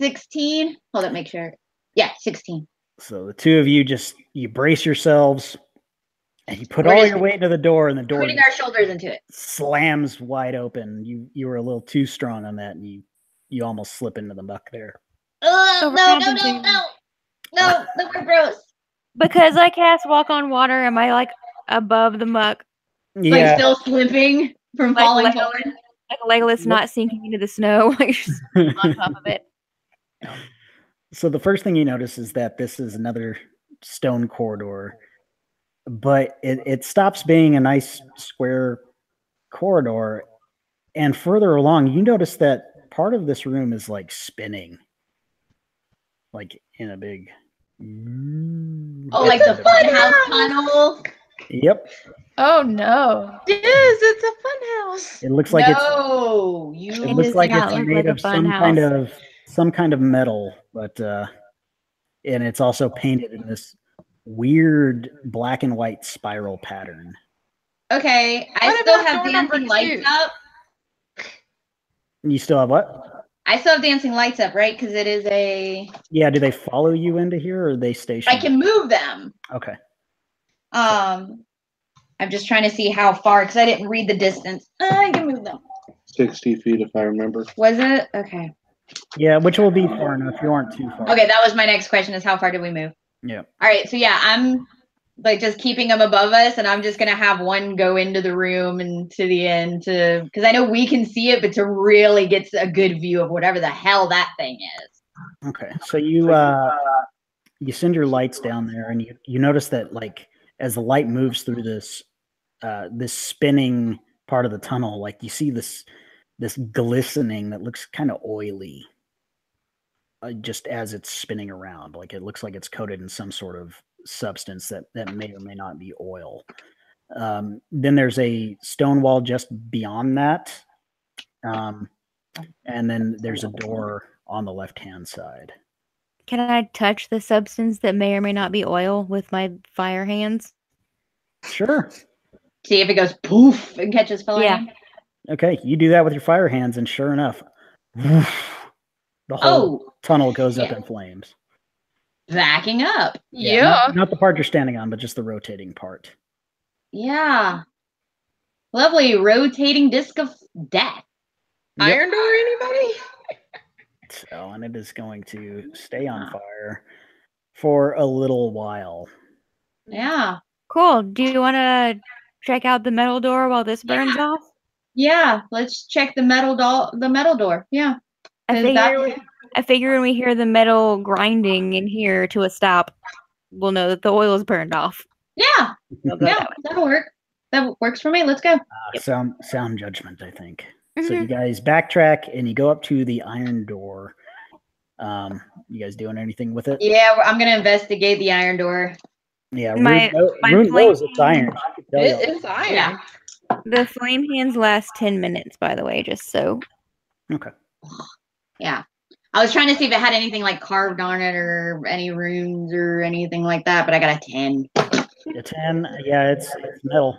16. Hold up. Make sure. Yeah, 16. So the two of you you brace yourselves and you put all your weight into the door, and the door Putting our shoulders into it. slams wide open. You were a little too strong on that, and you almost slip into the muck there. No, we're gross. Because I cast walk on water, am I like above the muck? Yeah. Like still slipping from Like falling Legolas. forward. Like Legolas not sinking into the snow, like just on top of it. So the first thing you notice is that this is another stone corridor, but it stops being a nice square corridor, and further along you notice that part of this room is like spinning, like in a big like the funhouse tunnel. Yep. Oh no! It is. It's a fun house. It looks like it it looks does like not it's look made like a of fun some kind of metal, but and it's also painted in this weird black and white spiral pattern. Okay, I What still about have door number dancing lights 2? up. You still have what? I still have dancing lights up, right? Because it is a. Yeah, do they follow you into here, or are they stationed? I can move them. Okay. I'm just trying to see how far because I didn't read the distance. I can move them. 60 feet, if I remember. Was it? Okay. Yeah, which will be far enough. You aren't too far. Okay, that was my next question: is how far did we move? Yeah. All right, so yeah, I'm like just keeping them above us, and I'm just gonna have one go into the room and to the end because I know we can see it, but to really get a good view of whatever the hell that thing is. Okay, so you send your lights down there, and you notice that like as the light moves through this spinning part of the tunnel, like you see this glistening that looks kind of oily, just as it's spinning around. Like it looks like it's coated in some sort of substance that may or may not be oil. Then there's a stone wall just beyond that, and then there's a door on the left-hand side. Can I touch the substance that may or may not be oil with my fire hands? Sure. See if it goes poof and catches fire. Yeah. Okay, you do that with your fire hands, and sure enough, the whole tunnel goes up in flames. Backing up. Yeah. Not the part you're standing on, but just the rotating part. Yeah. Lovely rotating disc of death. Iron door, anybody? So, and it is going to stay on fire for a little while. Yeah. Cool. Do you want to check out the metal door while this burns off? Yeah. Let's check the metal door. Yeah. I figure when we hear the metal grinding in here to a stop, we'll know that the oil is burned off. Yeah. Yeah. That'll work. That works for me. Let's go. Sound judgment, I think. So you guys backtrack and you go up to the iron door. You guys doing anything with it? Yeah, I'm gonna investigate the iron door. Yeah, My Rune knows it's iron. It's iron. Yeah. The flame hands last 10 minutes, by the way, just so. Okay. Yeah. I was trying to see if it had anything like carved on it or any runes or anything like that, but I got a 10. A 10? Yeah, it's metal.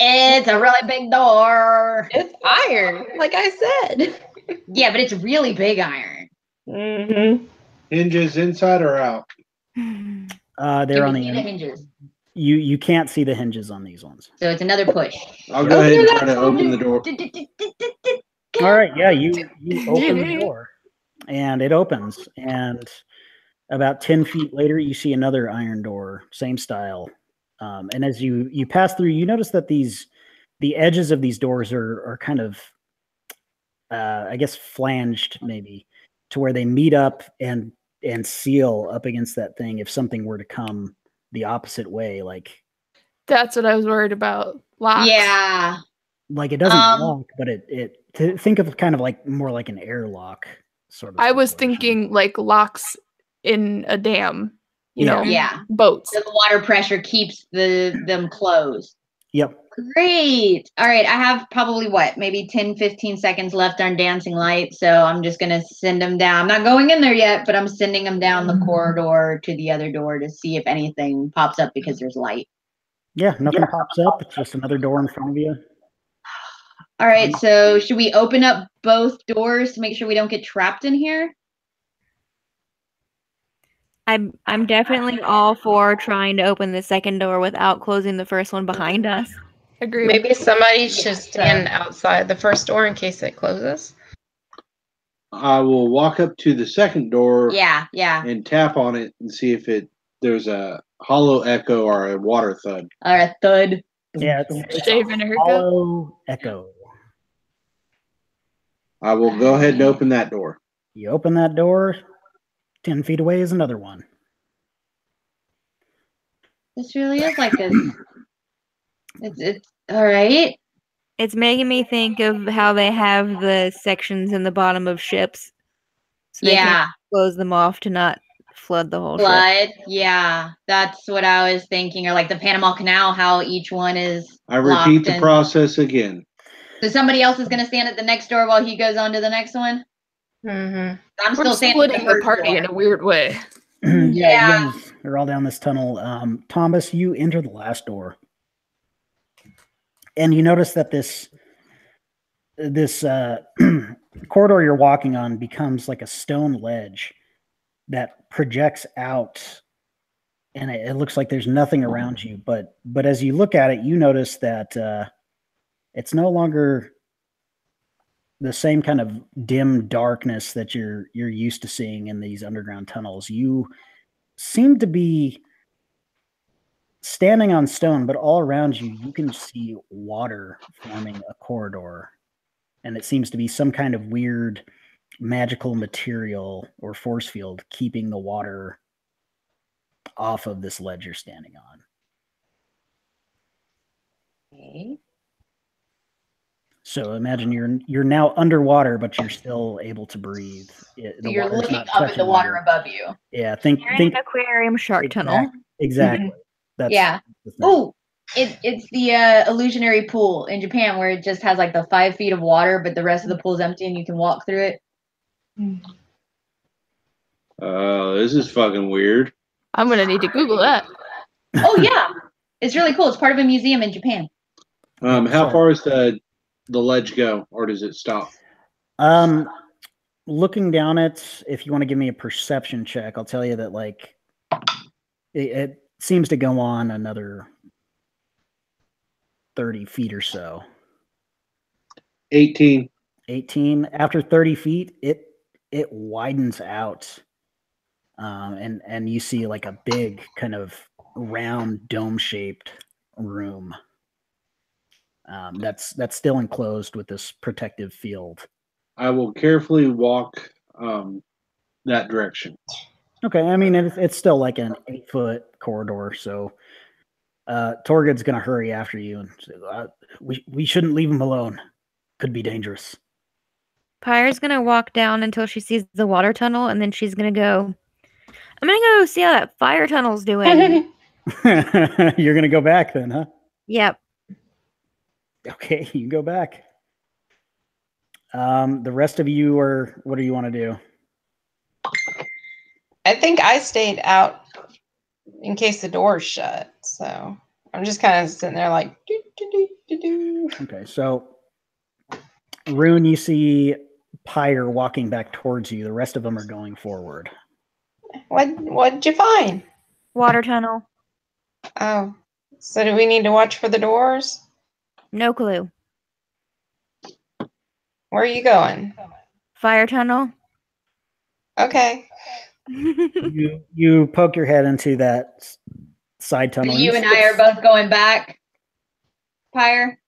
It's a really big door. It's iron, like I said. Yeah, but it's really big iron. Mm-hmm. Hinges inside or out? They're on the end. Hinges. You can't see the hinges on these ones. So it's another push. I'll go ahead and try to open the door. All right, yeah, you open the door, and it opens, and about 10 feet later, you see another iron door, same style. And as you pass through, you notice that the edges of these doors are kind of, I guess, flanged maybe, to where they meet up and seal up against that thing if something were to come the opposite way. Like, That's what I was worried about. Locks. Yeah. like it doesn't lock, but to think of kind of like more like an airlock sort of. I was situation. thinking like locks in a dam, you know, Yeah. boats. The water pressure keeps them closed. Yep. Great. All right. I have probably maybe 10, 15 seconds left on Dancing Light. So I'm just going to send them down. I'm not going in there yet, but I'm sending them down the corridor to the other door to see if anything pops up because there's light. Yeah, nothing pops up. It's just another door in front of you. All right. So should we open up both doors to make sure we don't get trapped in here? I'm definitely all for trying to open the second door without closing the first one behind us. Agreed. Maybe somebody should stand outside the first door in case it closes. I will walk up to the second door Yeah. and tap on it and see if there's a hollow echo or a water thud. All right. Thud. Yeah, it's Shave a and a haircut. hollow echo. I will go ahead and open that door. You open that door, 10 feet away is another one. This really is like this. It's all right. It's making me think of how they have the sections in the bottom of ships. So they can close them off to not flood the whole ship. Flood. Yeah, that's what I was thinking. Or like the Panama Canal, how each one is. I repeat the process again. So somebody else is going to stand at the next door while he goes on to the next one? Mm-hmm. I'm We're still standing at splitting the the party door. in a weird way. Yeah. You're all down this tunnel. Thomas, you enter the last door. And you notice that this corridor you're walking on becomes like a stone ledge that projects out, and it looks like there's nothing around you. But as you look at it, you notice that it's no longer the same kind of dim darkness that you're used to seeing in these underground tunnels. You seem to be standing on stone, but all around you can see water forming a corridor, and it seems to be some kind of weird magical material or force field keeping the water off of this ledge you're standing on. Okay. So imagine you're now underwater, but you're still able to breathe. So you're looking up at the water above you. Yeah, You're in an aquarium shark tunnel. Exactly. Yeah. Oh, it's the illusionary pool in Japan where it just has like the 5 feet of water, but the rest of the pool is empty and you can walk through it. This is fucking weird. I'm gonna need to Google that. Oh yeah, it's really cool. It's part of a museum in Japan. How far is the ledge go, or does it stop? Looking down it, if you want to give me a perception check, I'll tell you that like it seems to go on another 30 feet or so. 18. 18. After 30 feet, it widens out, and you see like a big kind of round dome-shaped room. That's still enclosed with this protective field. I will carefully walk that direction. Okay, I mean it's still like an 8-foot corridor, so Thorgud's gonna hurry after you, and say, we shouldn't leave him alone. Could be dangerous. Pyre's gonna walk down until she sees the water tunnel, and then she's gonna go. I'm gonna go see how that fire tunnel's doing. You're gonna go back then, huh? Yep. Okay, you can go back. The rest of you are. What do you want to do? I think I stayed out in case the door's shut. So I'm just kind of sitting there like, do, do, do, do, do. Okay, so Rune, you see Pyre walking back towards you. The rest of them are going forward. What'd you find? Water tunnel. Oh, so do we need to watch for the doors? No clue. Where are you going? Fire tunnel. Okay. You poke your head into that side tunnel. You and I are both going back. Pyre.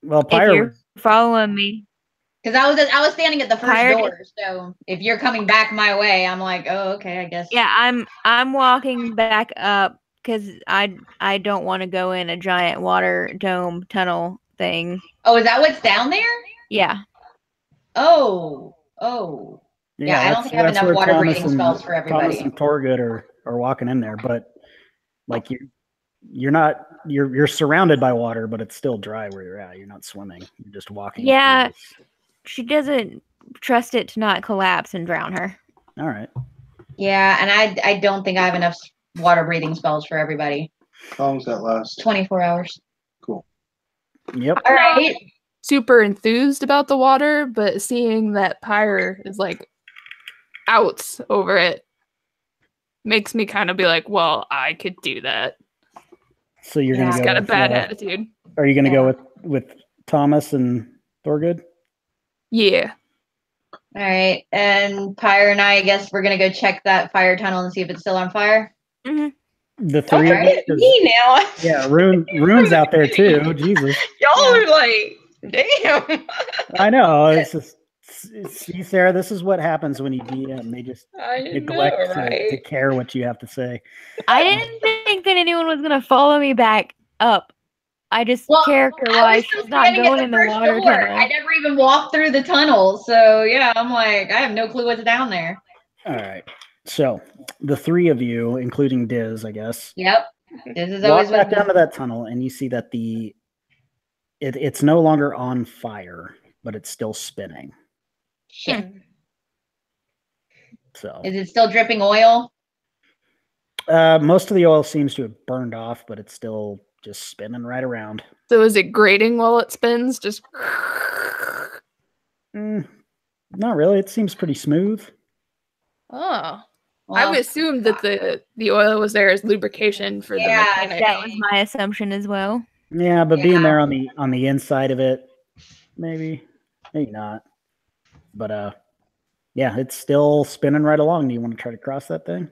Well, If Pyre. you're following me. Because I was standing at the first Pyre- door, so if you're coming back my way, I'm like, oh, okay, I guess. Yeah, I'm walking back up because I don't want to go in a giant water dome tunnel thing. Oh, is that what's down there? Yeah. Oh. Yeah, I don't think I have that's enough where water Thomas breathing spells for Thomas everybody. and Thorgud are walking in there, but like you're surrounded by water, but it's still dry where you're at. You're not swimming. You're just walking. Yeah. through this. She doesn't trust it to not collapse and drown her. All right. Yeah, and I don't think I have enough water breathing spells for everybody. How long's that last? 24 hours. Cool. Yep. All right. Super enthused about the water, but seeing that Pyre is like outs over it makes me kind of be like, well, I could do that. So you're Yeah. gonna He's go. got a with, bad attitude. Are you gonna Yeah. go with Thomas and Thorgud? Yeah. All right. And Pyre and I guess we're going to go check that fire tunnel and see if it's still on fire. The three of Okay, you. me now. Yeah, Rune's out there too. Jesus. Y'all are like, damn. I know. It's just see, Sarah. This is what happens when you DM. They just I neglect know, to right? care what you have to say. I didn't think that anyone was gonna follow me back up. I just character I wise, was still she's not standing at going in the first water door. tunnel. I never even walked through the tunnel. So, yeah, I'm like, I have no clue what's down there. All right. So the three of you, including Diz, I guess, Yep. This is walk always back what down to that tunnel, and you see that it's no longer on fire, but it's still spinning. shit. So Is it still dripping oil? most of the oil seems to have burned off, but it's still just spinning right around. So is it grating while it spins? Just Not really. It seems pretty smooth. oh. I Well, would assume that the oil was there as lubrication for Yeah, the mechanic. That was my assumption as well. Yeah, but being Yeah. there on the inside of it, maybe not. But yeah, it's still spinning right along. Do you want to try to cross that thing?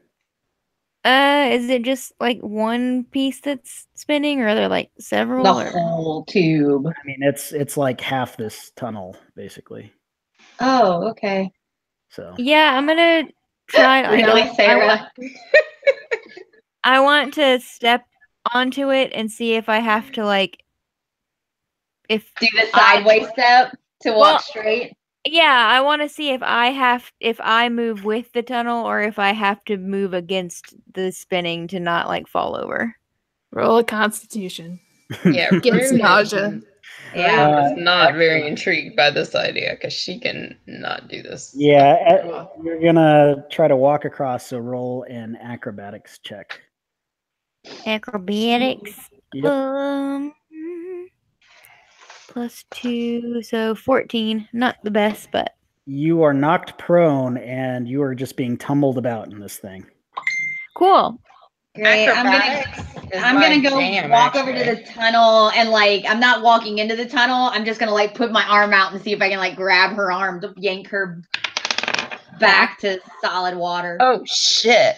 Is it just like one piece that's spinning, or are there like several? the or- whole tube. I mean, it's like half this tunnel basically. Oh, okay. So Yeah, I'm gonna try. Really, Sarah? I want to step onto it and see if I have to like if Do the sideways step to walk Well, straight. yeah, I want to see if I move with the tunnel or if I have to move against the spinning to not like fall over. Roll a constitution. Yeah, Gets Rune nausea. Yeah. is not very intrigued by this idea because she can not do this. yeah, you're gonna try to walk across. So roll an acrobatics check. Acrobatics. Yep. +2, so 14. Not the best, but You are knocked prone, and you are just being tumbled about in this thing. cool. Great. I'm gonna go walk over to the tunnel and I'm not walking into the tunnel. I'm just gonna put my arm out and see if I can grab her arm to yank her back to solid water. Oh shit.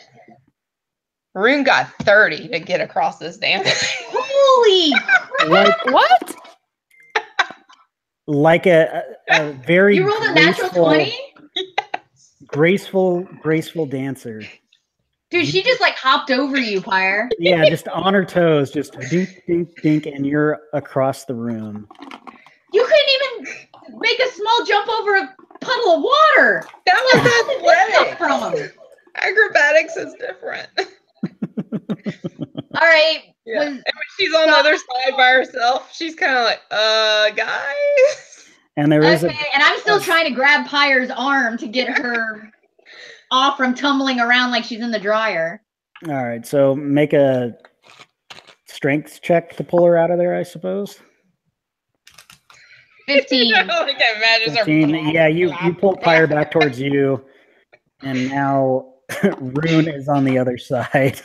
Rune got 30 to get across this damn thing. Holy What? Like a very You rolled a natural 20? graceful dancer. Dude, she just hopped over you, Pyre. Yeah, just on her toes, just dink, dink, dink, and you're across the room. You couldn't even make a small jump over a puddle of water. That was athletic. Acrobatics is different. All right. Yeah. And when she's on the other side by herself, she's kind of like, guys. And there is and I'm still trying to grab Pyre's arm to get her off from tumbling around like she's in the dryer. All right, so make a strength check to pull her out of there, I suppose. 15. I don't think I imagine 15. Yeah, you pull Pyre back towards you, and now Rune is on the other side.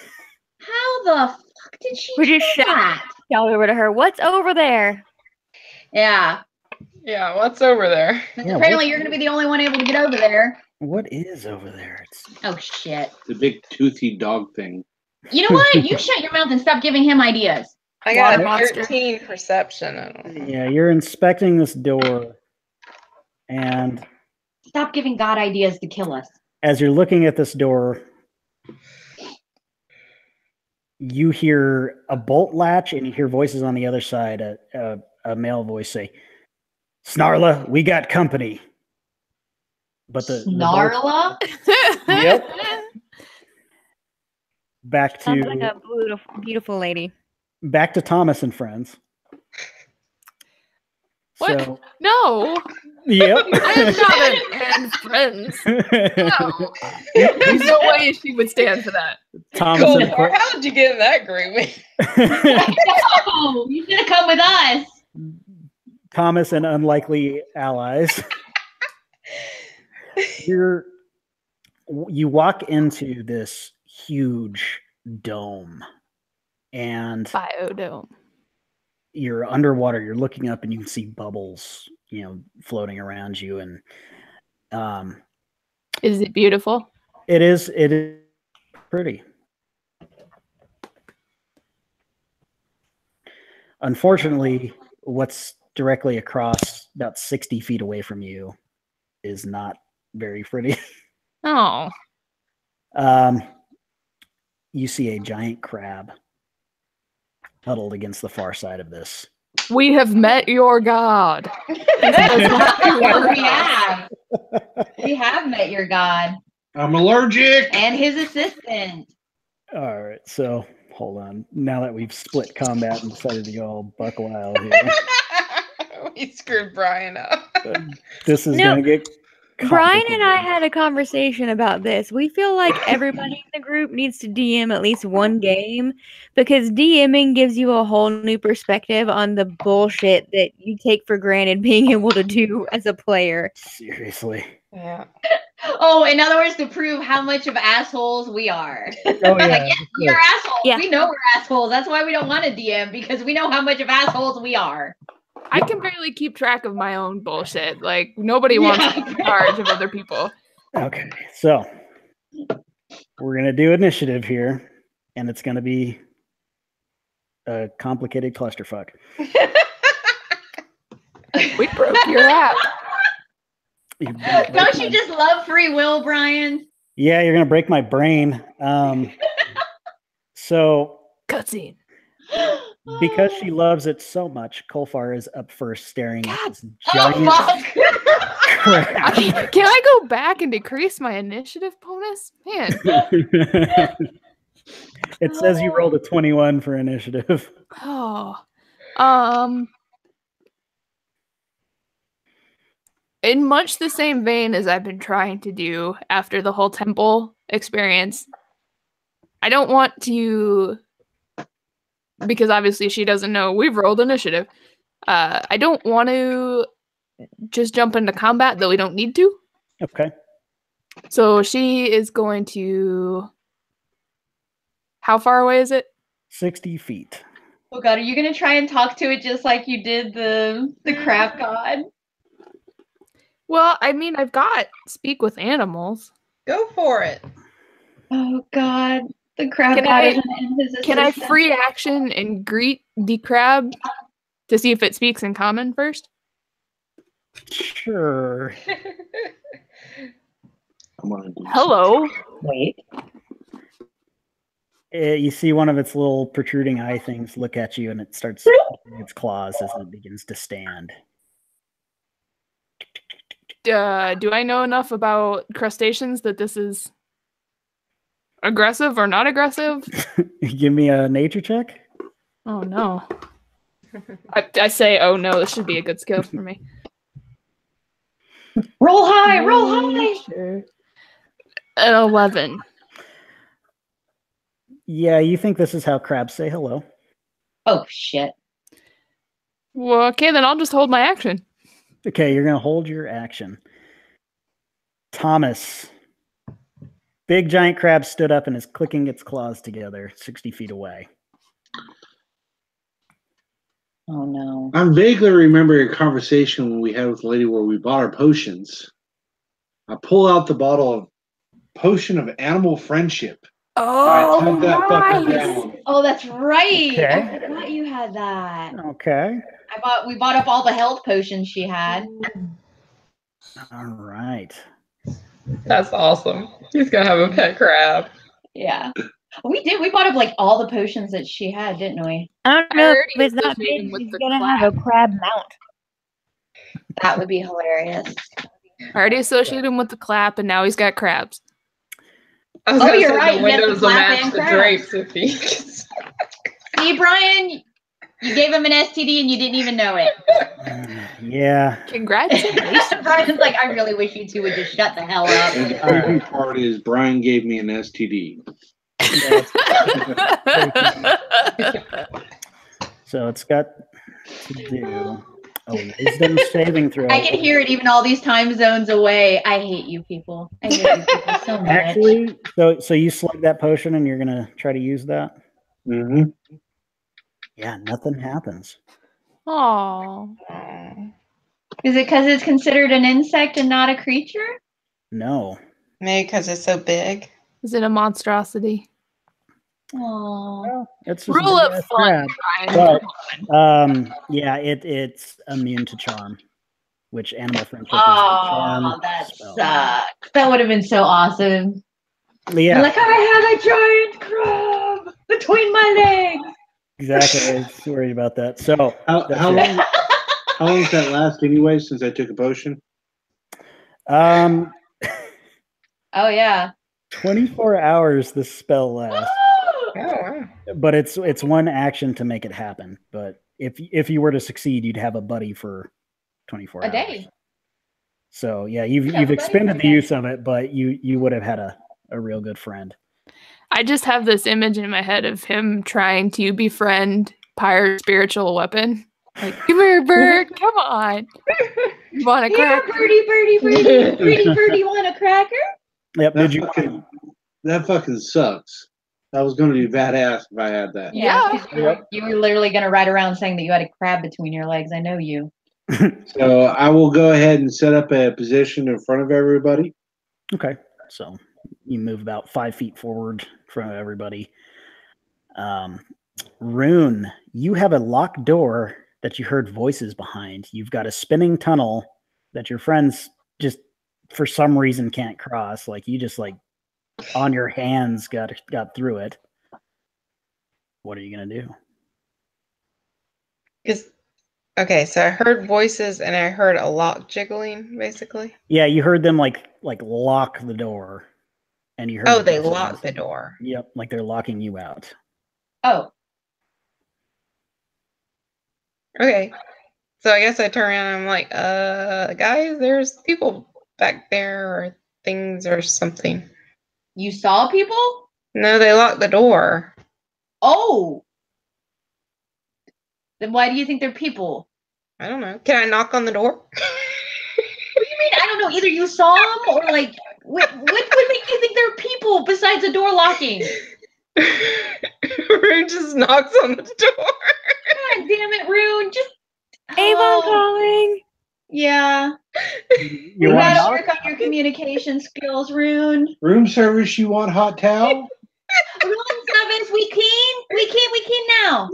How the fuck did she We just shout over to her. What's over there? Yeah. Yeah, what's over there? Apparently you're going to be the only one able to get over there. What is over there? Oh, shit. The big toothy dog thing. You know what? You shut your mouth and stop giving him ideas. I got a 13 perception. Yeah, you're inspecting this door, and stop giving God ideas to kill us. As you're looking at this door, you hear a bolt latch, and you hear voices on the other side. A male voice say, "Snarla, we got company." But Snarla? Yep. Back to sounds like a beautiful lady. Back to Thomas and friends. What? So, no. Yep. I am not and friends. No. There's no way she would stand for that. Thomas Cool. and How did you get in that groupie? No, you should have come with us. Thomas and unlikely allies. You walk into this huge dome, and biodome. You're underwater. You're looking up, and you can see bubbles, floating around you. And is it beautiful? It is. It is pretty. Unfortunately, what's directly across, about 60 feet away from you, is not very pretty. Oh. You see a giant crab huddled against the far side of this. We have met your god. We have. We have met your god. I'm allergic. And his assistant. All right, so hold on. Now that we've split combat and decided to go all buck wild here. We screwed Brian up. This is going to get Brian and I had a conversation about this. We feel like everybody in the group needs to DM at least one game, because DMing gives you a whole new perspective on the bullshit that you take for granted being able to do as a player. Seriously. Yeah. Oh, in other words, to prove how much of assholes we are. Oh, yeah. Yes, we are assholes. Yeah. We know we're assholes. That's why we don't want to DM, because we know how much of assholes we are. I can barely keep track of my own bullshit. Like, nobody wants to be in charge of other people. Okay, so we're going to do initiative here, and it's going to be a complicated clusterfuck. We broke your app. Don't you just love free will, Brian? Yeah, you're going to break my brain. So, cutscene. Because she loves it so much, Kolfar is up first, staring at this giant crab. Can I go back and decrease my initiative bonus? Man. It says you rolled a 21 for initiative. Oh. In much the same vein as I've been trying to do after the whole temple experience, I don't want to, because obviously she doesn't know we've rolled initiative. I don't want to just jump into combat, though we don't need to. Okay. So she is going to How far away is it? 60 feet. Oh god, are you gonna try and talk to it just like you did the crab god? Well, I mean, I've got speak with animals. Go for it. Oh god, the crab Can god I- isn't in his Can I assistant. free action and greet the crab to see if it speaks in common first? Sure. I'm gonna do Hello. Wait. You see one of its little protruding eye things look at you, and it starts using its claws as it begins to stand. Do I know enough about crustaceans that this is aggressive or not aggressive? Give me a nature check. Oh no. I say, oh no, this should be a good skill for me. Roll high, roll high. Sure. An 11. Yeah, you think this is how crabs say hello. Oh shit. Well, okay, then I'll just hold my action. Okay, you're going to hold your action. Thomas. Big giant crab stood up and is clicking its claws together 60 feet away. Oh no. I'm vaguely remembering a conversation when we had with the lady where we bought our potions. I pull out the bottle of potion of animal friendship. Oh, I tuck that fucker down. Oh, that's right. Okay. I forgot you had that. Okay. We bought up all the health potions she had. All right. That's awesome. He's gonna have a pet crab. Yeah. We did. We bought up like all the potions that she had, didn't we? I don't I know already if it's not associated big, with he's the gonna crab. have a crab mount. That would be hilarious. I already associated him with the clap, and now he's got crabs. I was Oh, gonna you're say right, the he has the windows will flap match and the crabs. drapes if he. See, Brian, you gave him an STD and you didn't even know it. Yeah. Congratulations. Brian's like, I really wish you two would just shut the hell up. And the creepy part is Brian gave me an STD. So it's got to do a wisdom saving throw. I can hear it even all these time zones away. I hate you people. I hate you people so much. Actually, so you slug that potion and you're gonna try to use that? Mm-hmm. Yeah, nothing happens. Oh. Is it because it's considered an insect and not a creature? No. Maybe because it's so big. Is it a monstrosity? Oh. Well, it's just Rule a of big-ass fun, crab. Brian. But yeah, it's immune to charm, which animal friendship is a Oh, charm that spell. sucks. That would have been so awesome. Yeah, Like, I have a giant crab between my legs. exactly. I was worried about that. So How that's long? it. How long does that last anyway? Since I took a potion. Um, Oh, yeah. 24 hours this spell lasts, Oh, wow. but it's one action to make it happen. But if you were to succeed, you'd have a buddy for 24 A hours. day. So yeah, have you've a buddy expended for a the day. use of it, but you would have had a real good friend. I just have this image in my head of him trying to befriend Pyre's spiritual weapon. Like, come here, bird. Come on. You want a Here, cracker? birdie, birdie, birdie, birdie, birdie, want a cracker? Yep. That fucking sucks. That was going to be badass if I had that. Yeah. 'Cause you were literally going to ride around saying that you had a crab between your legs. I know you. So I will go ahead and set up a position in front of everybody. Okay. So you move about 5 feet forward in front of everybody. Rune, you have a locked door that you heard voices behind. You've got a spinning tunnel that your friends just for some reason can't cross. Like you just like on your hands got through it. What are you gonna do? Okay, so I heard voices and I heard a lock jiggling, basically. Yeah, you heard them like lock the door, and you heard. Oh, the they voices. locked the door. Yep, like they're locking you out. Oh, Okay. So I guess I turn around and I'm like, guys, there's people back there or things or something. you saw people? No, they locked the door. Oh. Then why do you think they're people? I don't know. Can I knock on the door? What do you mean? I don't know. Either you saw them or like, what would make you think they're people besides the door locking? Rune just knocks on the door. God damn it, Rune. Just Avon calling. Yeah. You You want to gotta knock? work on your communication skills, Rune. Room service, you want hot towel? Room service, we keen now.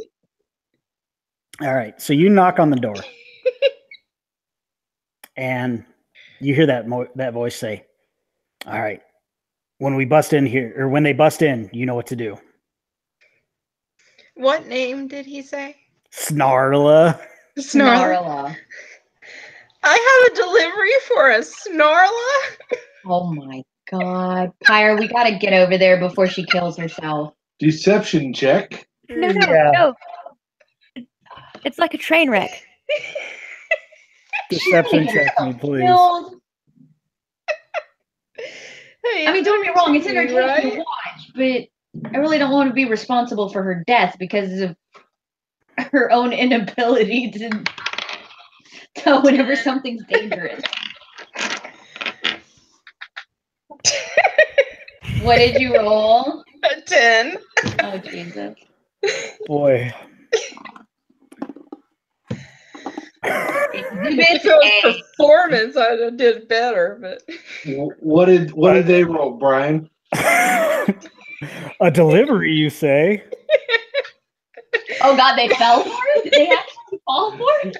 All right. So you knock on the door, and you hear that voice say, "All right, when we bust in here, or when they bust in, you know what to do." What name did he say? Snarla. Snarla. I have a delivery for a Snarla. Oh my god. Pyre, we gotta get over there before she kills herself. Deception check. No. It's like a train wreck. Deception check me, please. Killed. Hey, I mean, don't get me wrong, it's you, entertaining to right? watch, but I really don't want to be responsible for her death because of her own inability to tell whenever something's dangerous. What did you roll? A 10. Oh, Jesus. Boy. If it was performance, I did better, but What did they roll, Brian? A delivery, you say? Oh God, they fell for it? Did they actually fall for it?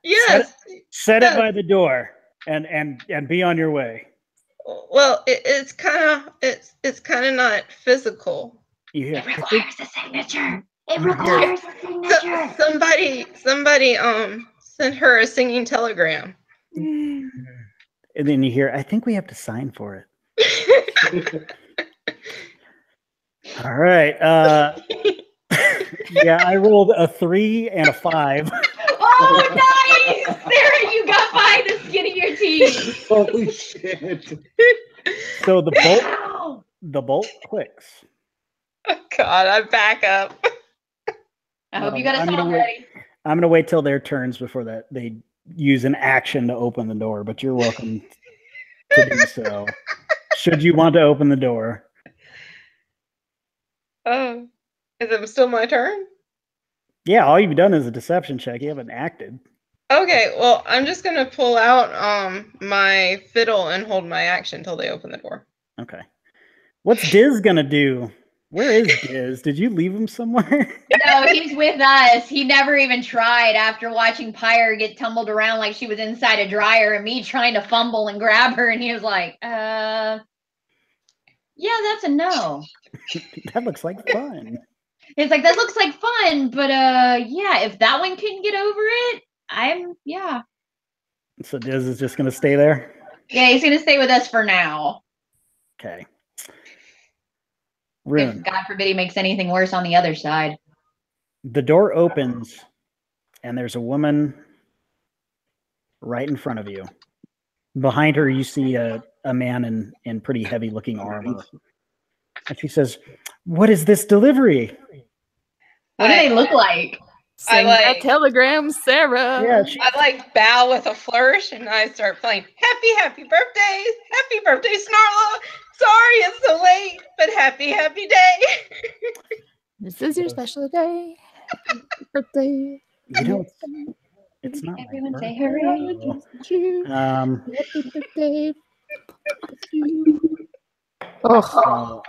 yes. Set it by the door and be on your way. Well, it's kind of not physical. You hear? It requires a signature. It requires a signature. Somebody sent her a singing telegram. And then you hear, I think we have to sign for it. All right. Yeah, I rolled a 3 and a 5. Oh, nice! Sarah, you got by the skin of your teeth. Holy shit. So the Wow. bolt clicks. Oh God, I back up. I hope you got a I'm gonna song wait- ready. I'm going to wait till their turns before that they use an action to open the door, but you're welcome to do so. Should you want to open the door? Oh, is it still my turn? Yeah, all you've done is a deception check. You haven't acted. Okay, well, I'm just gonna pull out my fiddle and hold my action until they open the door. Okay. What's Diz going to do? Where is Diz? Did you leave him somewhere? No, he's with us. He never even tried after watching Pyre get tumbled around like she was inside a dryer and me trying to fumble and grab her. And he was like, yeah, that's a no. That looks like fun. It's like, that looks like fun, but yeah, if that one couldn't get over it, yeah. So Diz is just going to stay there? Yeah, he's going to stay with us for now. Okay. If Rune. God forbid he makes anything worse on the other side. The door opens, and there's a woman right in front of you. Behind her, you see a man in pretty heavy-looking armor. And she says, "What is this delivery?" What do they look like? Sing like- that telegram, Sarah. Yeah, I bow with a flourish and I start playing happy birthday, happy birthday, Snarla. Sorry it's so late, but happy day. This is your special day. Happy birthday. you don't. It's not. my Everyone say birthday. hooray. Happy birthday. Oh, So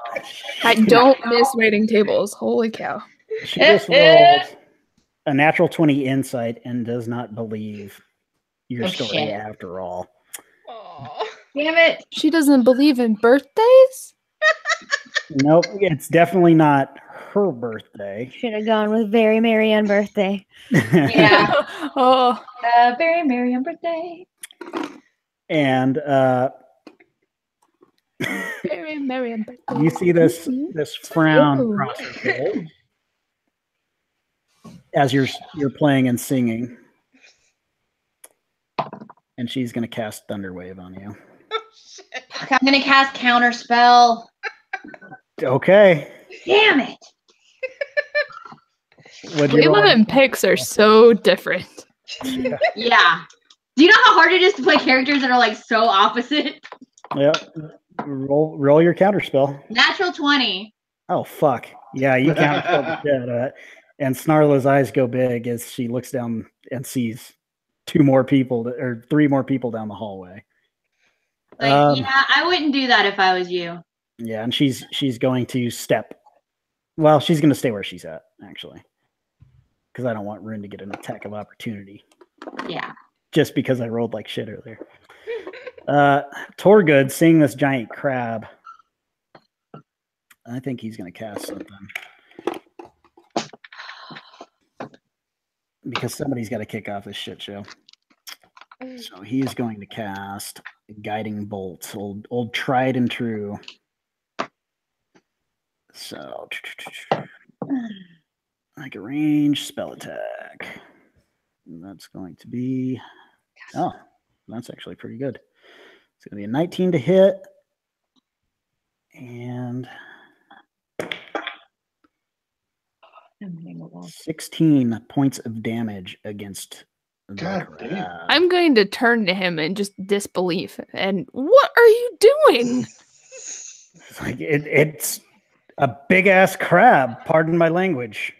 I don't miss waiting tables. Holy cow. she just rolled a natural 20 insight and does not believe your Oh, story shit. after all. Aw. Damn it. She doesn't believe in birthdays? Nope, it's definitely not her birthday. Should have gone with very merry on birthday. Yeah. Oh, Very merry on birthday. And very merry on birthday. you see this frown Ooh. across her face as you're playing and singing. And she's going to cast Thunderwave on you. Oh, shit. Fuck, I'm gonna cast Counterspell. Okay. Damn it. What'd you roll? Layla and Pix are so different. Yeah. Do you know how hard it is to play characters that are like so opposite? Yep. Roll your counterspell. Natural 20. Oh, fuck. Yeah, you can't kill the shit out of it. And Snarla's eyes go big as she looks down and sees 3 more people down the hallway. Like, yeah, I wouldn't do that if I was you. Yeah, and she's going to step. Well, she's going to stay where she's at, actually. Because I don't want Rune to get an attack of opportunity. Yeah. Just because I rolled like shit earlier. Thorgud, seeing this giant crab, I think he's going to cast something. Because somebody's got to kick off this shit show. So he is going to cast Guiding Bolt, old tried and true. So, like a range spell attack. And that's going to be, oh, that's actually pretty good. It's going to be a 19 to hit. And 16 points of damage against the crab. I'm going to turn to him in just disbelief. And what are you doing? It's like it's a big ass crab. Pardon my language.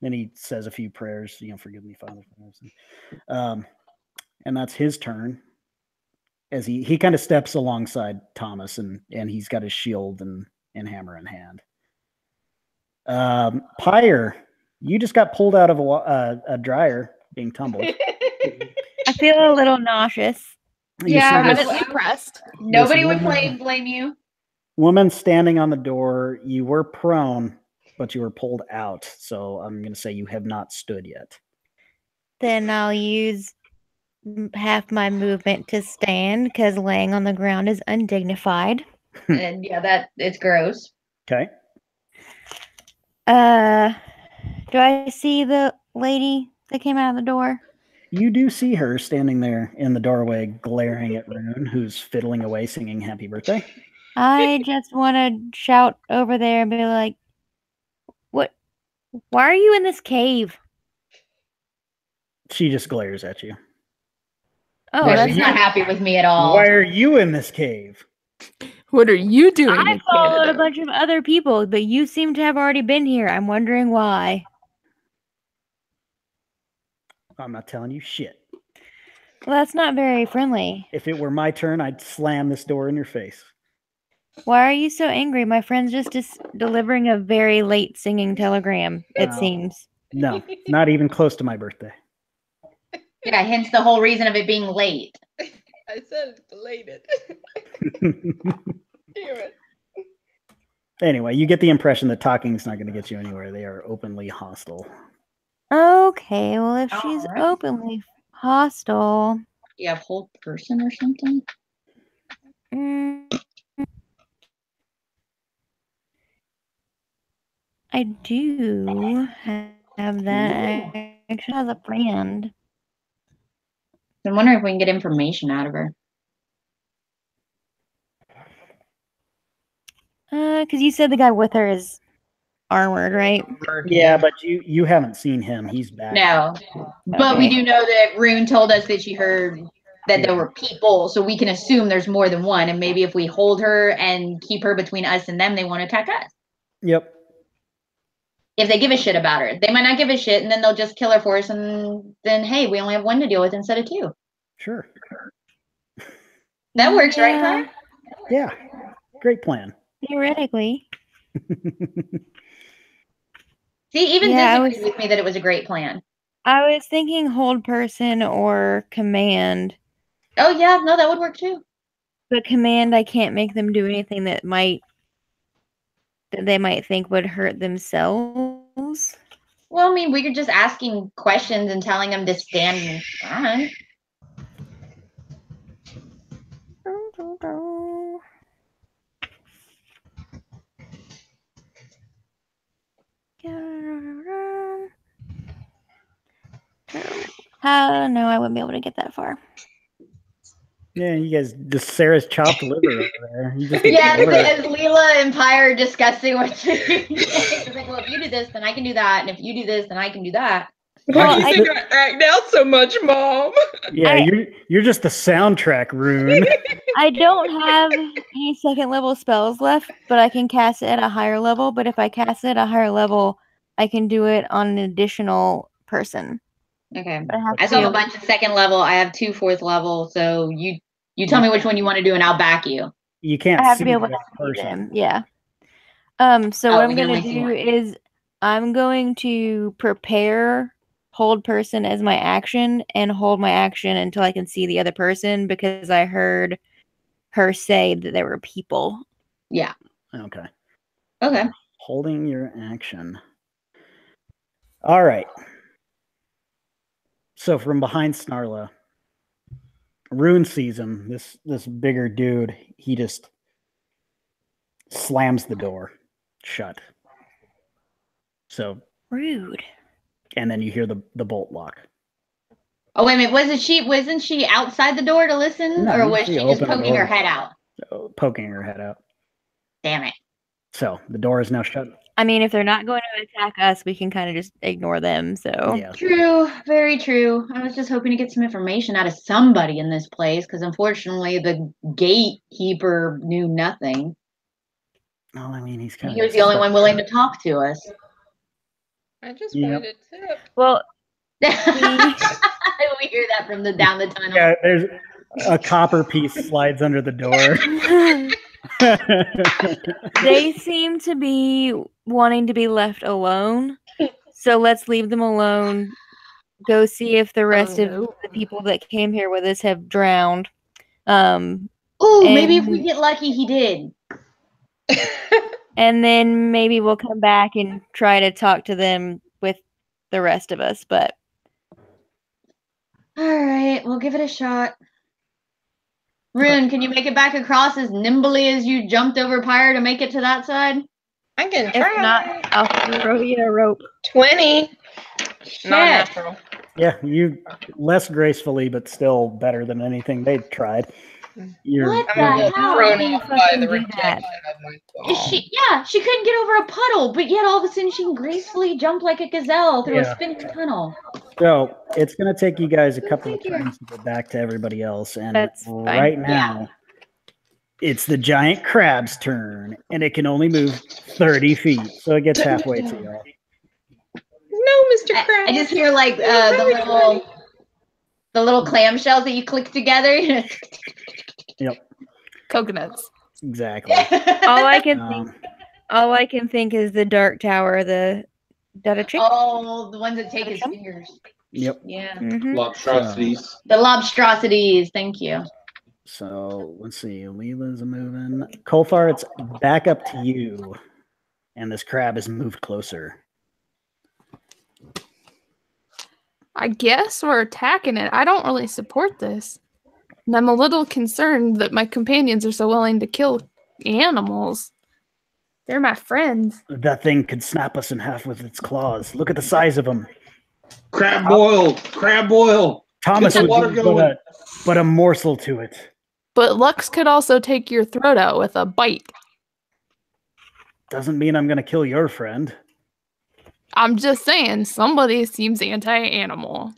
Then he says a few prayers. Forgive me, Father. And that's his turn. As he kind of steps alongside Thomas, and he's got his shield and hammer in hand. Pyre, you just got pulled out of a dryer being tumbled. I feel a little nauseous. Yeah, I'm impressed. Nobody would blame you. Woman standing on the door. You were prone, but you were pulled out. So I'm going to say you have not stood yet. Then I'll use half my movement to stand because laying on the ground is undignified. And yeah, it's gross. Okay. Do I see the lady that came out of the door? You do see her standing there in the doorway, glaring at Rune, who's fiddling away, singing "Happy Birthday." I just want to shout over there and be like, "What? Why are you in this cave?" She just glares at you. Oh, Yeah, that's she's not happy with me at all. Why are you in this cave? What are you doing? I in followed Canada? a bunch of other people, but you seem to have already been here. I'm wondering why. I'm not telling you shit. Well, that's not very friendly. If it were my turn, I'd slam this door in your face. Why are you so angry? My friend's just delivering a very late singing telegram, it seems. No, not even close to my birthday. Yeah, hence the whole reason of it being late. I said belated. Damn it. Anyway, you get the impression that talking's not going to get you anywhere. They are openly hostile. Okay, well, if she's openly hostile... You have hold person or something? I do have that. Actually, has a friend. I'm wondering if we can get information out of her. Because you said the guy with her is armored, right? Yeah, but you haven't seen him. He's back. No. But we do know that Rune told us that she heard that there were people, so we can assume there's more than one. And maybe if we hold her and keep her between us and them, they want to attack us. Yep. If they give a shit about her. They might not give a shit, and then they'll just kill her for us, and then, hey, we only have one to deal with instead of two. Sure. That works, right, Claire? Yeah. Great plan. Theoretically. See, even Yeah, this agreed with me that it was a great plan. I was thinking hold person or command. Oh, yeah, no, that would work too. But command, I can't make them do anything that they might think would hurt themselves. Well, I mean, we could just asking questions and telling them to stand on. No, I wouldn't be able to get that far. Yeah, you guys just Sarah's chopped liver over there. You just Yeah, ignore it. as Leela and Pyre are discussing what to do. It's like, well, if you do this, then I can do that. And if you do this, then I can do that. Why do you think I act out so much, Mom? Yeah, you're just the soundtrack, Rune. I don't have any second level spells left, but I can cast it at a higher level. But if I cast it at a higher level, I can do it on an additional person. Okay. But I still have a bunch of second level. I have 2 4th level. So you tell me which one you want to do, and I'll back you. You can't I have see to be able the to see person. them. Yeah. So what I'm gonna do is I'm going to prepare hold person as my action and hold my action until I can see the other person because I heard her say that there were people. Yeah. Okay. Okay. Holding your action. All right. So from behind Snarla, Rune sees him. This bigger dude. He just slams the door shut. So rude. And then you hear the bolt lock. Oh wait a minute! Wasn't she outside the door to listen, No, or was she just opened the poking door. her head out? Poking her head out. Damn it! So the door is now shut. I mean, if they're not going to attack us, we can kind of just ignore them. So Yeah. True, very true. I was just hoping to get some information out of somebody in this place because unfortunately the gatekeeper knew nothing. Well, I mean, he's kind He was the only one willing to talk to us. I just wanted a tip. Well, we hear that from down the tunnel. Yeah, there's a copper piece slides under the door. They seem to be wanting to be left alone. So let's leave them alone. Go see if the rest of the people that came here with us have drowned. Maybe if we get lucky, he did. And then maybe we'll come back and try to talk to them with the rest of us. But all right, we'll give it a shot. Rune, can you make it back across as nimbly as you jumped over Pyre to make it to that side? I can try. If not, I'll throw you a rope. 20. Shit. Not natural. Yeah, you less gracefully, but still better than anything they tried. You're What I'm the hell? thrown off by the do rejection that? of my song. She couldn't get over a puddle, but yet all of a sudden she can gracefully jump like a gazelle through Yeah. a spinning tunnel. So it's going to take you guys a couple of turns to get back to everybody else. And That's fine. right now, it's the giant crab's turn, and it can only move 30 feet. So it gets halfway to y'all. No, Mr. Krabs. I just hear like the little clamshells that you click together. Yep, Coconuts. exactly. All I can think is the Dark Tower, the chick. Oh, the ones that take his fingers. Yep. Yeah. Mm-hmm. Lobstrosities. The lobstrosities. Thank you. So let's see. Leela's moving. Kolfar, it's back up to you. And this crab has moved closer. I guess we're attacking it. I don't really support this. And I'm a little concerned that my companions are so willing to kill animals. They're my friends. That thing could snap us in half with its claws. Look at the size of them. Crab boil. Crab boil. Thomas Get the water would be going. but a morsel to it. But Lux could also take your throat out with a bite. Doesn't mean I'm going to kill your friend. I'm just saying, somebody seems anti-animal.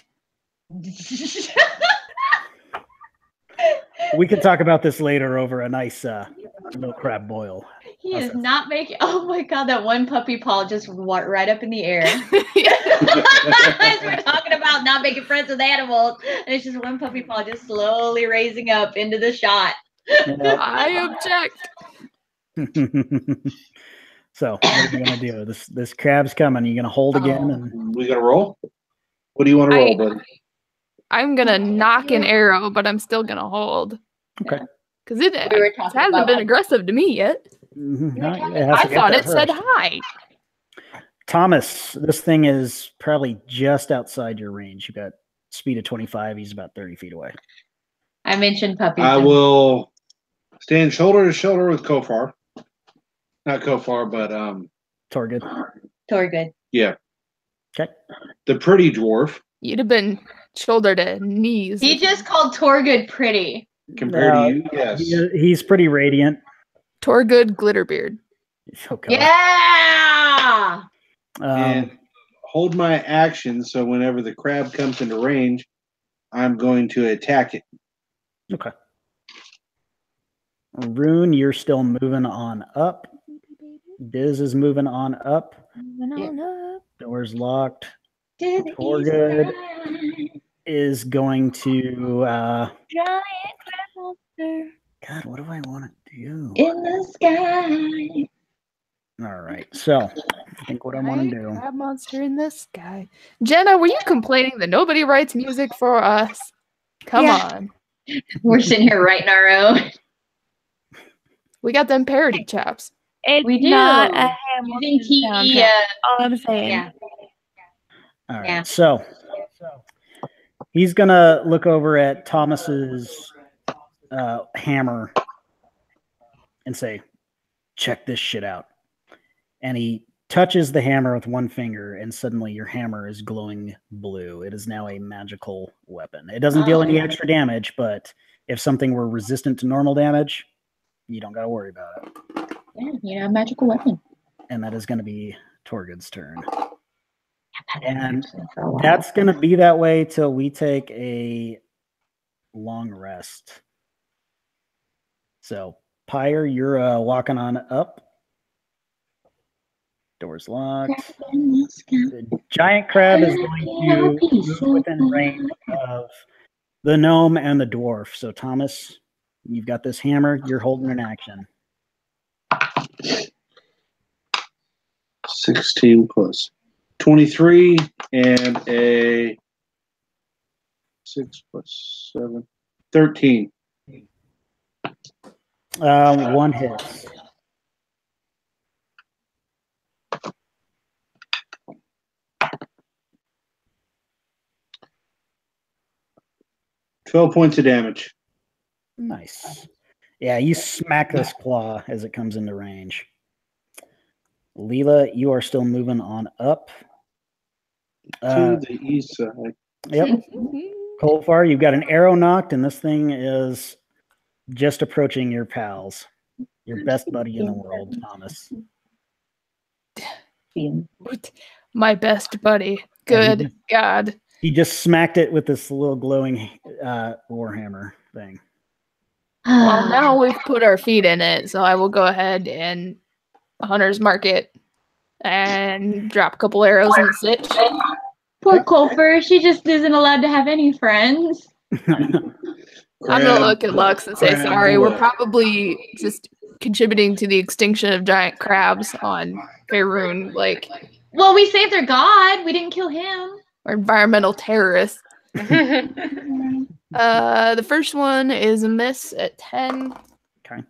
We can talk about this later over a nice little crab boil. He is not making. Oh my god, that one puppy paw just went right up in the air. As we're talking about not making friends with animals, and it's just one puppy paw just slowly raising up into the shot. I object. So, what are you going to do? This crab's coming. You going to hold again? And We gonna roll? What do you want to roll, buddy? I'm gonna knock an arrow, but I'm still gonna hold. Okay. Because it were talking hasn't about been aggressive to me yet. I I thought it said hi. Thomas, this thing is probably just outside your range. You got speed of 25. He's about 30 feet away. I mentioned puppies. I will stand shoulder to shoulder with Kofar. Not Kofar, but Thorgud. Thorgud. yeah. Okay. The pretty dwarf You'd have been shoulder to knees. He just called Thorgud pretty. compared to you. Yes. He's pretty radiant. Thorgud Glitterbeard. Okay. Yeah. And hold my action, so whenever the crab comes into range, I'm going to attack it. Okay. Rune, you're still moving on up. Diz is moving on up. Moving on up. Door's locked. To the Thorgud east side. is going to. Giant crab monster. God, what do I want to do? In the sky. All right. So, I think what I want to do. Crab monster in the sky. Jenna, were you complaining that nobody writes music for us? Come Yeah. on. We're sitting here writing our own. We got them parody chaps. It's We do. not a Using Hamilton key. soundtrack. All I'm saying. Yeah. All right. Yeah. So, he's going to look over at Thomas's hammer and say, check this shit out. And he touches the hammer with one finger, and suddenly your hammer is glowing blue. It is now a magical weapon. It doesn't deal any extra damage, but if something were resistant to normal damage, you don't got to worry about it. Yeah, you know, a magical weapon. And that is going to be Thorgud's turn. And For a while. that's going to be that way till we take a long rest. So, Pyre, you're walking on up. Door's locked. In the sky. The giant crab is going to move within range of the gnome and the dwarf. So, Thomas, you've got this hammer. You're holding an action. 16 plus 23 and a 6 plus 7. 13. One hit. $12 points of damage. Nice. Yeah, you smack this claw as it comes into range. Leela, you are still moving on up. To the east side. Yep. Colfar, you've got an arrow knocked, and this thing is just approaching your pals. Your best buddy in the world, Thomas. My best buddy. Good God. He just smacked it with this little glowing warhammer thing. Well, now we've put our feet in it, so I will go ahead and Hunter's Mark it and drop a couple arrows in the sitch. Poor Colfer, she just isn't allowed to have any friends. I'm gonna look at Lux and say, sorry, we're probably just contributing to the extinction of giant crabs on Faerun, like Well, we saved their god. We didn't kill him. we're environmental terrorists. The first one is a miss at 10. Okay.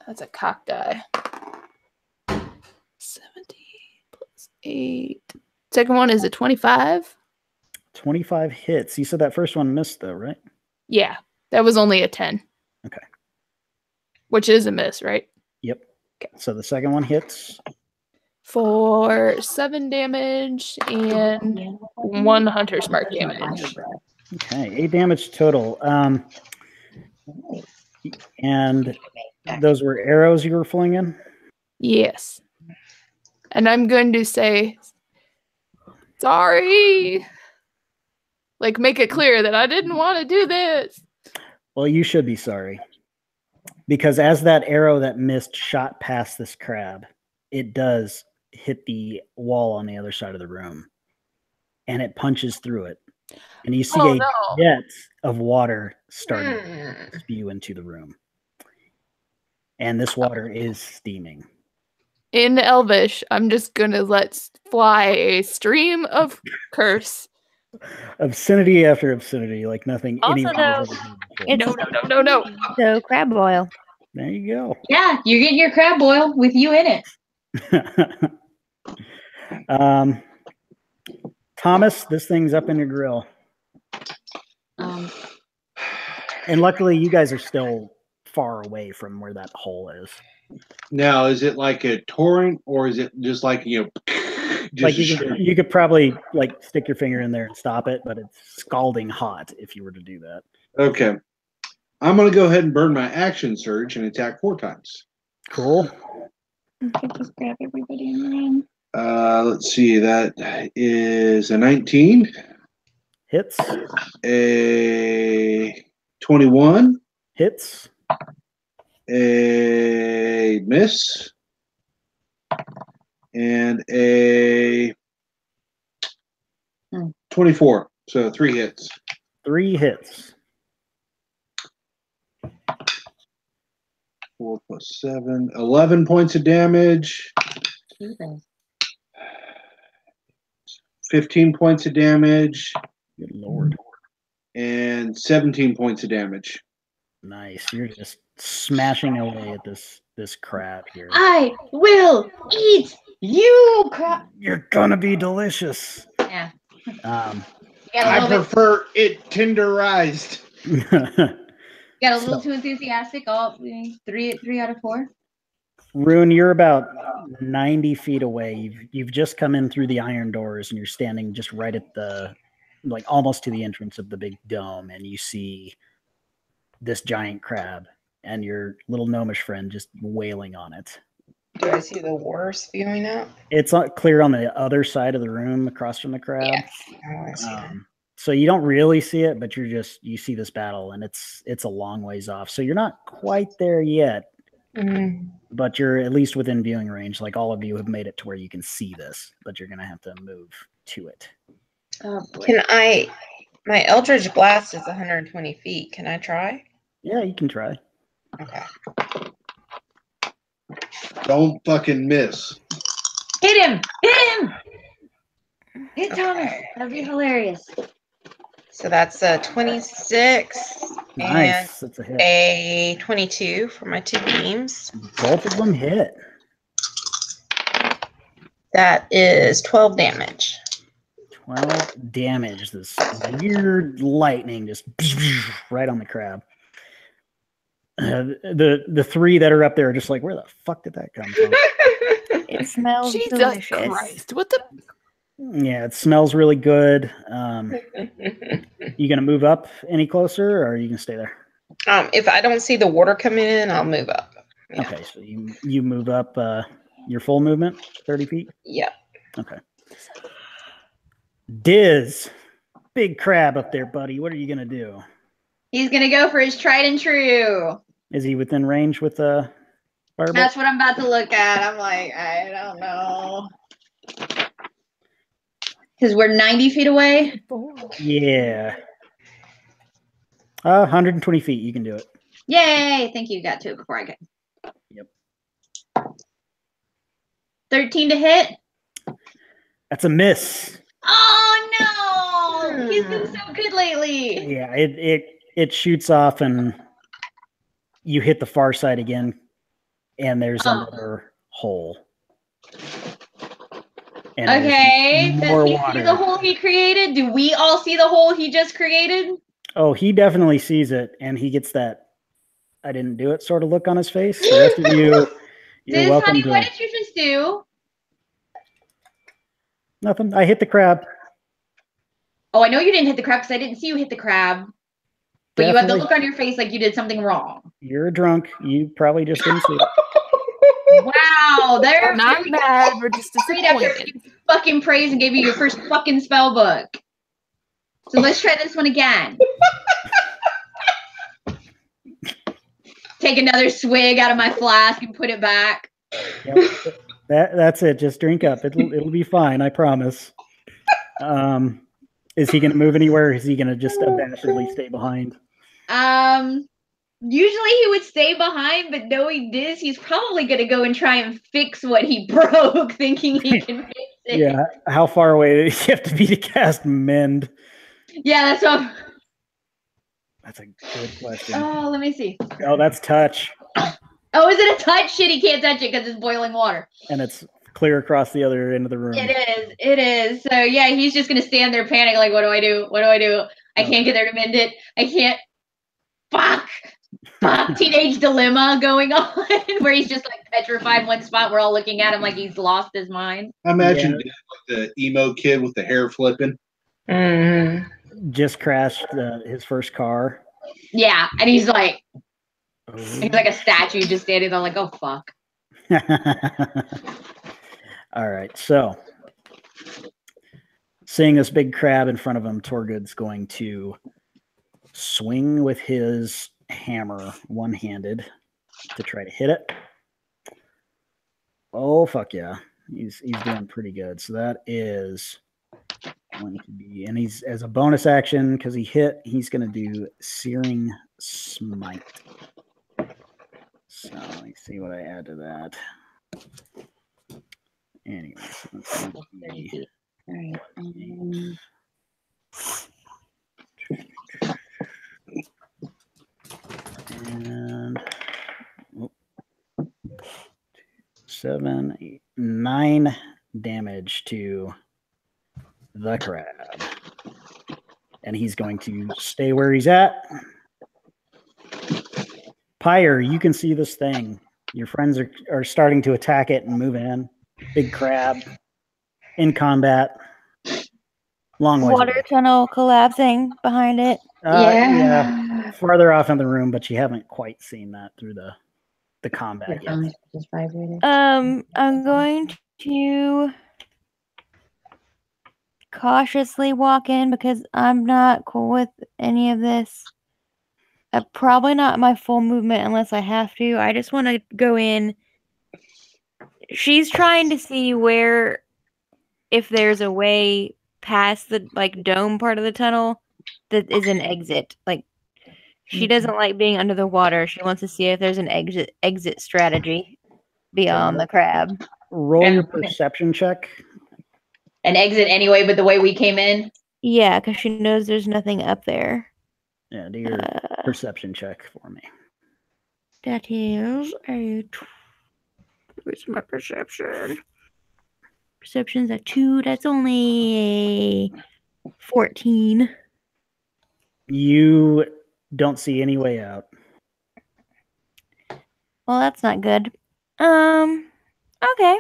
That's a cock die. 70 plus 8. Second one is a 25. 25 hits. You said that first one missed, though, right? Yeah, that was only a 10. Okay. Which is a miss, right? Yep. Okay. So the second one hits. For 7 damage and 1 Hunter's Mark damage. Okay, 8 damage total. And those were arrows you were flinging? Yes. And I'm going to say, sorry. Like, make it clear that I didn't want to do this. Well, you should be sorry. Because as that arrow that missed shot past this crab, it does hit the wall on the other side of the room. And it punches through it. And you see a jet of water starting to spew into the room. And this water is steaming. In Elvish, I'm just going to let fly a stream of curse. Obscenity after obscenity, like nothing Also, anyone though, has ever heard before. No. So crab boil. There you go. Yeah, you're getting your crab boil with you in it. Thomas, this thing's up in your grill. And luckily, you guys are still far away from where that hole is. Now, is it like a torrent, or is it just like, just Like you could probably like stick your finger in there and stop it, but it's scalding hot if you were to do that. Okay. I'm going to go ahead and burn my action surge and attack 4 times. Cool. Just grab everybody and run. Let's see. That is a 19. Hits. A 21. Hits. A miss. And a 24. So 3 hits. 3 hits. 4 plus 7. 11 points of damage. 15 points of damage. Good lord. And 17 points of damage. Nice. You're just smashing away at this crab here. I will eat you, crap. You're gonna be delicious. Yeah. I prefer it tenderized. Got a little too enthusiastic. Oh, 3 out of 4. Rune, you're about 90 feet away. You've just come in through the iron doors, and you're standing just right at the, like, almost to the entrance of the big dome, and you see this giant crab and your little gnomish friend just wailing on it. Do I see the water spewing out? It's clear on the other side of the room across from the crab. Yeah. Oh, I see that. So you don't really see it, but you see this battle, and it's a long ways off. So you're not quite there yet, but you're at least within viewing range. Like, all of you have made it to where you can see this, but you're gonna have to move to it. Oh, boy. Can I? My Eldritch Blast is 120 feet. Can I try? Yeah, you can try. Okay. Don't fucking miss. Hit him! Hit him! Hit Okay. Thomas. That'd be hilarious. So that's a 26 Nice. That's a and hit. a 22 for my 2 beams. Both of them hit. That is 12 damage. 12 damage. This weird lightning just right on the crab. The 3 that are up there are just like, where the fuck did that come from? It smells Jesus delicious. Christ! What the? Yeah, it smells really good. You gonna move up any closer, or are you gonna stay there? If I don't see the water coming in, I'll move up. Yeah. Okay, so you move up your full movement, 30 feet. Yep. Okay. Diz, big crab up there, buddy. What are you gonna do? He's gonna go for his tried and true. Is he within range with the firebolt? That's what I'm about to look at. I'm like, I don't know. Because we're 90 feet away. Yeah. 120 feet. You can do it. Yay! Thank you. Got to it before I could. Yep. 13 to hit. That's a miss. Oh no! He's been so good lately. Yeah, it shoots off, and you hit the far side again, and there's another hole. And Okay. more Does he water. see the hole he created? Do we all see the hole he just created? Oh, he definitely sees it, and he gets that I didn't do it sort of look on his face. The rest of you, you're welcome Honey, to what did you just do? nothing. I hit the crab. Oh, I know you didn't hit the crab because I didn't see you hit the crab. But you had the Definitely. look on your face like you did something wrong. You're drunk. You probably just didn't see it. Wow, We're they're not mad. We're just straight after disappointed. fucking praise and gave you your first fucking spell book. So let's try this one again. Take another swig out of my flask and put it back. Yep. That's it. Just drink up. It'll be fine. I promise. Is he going to move anywhere? Or is he going to just abashedly stay behind? Usually he would stay behind, but knowing this, he's probably going to go and try and fix what he broke, thinking he can fix it. Yeah. How far away does he have to be to cast Mend? Yeah, that's what. That's a good question. Oh, let me see. Oh, that's touch. Oh, is it a touch? Shit, he can't touch it because it's boiling water. And it's clear across the other end of the room. It is. It is. So yeah, he's just gonna stand there panic, like, what do I do? What do I do? I can't get there to mend it. I can't. Fuck. Teenage dilemma going on where he's just like petrified in one spot. We're all looking at him like he's lost his mind. I imagine like the emo kid with the hair flipping. Just crashed his first car. Yeah, and he's like Oh. a statue just standing there like, oh fuck. All right, so seeing this big crab in front of him, Thorgud's going to swing with his hammer one-handed to try to hit it. Oh, fuck yeah. He's doing pretty good. So that is going to be, and he's, as a bonus action, because he hit, he's going to do Searing Smite. So let me see what I add to that. Anyway, so that's going to be All right. and 7, 8, 9 damage to the crab. And he's going to stay where he's at. Pyre, you can see this thing. Your friends are starting to attack it and move in. Big crab in combat. Long way. Water tunnel collapsing behind it. Yeah. Farther off in the room, but you haven't quite seen that through the combat yet. Just vibrated. I'm going to cautiously walk in because I'm not cool with any of this. Probably not my full movement unless I have to. I just want to go in. She's trying to see where, if there's a way past the dome part of the tunnel that is an exit. She doesn't like being under the water. She wants to see if there's an exit strategy beyond the crab. Roll your perception check. An exit anyway, but the way we came in. Yeah, because she knows there's nothing up there. Yeah, do your perception check for me. That is a. Where's my perception? Perception's a 2. That's only a 14. You don't see any way out. Well, that's not good. Okay.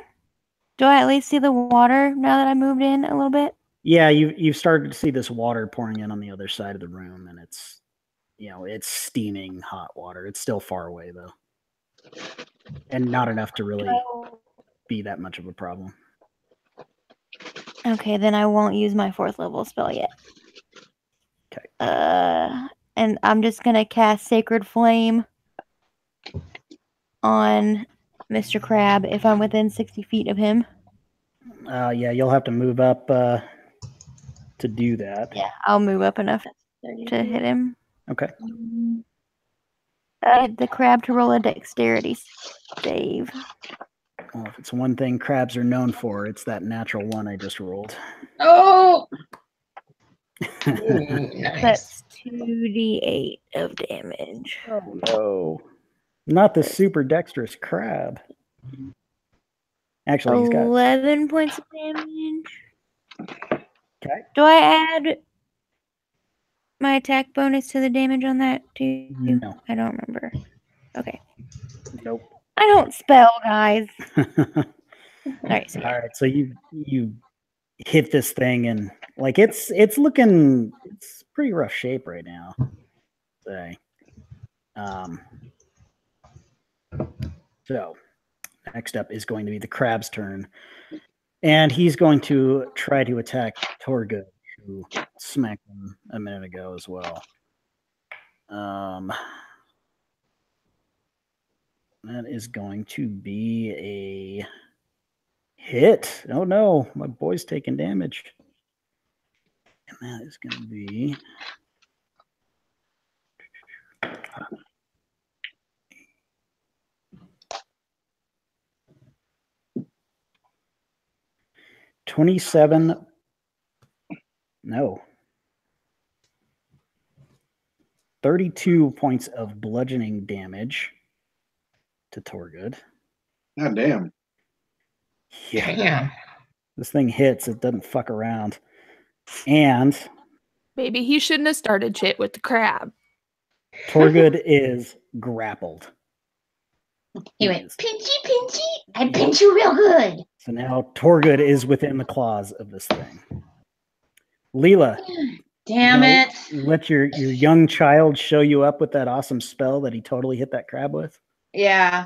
Do I at least see the water now that I moved in a little bit? Yeah, you've started to see this water pouring in on the other side of the room, and it's steaming hot water. It's still far away though, and not enough to really be that much of a problem. Okay, then I won't use my 4th level spell yet. Okay. And I'm just gonna cast Sacred Flame on Mr. Crab if I'm within 60 feet of him. Yeah, you'll have to move up to do that. Yeah, I'll move up enough to hit him. Okay. The crab to roll a dexterity save. Well, if it's one thing crabs are known for, it's that natural one I just rolled. Oh! Nice. That's 2d8 of damage. Oh no. Not the super dexterous crab. Actually, he's got 11 points of damage. Okay. Do I add my attack bonus to the damage on that too? No. I don't remember. Okay. Nope. I don't spell, guys. All right. So All right. So you hit this thing and it's looking, it's pretty rough shape right now. So next up is going to be the crab's turn, and he's going to try to attack Thorgud, who smacked him a minute ago as well. That is going to be a hit. Oh no, my boy's taking damage. And that is going to be 27. No. 32 points of bludgeoning damage to Thorgud. God damn. Yeah. Damn. This thing hits, it doesn't fuck around. And Maybe he shouldn't have started shit with the crab. Thorgud is grappled. He went, pinchy, pinchy. I pinch you real good. So now Thorgud is within the claws of this thing. Leela. Damn you know, it. Let your young child show you up with that awesome spell that he totally hit that crab with. Yeah.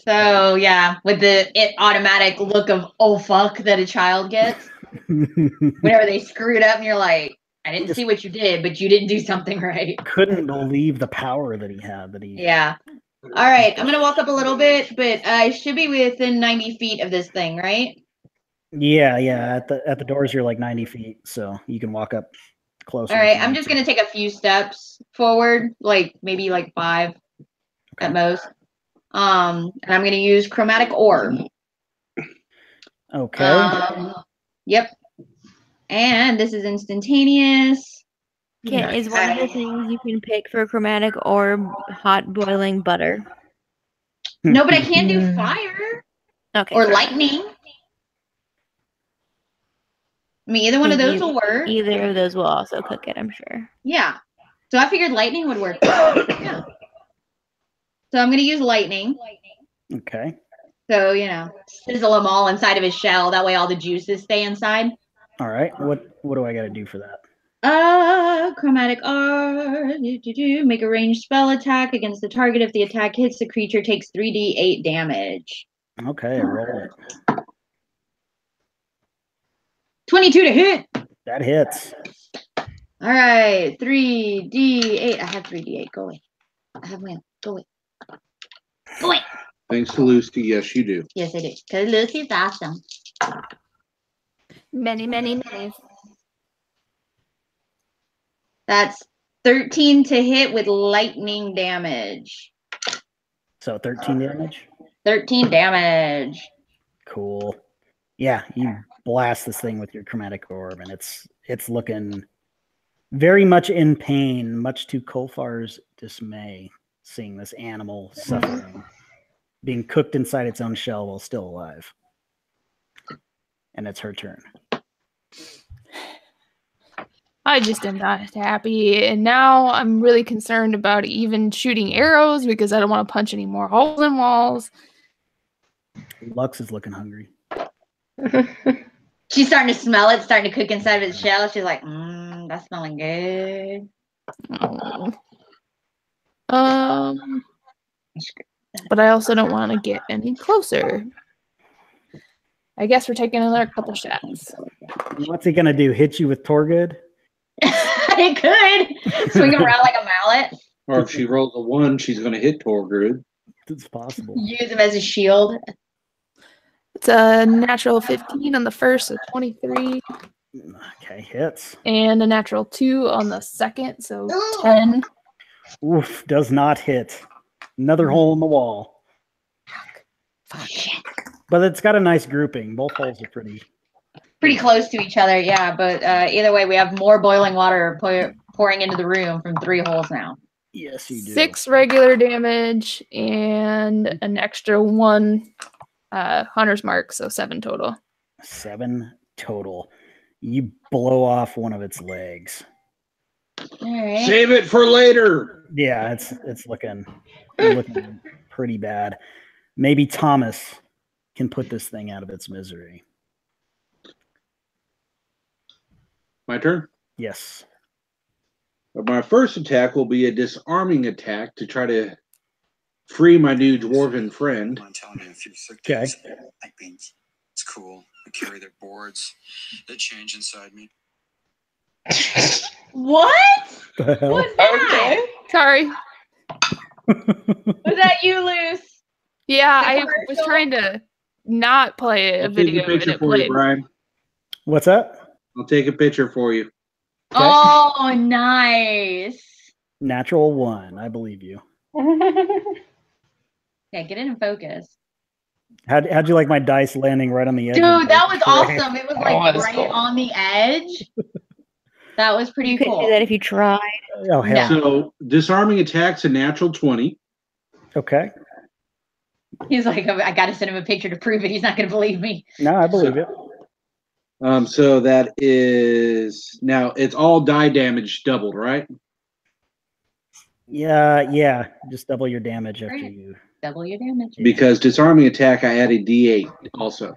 So yeah, with the automatic look of oh fuck that a child gets whenever they screw it up, and you're like, I didn't see what you did, but you didn't do something right. Couldn't believe the power that he had. Yeah. All right, I'm gonna walk up a little bit, but I should be within 90 feet of this thing, right? Yeah. At the doors, you're like 90 feet, so you can walk up closer. All right, I'm just gonna take a few steps forward, like maybe like 5 at most. And I'm gonna use chromatic orb. Okay. Yep. And this is instantaneous. Is one of the things you can pick for chromatic orb hot boiling butter? No, but I can do fire. Okay. Or lightning. I mean, either one of those will work. Either of those will also cook it, I'm sure. Yeah. So I figured lightning would work. Yeah. So I'm going to use lightning. Okay. So, sizzle them all inside of his shell. That way all the juices stay inside. All right. What do I got to do for that? Chromatic R. Make a ranged spell attack against the target. If the attack hits, the creature takes 3d8 damage. Okay, roll it. 22 to hit. That hits. All right, 3d8. I have 3d8. Go away. I have my own. Go away. Go away. Thanks to Lucy. Yes, you do. Yes, I do. Because Lucy's awesome. Many, many, many. That's 13 to hit with lightning damage. So 13 damage? 13 damage. Cool. Yeah, you blast this thing with your chromatic orb, and it's looking very much in pain, much to Kolfar's dismay, seeing this animal suffering, being cooked inside its own shell while still alive. And it's her turn. I just am not happy, and now I'm really concerned about even shooting arrows because I don't want to punch any more holes in walls. Lux is looking hungry. She's starting to smell it, starting to cook inside of its shell. She's like, that's smelling good. But I also don't want to get any closer. I guess we're taking another couple shots. What's he gonna do? Hit you with Thorgud? It could swing him around like a mallet. Or if she rolls a 1, she's going to hit Thorgud. It's possible. Use him as a shield. It's a natural 15 on the first, so 23. Okay, hits. And a natural 2 on the second, so 10. Oof, does not hit. Another hole in the wall. Fuck. But it's got a nice grouping. Both holes are Pretty close to each other, yeah. But either way, we have more boiling water pouring into the room from 3 holes now. Yes, you do. 6 regular damage and an extra 1 hunter's mark, so 7 total. 7 total. You blow off one of its legs. All right. Save it for later. Yeah, it's looking pretty bad. Maybe Thomas can put this thing out of its misery. My turn? Yes. My first attack will be a disarming attack to try to free my new dwarven friend. I'm telling you, a few sick Okay. days, like beans. It's cool. I carry their boards. They change inside me. What? The hell? What's that? Sorry. Was that you, Luce? Yeah, The I was commercial? trying to not play a I'll take a video and picture it for you, played. Brian. What's that? I'll take a picture for you. Okay. Oh, nice. Natural 1. I believe you. Yeah, get it in focus. How'd you like my dice landing right on the edge? Dude, of that the was tray? awesome. It was like that's right cool. on the edge. That was pretty You couldn't cool. do that if you tried. Oh, hell. So, disarming attack's a natural 20. Okay. He's like, I got to send him a picture to prove it. He's not going to believe me. No, I believe it. So that is now it's all die damage doubled, right? Yeah. Just double your damage after Right. you. Double your damage. Because disarming attack, I added D8 also.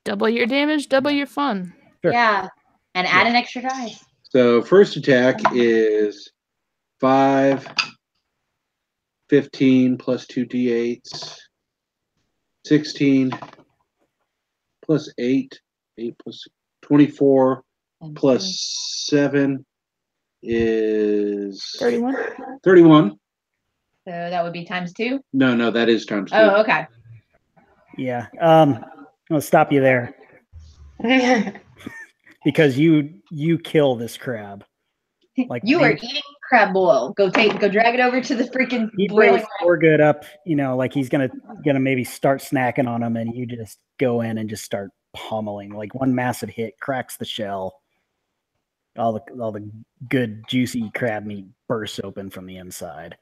Double your damage, double your fun. Sure. Yeah. And add an extra dice. So first attack is 5, 15 plus 2d8s. 16 plus 8. 8 plus 24 plus 7 is 31. 31. So that would be times 2? No, that is times 2. Oh, okay. Yeah. I'll stop you there because you kill this crab. Like You are eating crab boil. Go drag it over to the freaking he boiling. brings Thorgud up, like he's gonna maybe start snacking on him, and you just go in and just start pummeling. Like one massive hit cracks the shell. All the good juicy crab meat bursts open from the inside.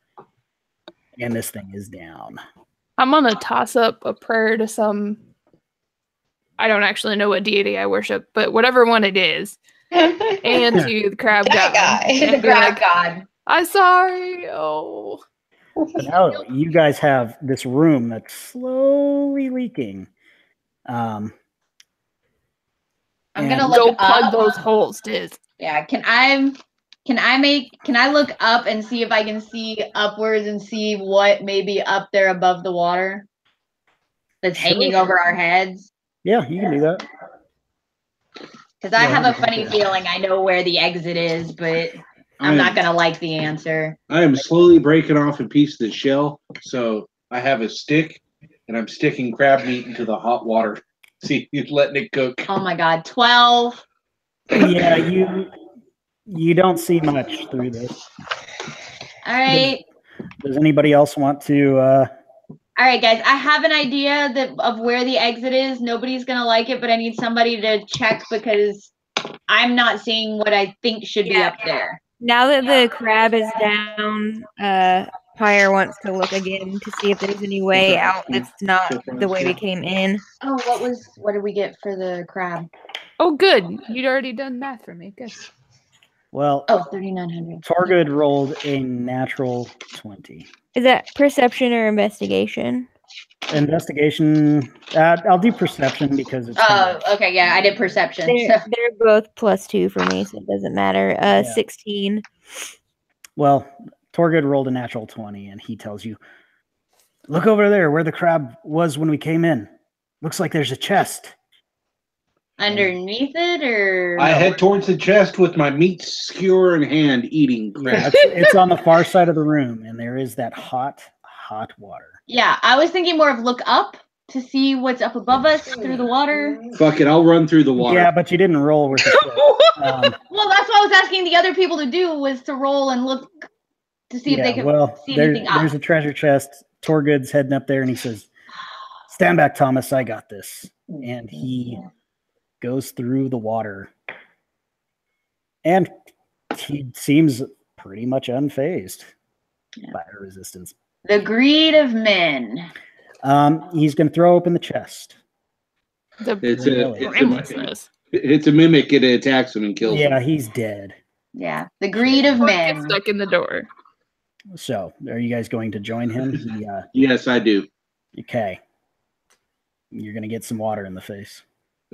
And this thing is down. I'm gonna toss up a prayer to some. I don't actually know what deity I worship, but whatever one it is, and to the crab That god. guy. And The be crab like, god. I'm sorry. Oh, Now you guys have this room that's slowly leaking. I'm And gonna go look plug up. those holes, Diz. Yeah, can I look up and see if I can see upwards and see what may be up there above the water that's hanging over our heads? Yeah, you can do that. Because I Yeah, have I a can funny do that. feeling I know where the exit is, but I'm not gonna like the answer. I am slowly breaking off a piece of the shell, so I have a stick, and I'm sticking crab meat into the hot water. See, you're letting it cook. Oh my god, 12. Yeah, you don't see much through this. All right. Does anybody else want to All right, guys. I have an idea of where the exit is. Nobody's gonna like it, but I need somebody to check because I'm not seeing what I think should be up there. Now that the crab is down, Pyre wants to look again to see if there's any way out that's not the way we came in. Oh, what did we get for the crab? Oh, good. You'd already done math for me. Good. Well, Oh, 3,900. Thorgud rolled a natural 20. Is that perception or investigation? Investigation. I'll do perception because it's. Oh, okay, yeah, I did perception. They're both +2 for me, so it doesn't matter. 16. Well, Thorgud rolled a natural 20, and he tells you, "Look over there, where the crab was when we came in. Looks like there's a chest." Underneath it, or I head towards the chest with my meat skewer in hand, eating crab. It's on the far side of the room, and there is that hot water. yeah, I was thinking more of look up to see what's up above us through the water. Fuck it, I'll run through the water. Yeah, but you didn't roll with the Well, that's what I was asking the other people to do was to roll and look to see if they could see anything up. There's a treasure chest. Thorgud's heading up there, and he says, "Stand back, Thomas. I got this." And he goes through the water, and he seems pretty much unfazed by her resistance. The greed of men. He's going to throw open the chest. It's Brainlessness. a mimic. It attacks him and kills him. Yeah, he's dead. Yeah, the greed of Get men. stuck in the door. So, are you guys going to join him? Yes, I do. Okay. You're going to get some water in the face.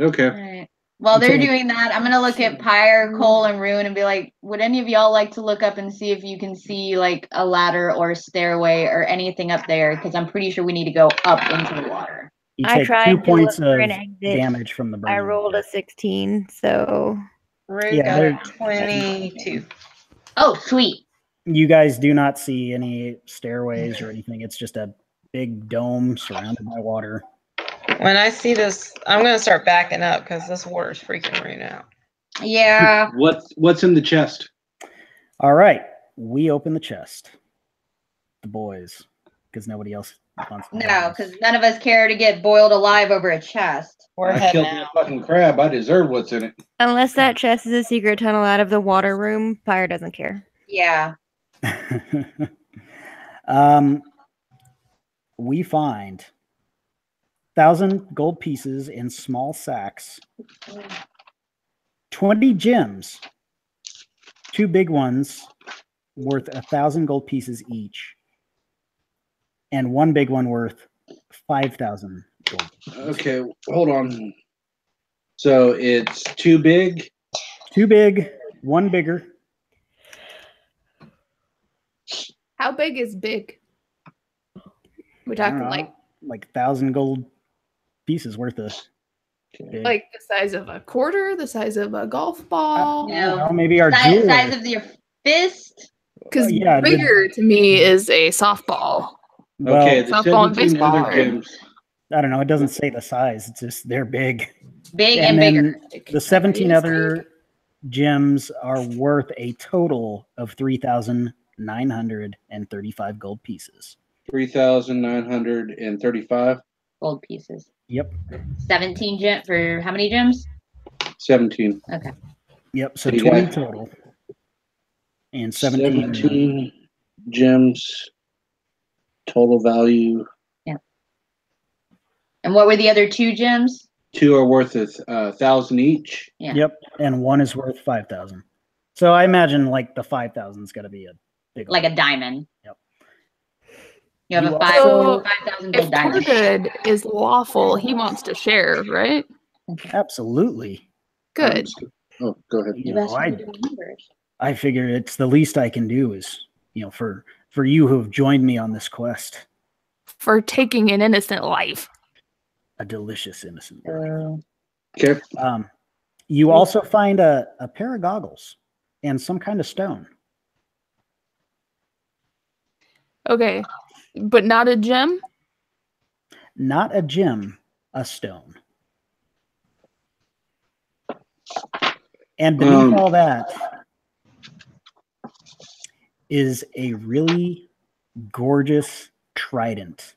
Okay. All right. While they're doing that, I'm gonna look at Pyre, Cole, and Rune and be like, would any of y'all like to look up and see if you can see like a ladder or a stairway or anything up there? Because I'm pretty sure we need to go up into the water. You I take tried 2 to points look for of an exit. damage from the burn. I rolled a 16, so Rue Yeah, got a 22. Oh, sweet. You guys do not see any stairways or anything. It's just a big dome surrounded by water. When I see this, I'm going to start backing up because this water's freaking right out. Yeah. What's in the chest? All right. We open the chest. The boys, because nobody else wants to. No, because none of us care to get boiled alive over a chest. We're I heading killed out. that fucking crab. I deserve what's in it. unless that chest is a secret tunnel out of the water room, Pyre doesn't care. Yeah. We find 1,000 gold pieces in small sacks, 20 gems, 2 big ones worth 1,000 gold pieces each, and 1 big one worth 5,000 gold pieces. Okay, hold on. So it's 2 big. 2 big, 1 bigger. How big is big? We're I don't talking know, like 1,000 gold pieces worth of. the size of a quarter, the size of a golf ball. I don't know, maybe our size, jeweler. size of your fist. Because yeah, bigger to me is a softball. Well, Okay, the softball and 17 other baseball. gems. I don't know. It doesn't say the size. It's just they're big. Big And and then bigger. the 17 Yes, other gems are worth a total of 3,935 gold pieces. 3,935. Gold pieces. Yep. 17 gem for how many gems? 17. Okay. Yep. So You 20 got total. And 17. 17 gems. Total value. Yeah. And what were the other 2 gems? 2 are worth 1,000 each. Yeah. Yep. And 1 is worth 5,000. So I imagine like the 5,000's got to be a big Like one. a diamond. Yep. You have You a also- 5,000 If gold diamond. Thorgud is lawful, he wants to share, right? Absolutely. Good. Oh, go ahead. You You know, asked me to do numbers. I figure it's the least I can do is, for you who have joined me on this quest, For taking an innocent life. a delicious innocent. Okay. You also find a pair of goggles and some kind of stone. Okay. But not a gem? Not a gem, a stone. And beneath all that is a really gorgeous trident.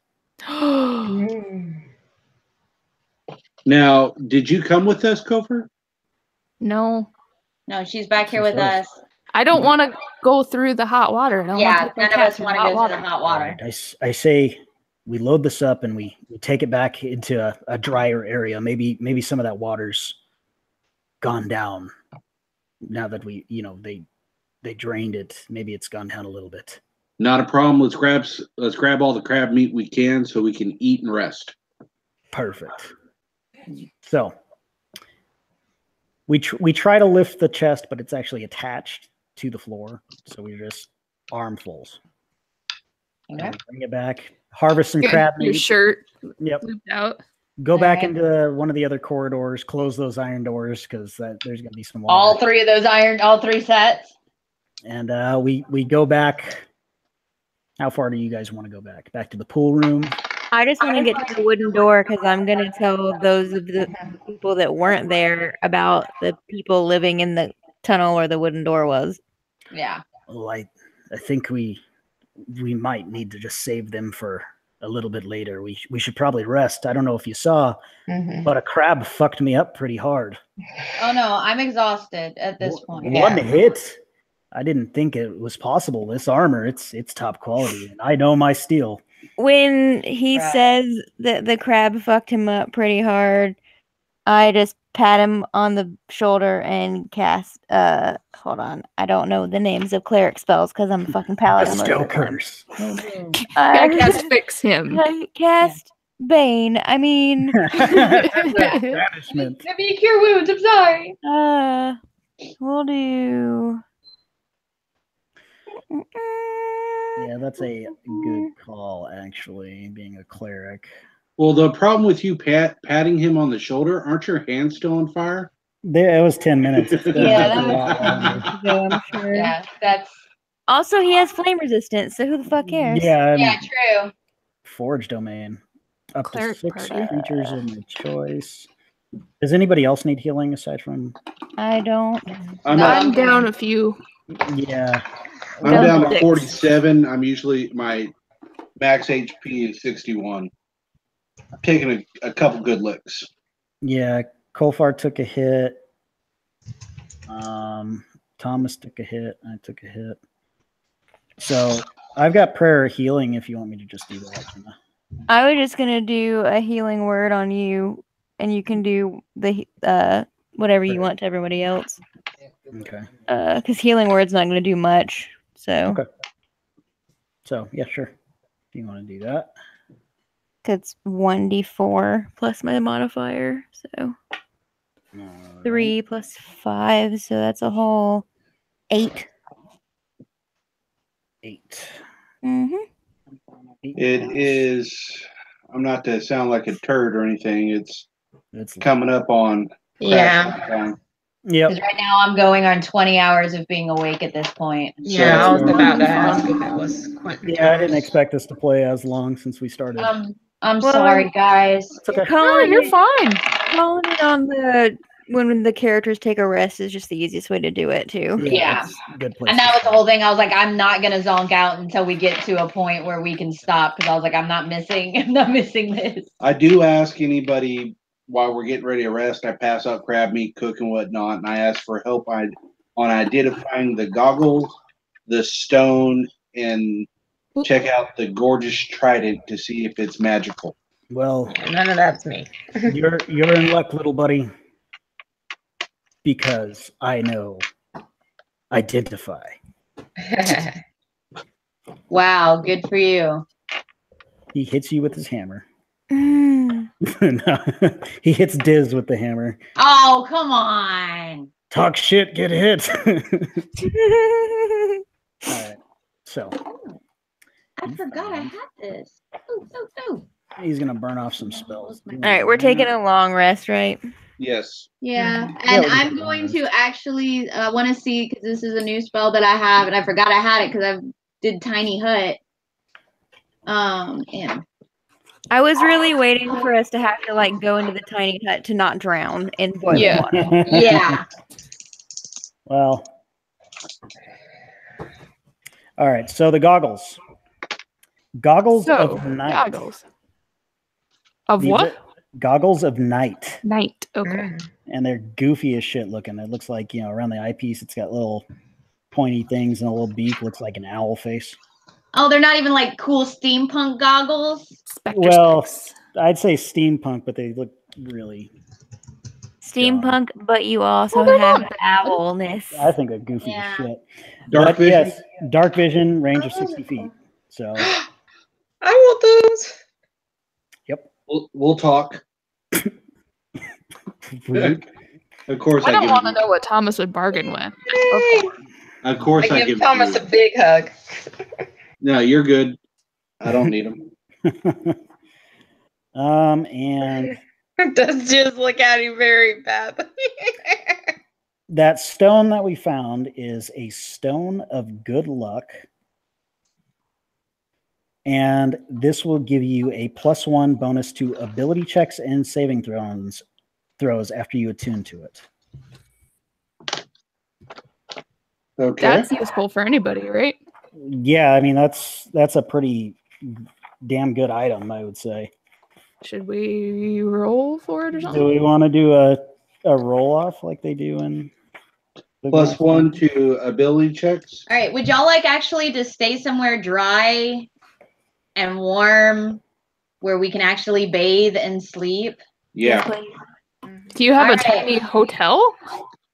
Now, did you come with us, Kofer? No. No, she's back here with us. I don't want to go through the hot water. I don't Yeah, want to none of us want to go to the hot water. I say we load this up and we take it back into a drier area. Maybe some of that water's gone down now that they drained it. Maybe it's gone down a little bit. Not a problem. Let's grab all the crab meat we can so we can eat and rest. Perfect. So we try to lift the chest, but it's actually attached to the floor. So we're just armfuls. Okay. Bring it back. Harvest some Good. crab Your meat. shirt Yep. looped out. Go back right. into one of the other corridors. Close those iron doors because there's going to be some water. All 3 of those all 3 sets. And we go back. How far do you guys want to go back? Back to the pool room? I just want to get to the wooden door because I'm going to tell those of the people that weren't there about the people living in the tunnel where the wooden door was. Yeah. Well, I think we might need to just save them for a little bit later. We should probably rest. I don't know if you saw, but a crab fucked me up pretty hard. Oh no, I'm exhausted at this point. One hit. I didn't think it was possible. This armor, it's top quality, and I know my steel. When he says that the crab fucked him up pretty hard, I just pat him on the shoulder and cast hold on. I don't know the names of cleric spells because I'm a fucking paladin. Still curse. I cast fix him. I cast Bane. I mean Banishment. Let me cure wounds, I'm sorry. we'll do Yeah, that's a good call, actually, being a cleric. Well, the problem with you patting him on the shoulder, aren't your hands still on fire? It was 10 minutes. I'm sure. Yeah, that's Also, he has flame resistance, so who the fuck cares? Yeah, true. Forge domain. Up Cleric to 6 party. creatures in the choice. Does anybody else need healing aside from? I don't. I'm down a few. Yeah. I'm down to 6. 47. I'm usually my max HP is 61. I'm taking a couple good licks. Yeah, Kolfar took a hit. Thomas took a hit. I took a hit. So I've got prayer or healing if you want me to just do that. I was just gonna do a healing word on you, and you can do the whatever you want to everybody else. Okay. Because healing word's not gonna do much. So. Okay. So yeah, sure. If you want to do that. It's 1d4 plus my modifier, so 3 plus 5, so that's a whole 8. 8. Mm-hmm. It is. I'm not to sound like a turd or anything. It's It's coming up on Yeah. crash time. Yep. Because right now I'm going on 20 hours of being awake at this point. Yeah, I was So- about to ask if it was Quentin. Yeah, I didn't expect us to play as long since we started. I'm Well, sorry, guys. It's okay. No, you're fine. Calling it on when the characters take a rest is just the easiest way to do it too. Yeah. It's a good place. And that was the whole thing. I was like, I'm not gonna zonk out until we get to a point where we can stop. Because I was like, I'm not missing this. I do ask anybody while we're getting ready to rest. I pass out crab meat, cook, and whatnot, and I ask for help on identifying the goggles, the stone, and check out the gorgeous trident to see if it's magical. Well, None of that's me. you're in luck, little buddy, because I know identify. Wow, good for you. He hits you with his hammer. Mm. No, he hits Diz with the hammer. Oh, come on. Talk shit, get hit. All right, so I forgot I had this. Ooh. he's gonna burn off some spells. All right, we're taking a long rest, right? Yes. Yeah, Yeah, and we I'm can going do to actually want to see, because this is a new spell that I have, and I forgot I had it because I did Tiny Hut. And I was really waiting for us to have to like go into the tiny hut to not drown in boiling Yeah. water. yeah, Well, all right. So the goggles. Goggles So, of night. goggles. Of These what? are goggles of night, Night. Okay. Mm. and they're goofy as shit looking. It looks like, around the eyepiece, it's got little pointy things and a little beak. Looks like an owl face. oh, they're not even like cool steampunk goggles. Spectre Well, specs. I'd say steampunk, but they look really. Steampunk, but you also Well, they're have not I owlness. think they're goofy Yeah. as shit. Dark But vision. yes, dark vision, range of 60 feet. So, I want those. yep. We'll talk. Of course, I don't give want to you- know what Thomas would bargain with. Of course, I I give give Thomas you. a big hug. No, you're good. I don't need them. And Does just look at him very badly. that stone that we found is a stone of good luck. And this will give you a +1 bonus to ability checks and saving throws after you attune to it. Okay. That's useful for anybody, right? Yeah, I mean that's a pretty damn good item, I would say. Should we roll for it or Do something? we want to do a roll off like they do in the +1 to ability checks. All right, would y'all like actually to stay somewhere dry and warm where we can actually bathe and sleep? Yeah. Do you have a Alright. tiny hotel?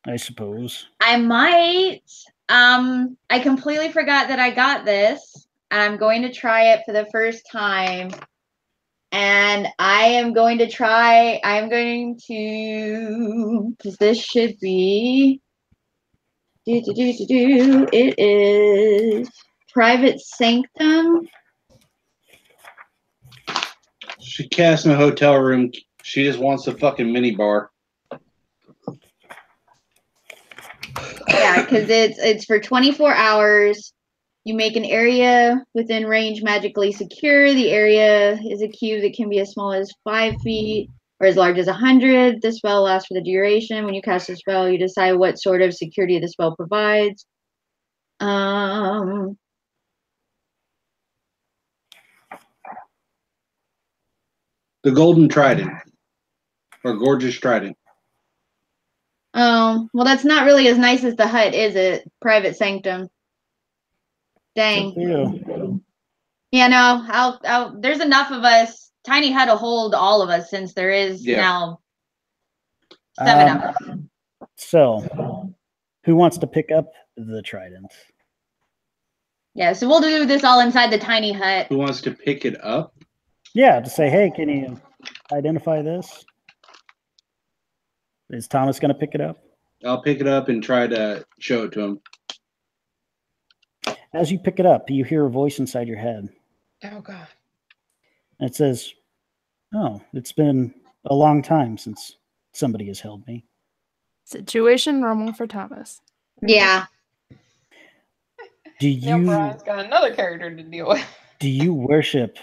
I suppose. I might. I completely forgot that I got this, and I'm going to try it for the first time. And I'm going to, because this should be, it is Private Sanctum. She cast in a hotel room. She just wants a fucking mini bar. Yeah, because it's for 24 hours. You make an area within range magically secure. The area is a cube that can be as small as 5 feet or as large as 100. The spell lasts for the duration. When you cast a spell, you decide what sort of security the spell provides. The golden trident. Or gorgeous trident. Oh, well, that's not really as nice as the hut, is it? Private Sanctum. Dang. Up to you. Yeah, no, I'll there's enough of us. Tiny hut will hold all of us since there is Yeah. now 7 of us. So, who wants to pick up the trident? Yeah, so we'll do this all inside the tiny hut. Who wants to pick it up? Yeah, to say, hey, can you identify this? Is Thomas going to pick it up? I'll pick it up and try to show it to him. As you pick it up, you hear a voice inside your head. Oh God. It says, "Oh, it's been a long time since somebody has held me." Situation normal for Thomas. Yeah. Do Now you Brian's got another character to deal with. do you worship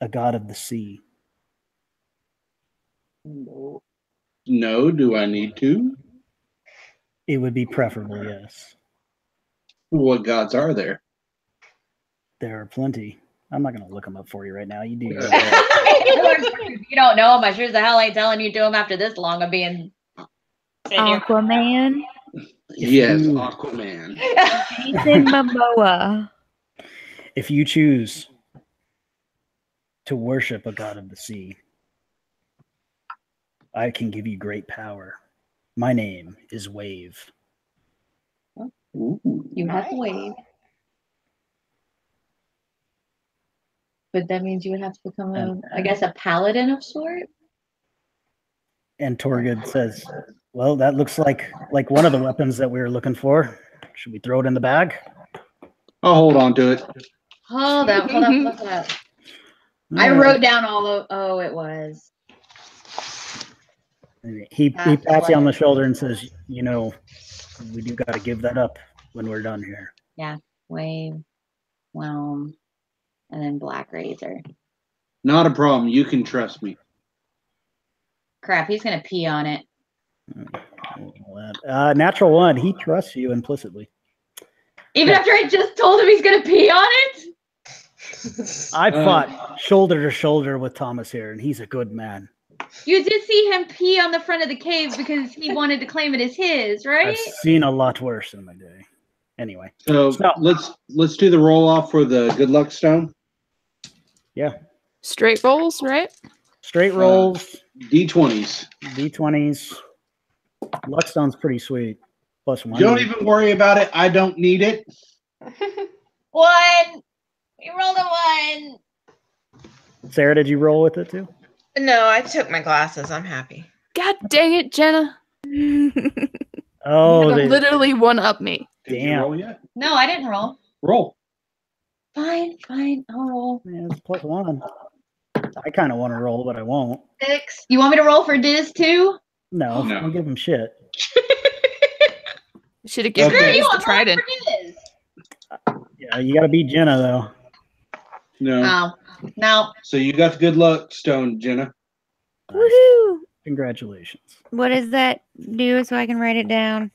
a god of the sea? No, do I need to? It would be preferable, yes. What gods are there? There are plenty. I'm not going to look them up for you right now. You do your own. If you don't know him, I sure as the hell ain't telling you to him after this long of being sitting here. Aquaman, Yes, you- Aquaman. Jason Momoa. If you choose to worship a god of the sea, I can give you great power. My name is Wave. Ooh. You have to wait. But that means you would have to become I guess, a paladin of sort. And Thorgud says, "Well, that looks like one of the weapons that we were looking for. Should we throw it in the bag?" I'll hold on to it. Hold up. I wrote down all of. Oh, it was. He pats you on the shoulder and says, "You know, we do got to give that up when we're done here." Yeah, Wave, Whelm, and then Black Razor. Not a problem. You can trust me. Crap, he's gonna pee on it. Natural one. He trusts you implicitly. Even after I just told him he's gonna pee on it? I fought shoulder to shoulder with Thomas here, and he's a good man. You did see him pee on the front of the cave because he wanted to claim it as his, right? I've seen a lot worse in my day. Anyway, So let's do the roll off for the good luck stone. yeah, Straight rolls, right? straight rolls, D20s. D20s. Luckstone's pretty sweet. +1. Don't even worry about it. I don't need it. 1. You rolled a 1. Sarah, did you roll with it too? No, I took my glasses. I'm happy. God dang it, Jenna. Oh, You literally one up me. Did you Damn. roll yet? No, I didn't roll. Roll. Fine, I'll roll. Man, it's +1. I kind of want to roll, but I won't. 6. You want me to roll for Diz too? No, No. I'll give him shit. Should have given Okay. Diz You the want roll trident. for Diz? Yeah, you got to beat Jenna though. No. Oh, no. So you got the good luck stone, Jenna. Woohoo! Congratulations. What does that do so I can write it down?